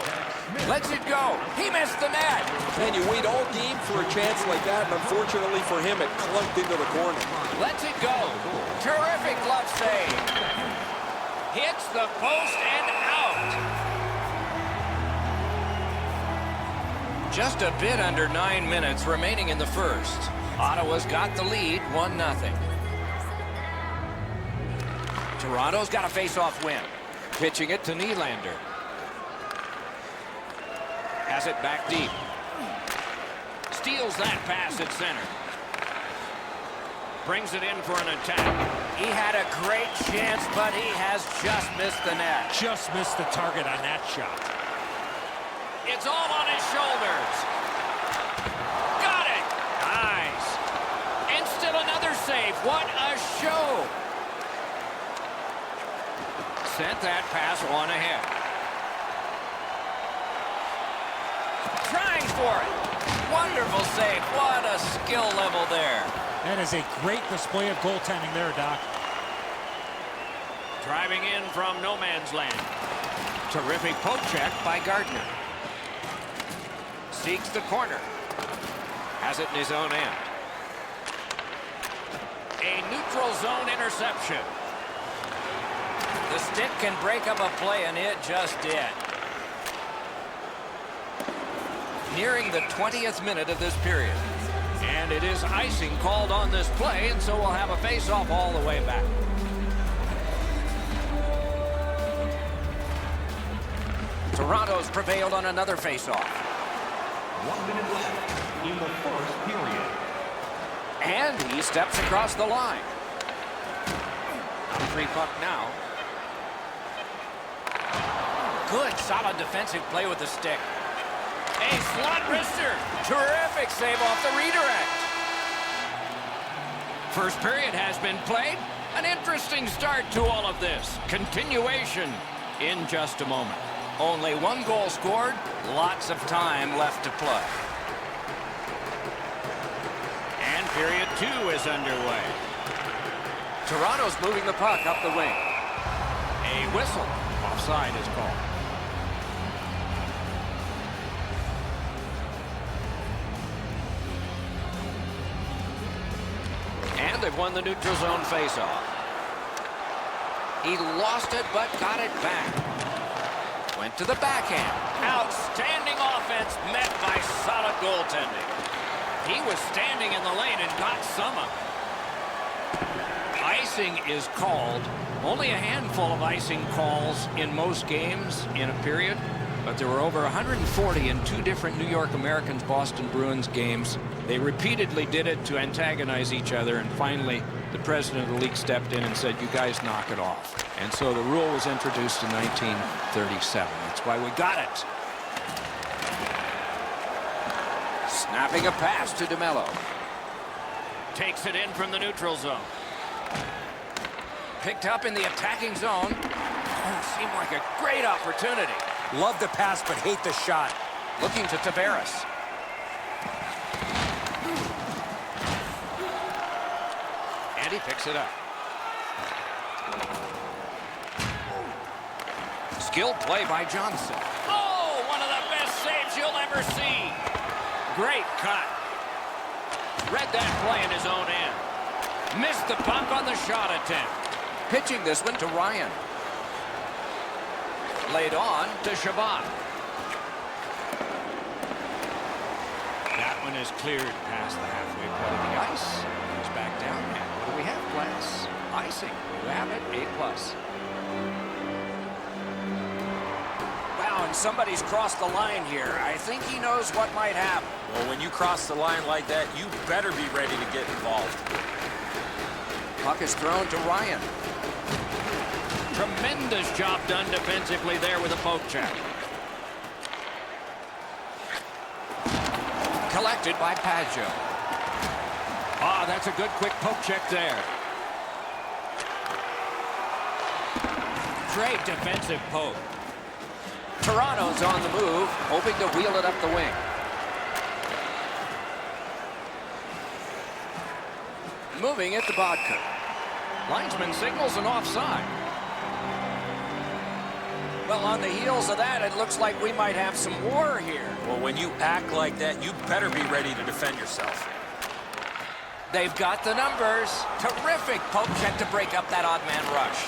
B: Lets it go. He missed the net.
C: Man, you wait all game for a chance like that, and unfortunately for him, it clunked into the corner.
B: Lets it go. Terrific glove save. Hits the post and out. Just a bit under 9 minutes remaining in the first. Ottawa's got the lead, 1-0. Toronto's got a face-off win. Pitching it to Nylander. Has it back deep. Steals that pass at center. Brings it in for an attack. He had a great chance, but he has just missed the net.
F: Just missed the target on that shot.
B: It's all on his shoulders. Got it. Nice. And still another save. What a show. Sent that pass on ahead. Trying for it. Wonderful save. What a skill level there.
F: That is a great display of goaltending there, Doc.
B: Driving in from no man's land. Terrific poke check by Gardner. Seeks the corner. Has it in his own end. A neutral zone interception. The stick can break up a play, and it just did. Nearing the 20th minute of this period. And it is icing called on this play, and so we'll have a face-off all the way back. Toronto's prevailed on another face-off.
D: 1 minute left in the first period.
B: And he steps across the line. Free puck now. Good, solid defensive play with the stick. A slot wrister. Terrific save off the redirect. First period has been played. An interesting start to all of this. Continuation in just a moment. Only one goal scored. Lots of time left to play. And period 2 is underway. Toronto's moving the puck up the wing. A whistle. Offside is called. And they've won the neutral zone faceoff. He lost it, but got it back. Went to the backhand. Outstanding offense met by solid goaltending. He was standing in the lane and got some of it. Icing is called. Only a handful of icing calls in most games in a period, but there were over 140 in 2 different New York Americans Boston Bruins games. They repeatedly did it to antagonize each other, and finally the president of the league stepped in and said, you guys knock it off. And so the rule was introduced in 1937. That's why we got it. Snapping a pass to DeMello. Takes it in from the neutral zone. Picked up in the attacking zone. Oh, seemed like a great opportunity.
E: Love the pass, but hate the shot.
B: Looking to Tavares. And he picks it up. Skilled play by Johnson. Oh, one of the best saves you'll ever see. Great cut. Read that play in his own end. Missed the puck on the shot attempt. Pitching this one to Ryan. Laid on to Shabbat. That one is cleared past the halfway point of the ice. Goes back down. And what do we have, Glass? Icing. You have it. A+. Wow, and somebody's crossed the line here. I think he knows what might happen.
E: Well, when you cross the line like that, you better be ready to get involved.
B: Puck is thrown to Ryan. Tremendous job done defensively there with a poke check. Collected by Paggio. Ah, that's a good quick poke check there. Great defensive poke. Toronto's on the move, hoping to wheel it up the wing. Moving it to Bodker. Linesman signals an offside. Well, on the heels of that, it looks like we might have some war here.
E: Well, when you act like that, you better be ready to defend yourself.
B: They've got the numbers. Terrific poke check to break up that odd man rush.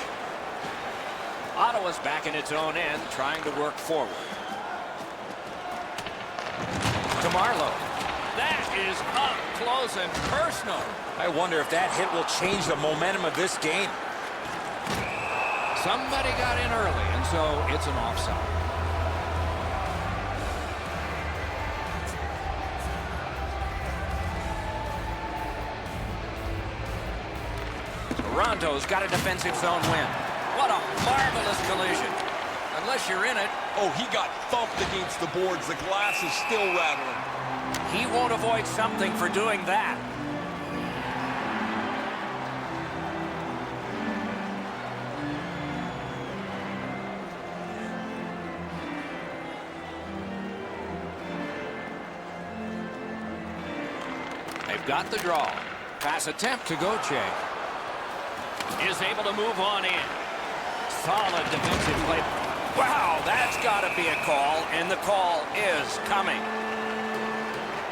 B: Ottawa's back in its own end, trying to work forward. To Marleau. That is up close and personal.
E: I wonder if that hit will change the momentum of this game.
B: Somebody got in early, and so it's an offside. Toronto's got a defensive zone win. What a marvelous collision. Unless you're in it.
C: Oh, he got thumped against the boards. The glass is still rattling.
B: He won't avoid something for doing that. They've got the draw. Pass attempt to Gauthier. Is able to move on in. Solid defensive play. Wow, that's got to be a call, and the call is coming.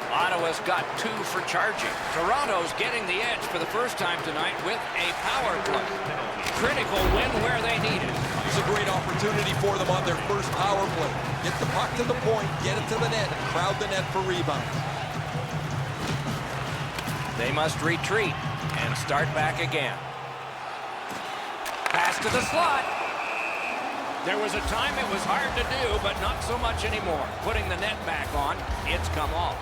B: Ottawa's got 2 for charging. Toronto's getting the edge for the first time tonight with a power play. Critical win where they need it.
C: It's a great opportunity for them on their first power play. Get the puck to the point, get it to the net, and crowd the net for rebounds.
B: They must retreat and start back again. Pass to the slot. There was a time it was hard to do, but not so much anymore. Putting the net back on, it's come off.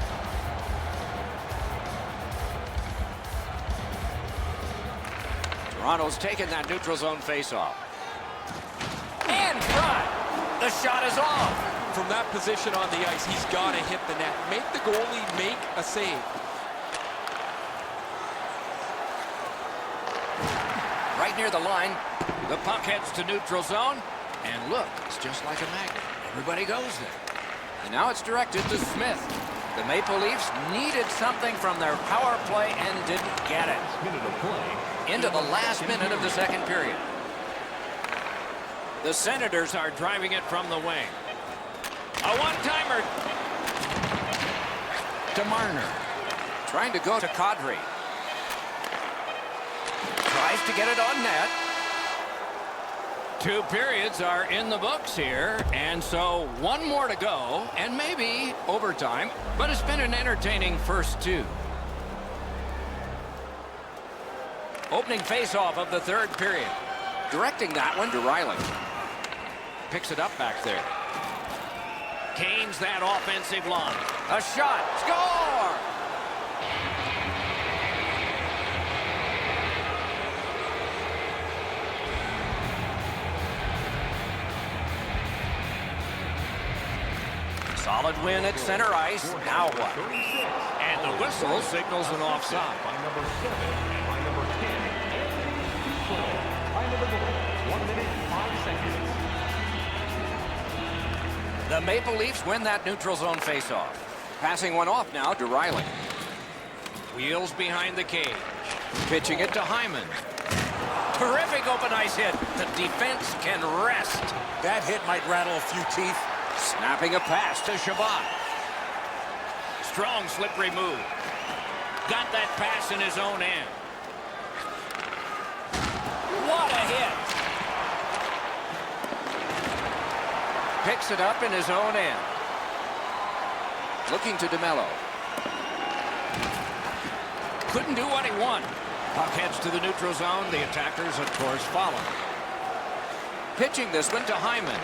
B: Toronto's taken that neutral zone faceoff. And front. The shot is off.
C: From that position on the ice, he's got to hit the net. Make the goalie make a save.
B: Right near the line, the puck heads to neutral zone, and look, it's just like a magnet. Everybody goes there. And now it's directed to Smith. The Maple Leafs needed something from their power play and didn't get it.
D: Minute of play.
B: Into the last minute of the second period. The Senators are driving it from the wing. A one-timer to Marner. Trying to go to Kadri. Tries to get it on net. 2 periods are in the books here, and so 1 more to go, and maybe overtime, but it's been an entertaining first 2. Opening faceoff of the 3rd period. Directing that one to Riley. Picks it up back there. Canes that offensive line. A shot. Score! Solid win at center ice. Now what?
D: 36.
B: And the whistle signals an offside.
D: By number 7 and by number 10. Anthony Duclair. Time of the goal, 1 minute, 5 seconds.
B: The Maple Leafs win that neutral zone faceoff. Passing one off now to Riley. Wheels behind the cage. Pitching it to Hyman. Terrific open ice hit. The defense can rest.
E: That hit might rattle a few teeth.
B: Snapping a pass to Shabbat. Strong slippery move. Got that pass in his own end. What a hit. Picks it up in his own end. Looking to DeMello. Couldn't do what he wanted. Puck heads to the neutral zone. The attackers, of course, follow. Pitching this one to Hyman.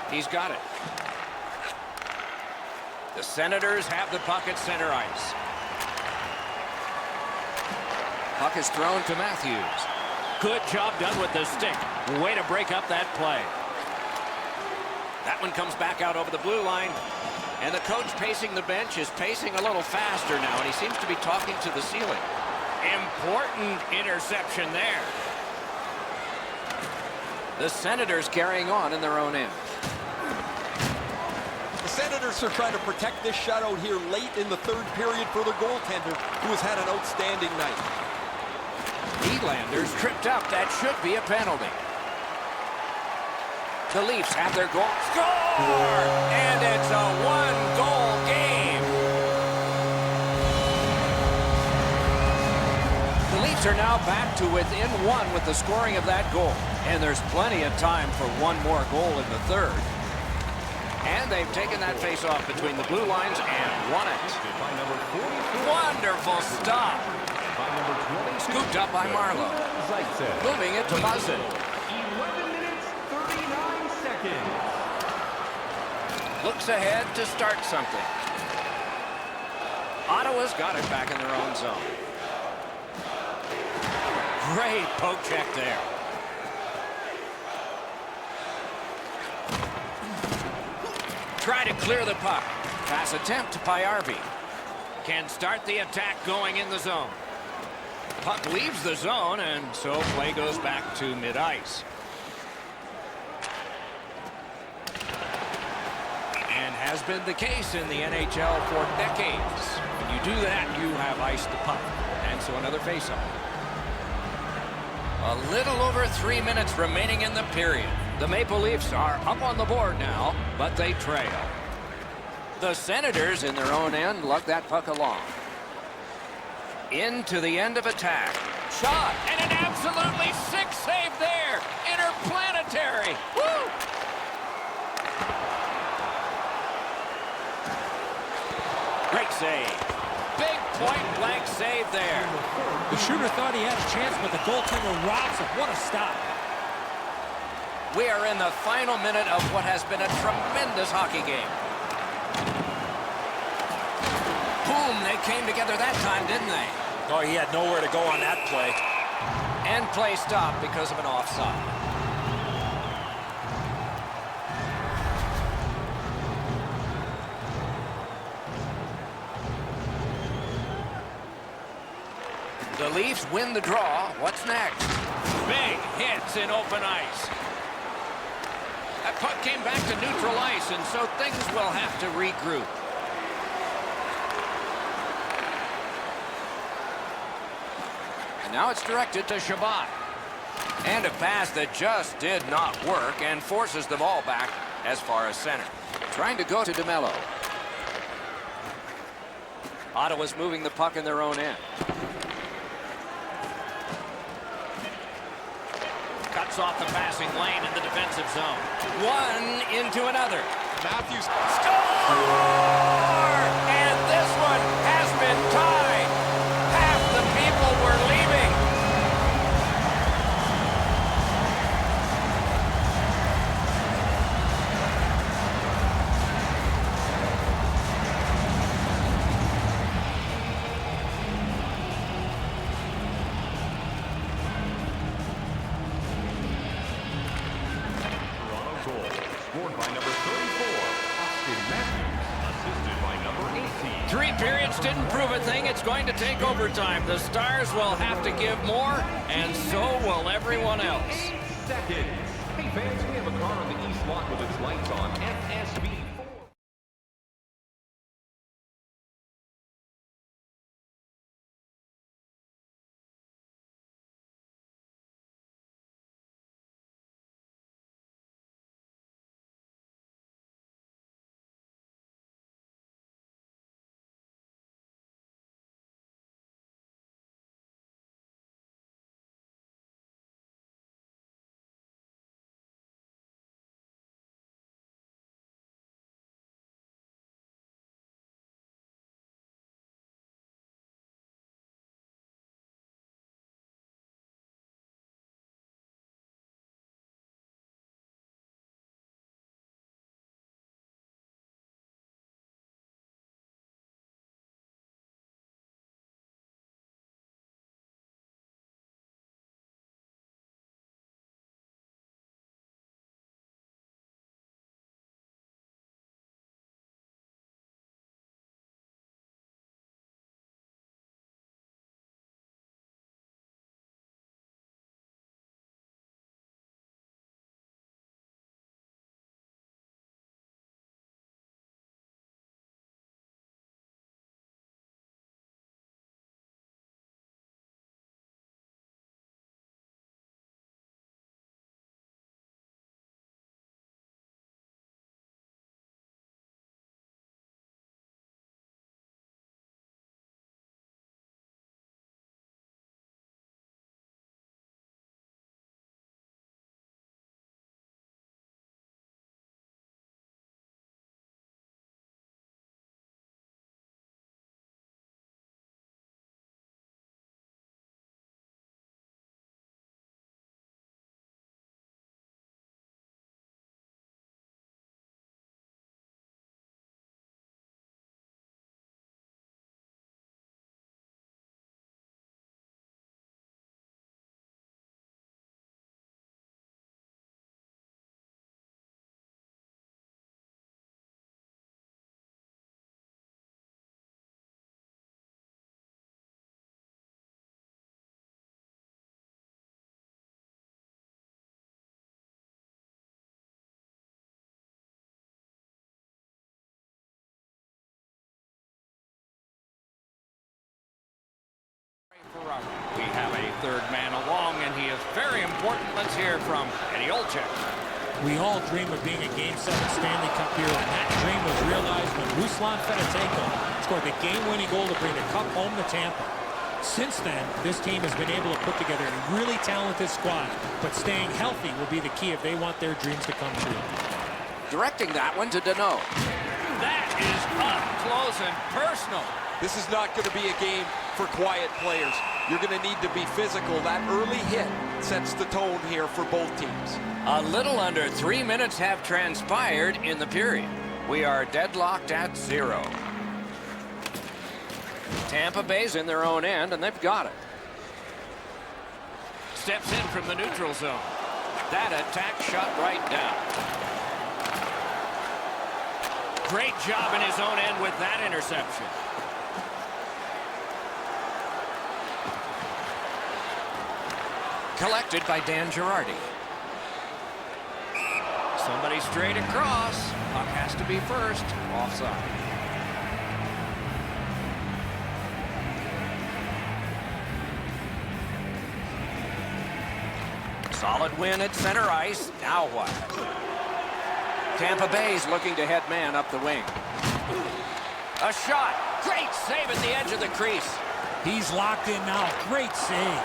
B: He's got it. The Senators have the puck at center ice. Puck is thrown to Matthews. Good job done with the stick. Way to break up that play. That one comes back out over the blue line. And the coach pacing the bench is pacing a little faster now, and he seems to be talking to the ceiling. Important interception there. The Senators carrying on in their own end.
C: The Senators are trying to protect this shutout here late in the third period for the goaltender, who has had an outstanding night.
B: Nylander's tripped up. That should be a penalty. The Leafs have their goal. Score! And it's a one-goal game. The Leafs are now back to within one with the scoring of that goal. And there's plenty of time for one more goal in the third. And they've taken that face-off between the blue lines and won it.
D: By number 44.
B: Wonderful stop.
D: By number 22.
B: Scooped up by Marlowe.
D: Zaitsev.
B: Moving it to Muzzin.
D: 11 minutes, 39 seconds.
B: Looks ahead to start something. Ottawa's got it back in their own zone. Great poke check there. Try to clear the puck. Pass attempt to Payarvi. Can start the attack going in the zone. Puck leaves the zone, and so play goes back to mid-ice. And has been the case in the NHL for decades. When you do that, you have iced the puck. And so another faceoff. A little over 3 minutes remaining in the period. The Maple Leafs are up on the board now, but they trail. The Senators in their own end lug that puck along. Into the end of attack. Shot, and an absolutely sick save there. Interplanetary. Woo! Great save. Big point-blank save there.
F: The shooter thought he had a chance, but the goaltender robs him. What a stop.
B: We are in the final minute of what has been a tremendous hockey game. Boom, they came together that time, didn't they?
E: Oh, he had nowhere to go on that play.
B: And play stopped because of an offside. The Leafs win the draw. What's next? Big hits in open ice. That puck came back to neutral ice, and so things will have to regroup. And now it's directed to Shabbat. And a pass that just did not work and forces the ball back as far as center. Trying to go to DeMello. Ottawa's moving the puck in their own end. Cuts off the passing lane in the defensive zone. One into another.
C: Matthews.
B: Score! And this one has been tied. Half the people were leaving.
D: Toronto goal.
B: 3 periods didn't prove a thing. It's going to take overtime. The Stars will have to give more, and so will everyone else.
D: Seconds. Hey fans, we have a car on the east lot with its lights on. FSB.
B: We have a third man along, and he is very important. Let's hear from Eddie Olczyk.
F: We all dream of being a Game 7 Stanley Cup hero, and that dream was realized when Ruslan Fedotenko scored the game-winning goal to bring the cup home to Tampa. Since then, this team has been able to put together a really talented squad, but staying healthy will be the key if they want their dreams to come true.
B: Directing that one to Danault. That is up close and personal.
C: This is not going to be a game for quiet players. You're going to need to be physical. That early hit sets the tone here for both teams.
B: A little under 3 minutes have transpired in the period. We are deadlocked at 0. Tampa Bay's in their own end, and they've got it. Steps in from the neutral zone. That attack shot right down. Great job in his own end with that interception. Collected by Dan Girardi. Somebody straight across. Puck has to be first. Offside. Solid win at center ice. Now what? Tampa Bay's looking to head man up the wing. A shot. Great save at the edge of the crease.
F: He's locked in now. Great save.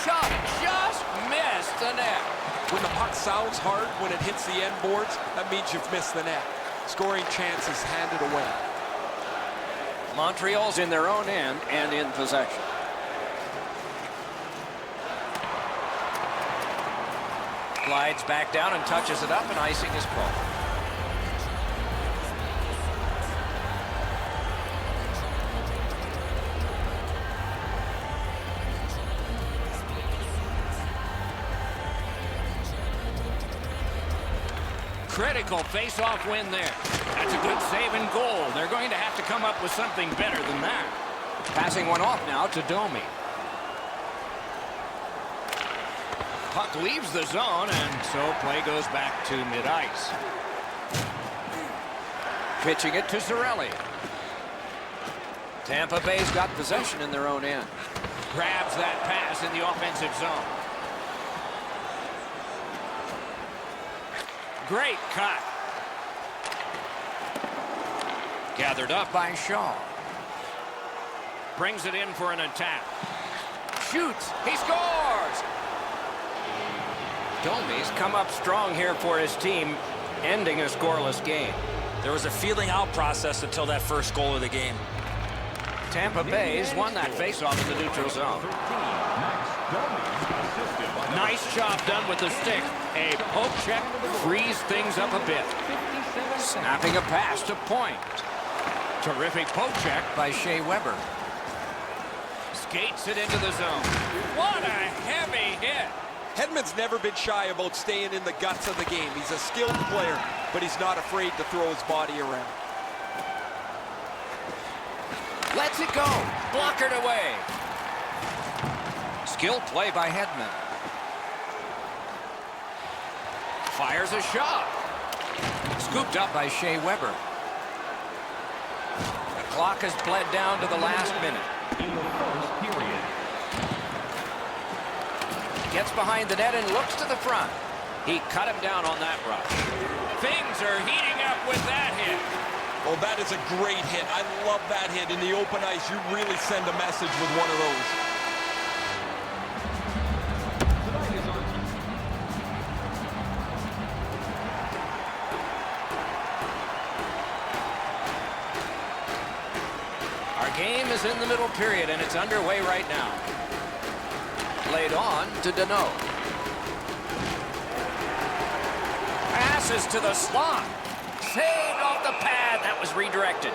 B: Shot just missed the net.
C: When the puck sounds hard, when it hits the end boards, that means you've missed the net. Scoring chances handed away.
B: Montreal's in their own end and in possession. Glides back down and touches it up, and icing is called. Critical face-off win there. That's a good save to come up with something better than that. Passing one off now to Domi. Puck leaves the zone, and so play goes back to mid-ice. Pitching it to Cirelli. Tampa Bay's got possession in their own end. Grabs that pass in the offensive zone. Great cut. Gathered up by Shaw. Brings it in for an attack. Shoots. He scores! Domi's come up strong here for his team, ending a scoreless game.
E: There was a feeling out process until that first goal of the game.
B: Tampa Bay's won that faceoff in the neutral zone. Nice job done with the stick. A poke check frees things up a bit. Snapping a pass to Point. Terrific poke check by Shea Weber. Skates it into the zone. What a heavy hit.
C: Hedman's never been shy about staying in the guts of the game. He's a skilled player, but he's not afraid to throw his body around.
B: Lets it go. Blockered away. Skilled play by Hedman. Fires a shot. Scooped up by Shea Weber. The clock has bled down to the last minute.
D: In the first period.
B: Gets behind the net and looks to the front. He cut him down on that rush. Things are heating up with that hit.
C: Oh, that is a great hit. I love that hit. In the open ice, you really send a message with one of those.
B: Our game is in the middle period, and it's underway right now. Played on to Danault. Passes to the slot. Saved off the pad. That was redirected.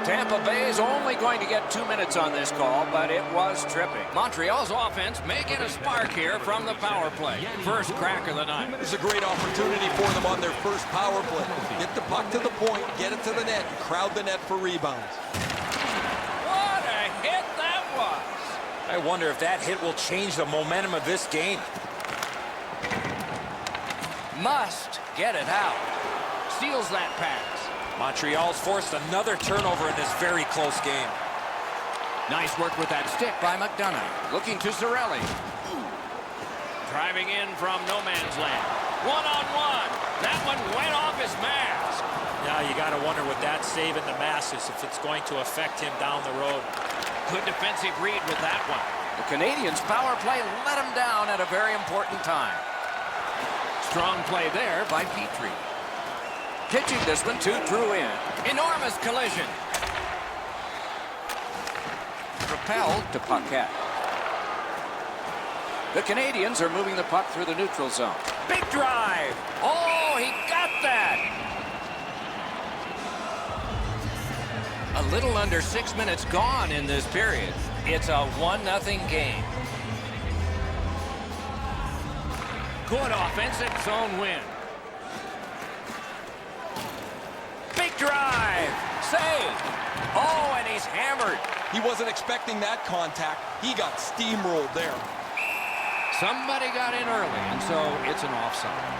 B: Tampa Bay is only going to get 2 minutes on this call, but it was tripping. Montreal's offense may get a spark here from the power play. First crack of the night.
C: It's a great opportunity for them on their first power play. Get the puck to the point, get it to the net, and crowd the net for rebounds.
B: What a hit that was.
E: I wonder if that hit will change the momentum of this game.
B: Must get it out. Steals that pass.
E: Montreal's forced another turnover in this very close game.
B: Nice work with that stick by McDonough. Looking to Cirelli. Driving in from no man's land. One-on-one. That one went off his mask.
F: Now you got to wonder with that save in the masses if it's going to affect him down the road.
B: Good defensive read with that one. The Canadiens' power play let him down at a very important time. Strong play there by Petrie. Pitching this one to Drouin. Enormous collision. Propelled to Paquette. The Canadiens are moving the puck through the neutral zone. Big drive. Oh, he got that. A little under 6 minutes gone in this period. It's a 1-0 game. Good offensive zone win. Big drive. Save. Oh, and he's hammered.
C: He wasn't expecting that contact. He got steamrolled there.
B: Somebody got in early, and so it's an offside.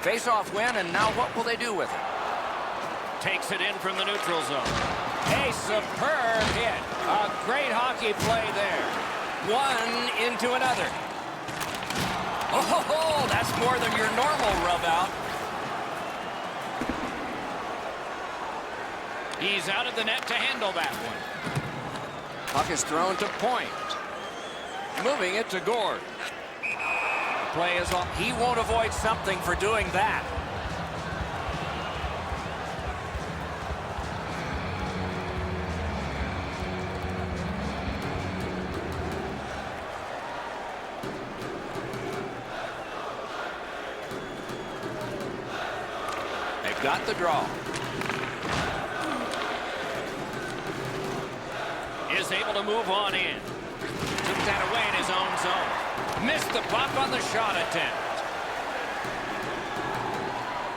B: Face-off win, and now what will they do with it? Takes it in from the neutral zone. A superb hit. A great hockey play there. One into another. Oh, that's more than your normal rub out. He's out of the net to handle that one. Puck is thrown to Point. Moving it to Gord. Play is off. He won't avoid something for doing that. They've got the draw. is able to move on in. Took that away in his own zone. Missed the puck on the shot attempt.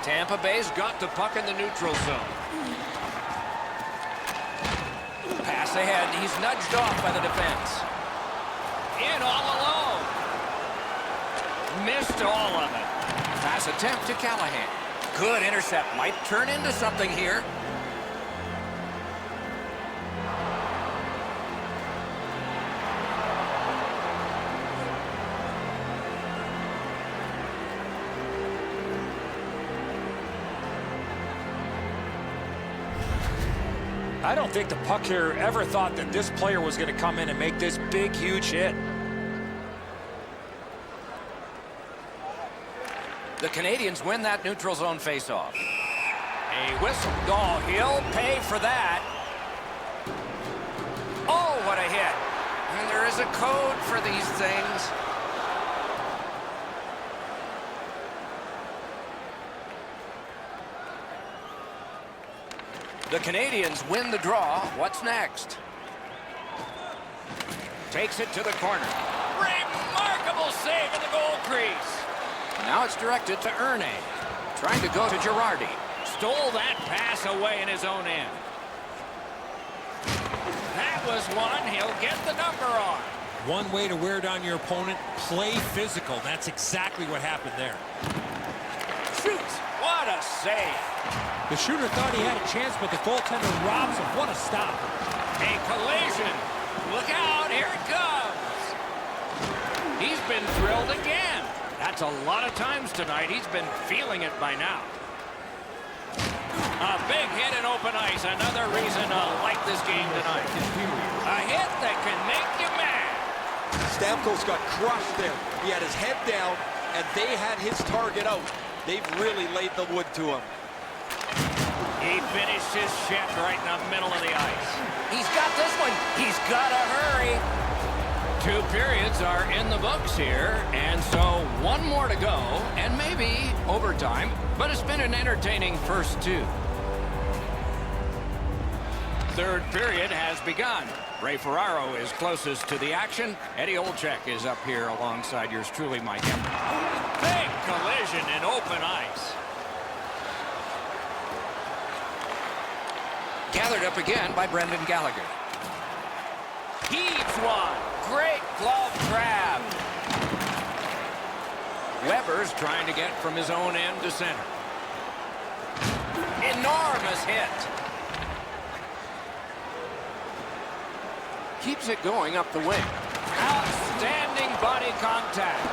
B: Tampa Bay's got the puck in the neutral zone. Pass ahead. He's nudged off by the defense. In all alone. Missed all of it. Pass attempt to Callahan. Good intercept. Might turn into something here.
E: I don't think the puck here ever thought that this player was going to come in and make this big, huge hit.
B: The Canadians win that neutral zone faceoff. A whistle. Oh, he'll pay for that. Oh, what a hit. And there is a code for these things. The Canadians win the draw. What's next? Takes it to the corner. Remarkable save in the goal crease. Now it's directed to Erne. Trying to go to Girardi. Stole that pass away in his own end. That was one. He'll get the number on.
F: One way to wear down your opponent, play physical. That's exactly what happened there.
B: Shoots. What a save.
F: The shooter thought he had a chance, but the goaltender robs him. What a stop.
B: A collision. Look out. Here it comes. He's been thrilled again. That's a lot of times tonight. He's been feeling it by now. A big hit in open ice. Another reason to like this game tonight. A hit that can make you mad.
C: Stamkos got crushed there. He had his head down, and they had his target out. They've really laid the wood to him.
B: He finished his shift right in the middle of the ice. He's got this one. He's got to hurry. 2 periods are in the books here, and so one more to go, and maybe overtime, but it's been an entertaining first 2. Third period has begun. Ray Ferraro is closest to the action. Eddie Olczyk is up here alongside yours truly, Mike Emrick. Big collision in open ice. Gathered up again by Brendan Gallagher. Heaves one. Great glove grab. Weber's trying to get from his own end to center. Enormous hit. Keeps it going up the wing. Outstanding body contact.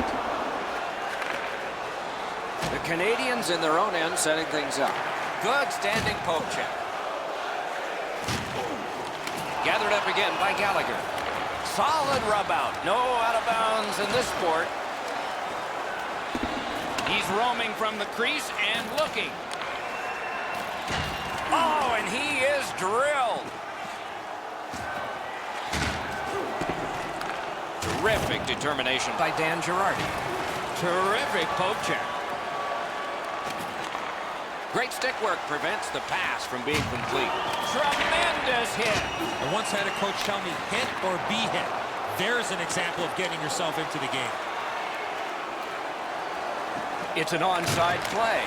B: The Canadians in their own end setting things up. Good standing poke check. Gathered up again by Gallagher. Solid rub out. No out of bounds in this sport. He's roaming from the crease and looking. Oh, and he is drilled. Terrific determination by Dan Girardi. Terrific poke check. Great stick work prevents the pass from being complete. Tremendous hit.
F: I once had a coach tell me, hit or be hit. There's an example of getting yourself into the game.
B: It's an onside play.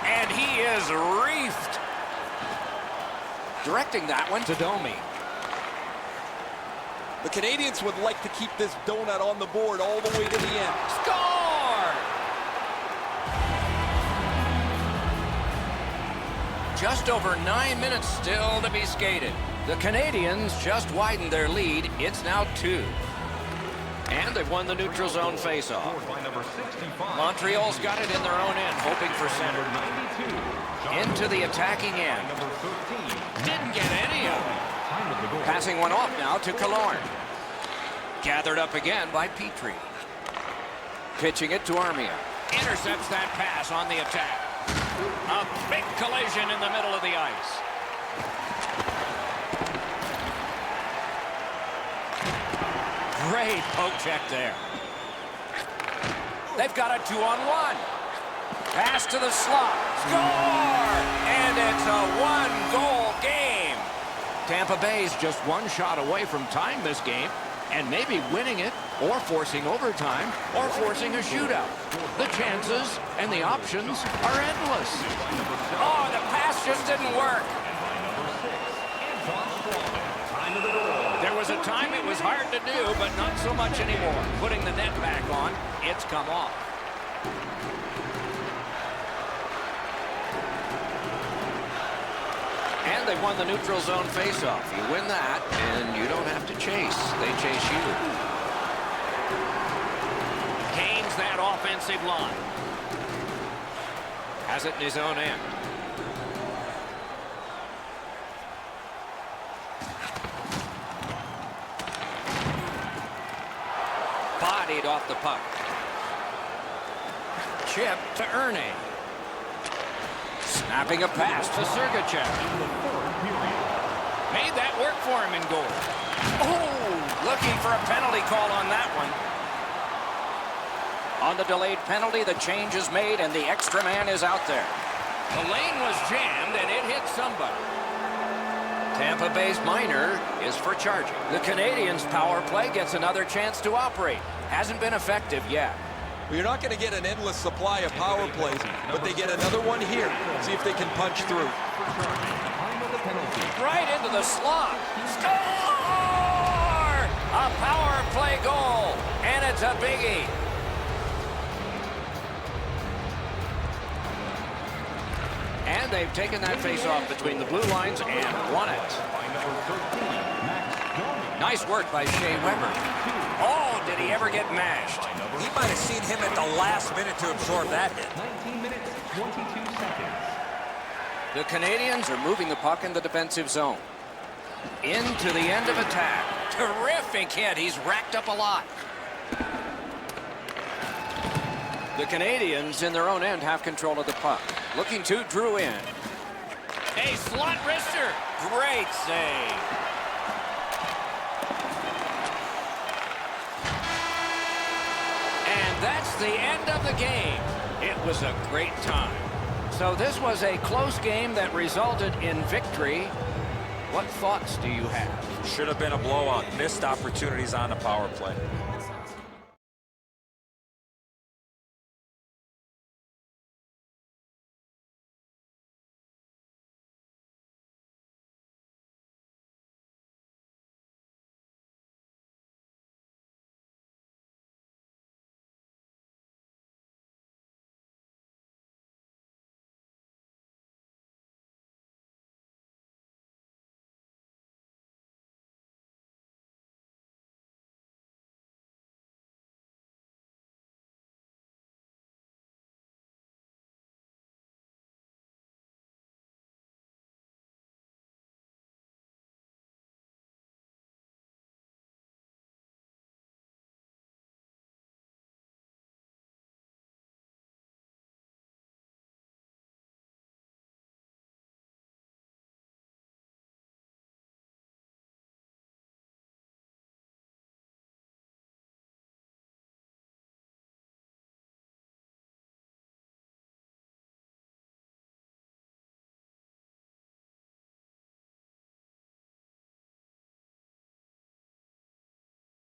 B: And he is reefed. Directing that one to Domi.
C: The Canadians would like to keep this donut on the board all the way to the end.
B: Score! Just over 9 minutes still to be skated. The Canadians just widened their lead. It's now 2. And they've won the neutral zone faceoff. Montreal's got it in their own end, hoping for center. Into the attacking end. Didn't get any of it. Passing one off now to Killorn. Gathered up again by Petrie. Pitching it to Armia. Intercepts that pass on the attack. A big collision in the middle of the ice. Great poke check there. They've got a 2-on-1. Pass to the slot. Score! And it's a 1-goal game. Tampa Bay's just one shot away from tying this game and maybe winning it or forcing overtime or forcing a shootout. The chances and the options are endless. Oh, the pass just didn't work. There was a time it was hard to do, but not so much anymore. Putting the net back on, it's come off. And they won the neutral zone faceoff. You win that, and you don't have to chase. They chase you. Gains that offensive line. Has it in his own end. Bodied off the puck. Chip to Ernie. Snapping a pass to Sergachev. Made that work for him in goal. Oh, looking for a penalty call on that one. On the delayed penalty, the change is made and the extra man is out there. The lane was jammed and it hit somebody. Tampa Bay's minor is for charging. The Canadiens' power play gets another chance to operate. Hasn't been effective yet.
C: Well, you're not going to get an endless supply of power plays, but they get another one here. See if they can punch through.
B: Right into the slot. Score! A power play goal, and it's a biggie. And they've taken that face-off between the blue lines and won it. Nice work by Shea Weber. Oh, did he ever get mashed?
E: He might have seen him at the last minute to absorb that hit.
D: 19 minutes, 22 seconds.
B: The Canadiens are moving the puck in the defensive zone. Into the end of attack. Terrific hit. He's racked up a lot. The Canadiens in their own end have control of the puck. Looking to Drew in. A slot wrister. Great save. And that's the end of the game. It was a great time. So this was a close game that resulted in victory. What thoughts do you have?
E: Should have been a blowout. Missed opportunities on the power play.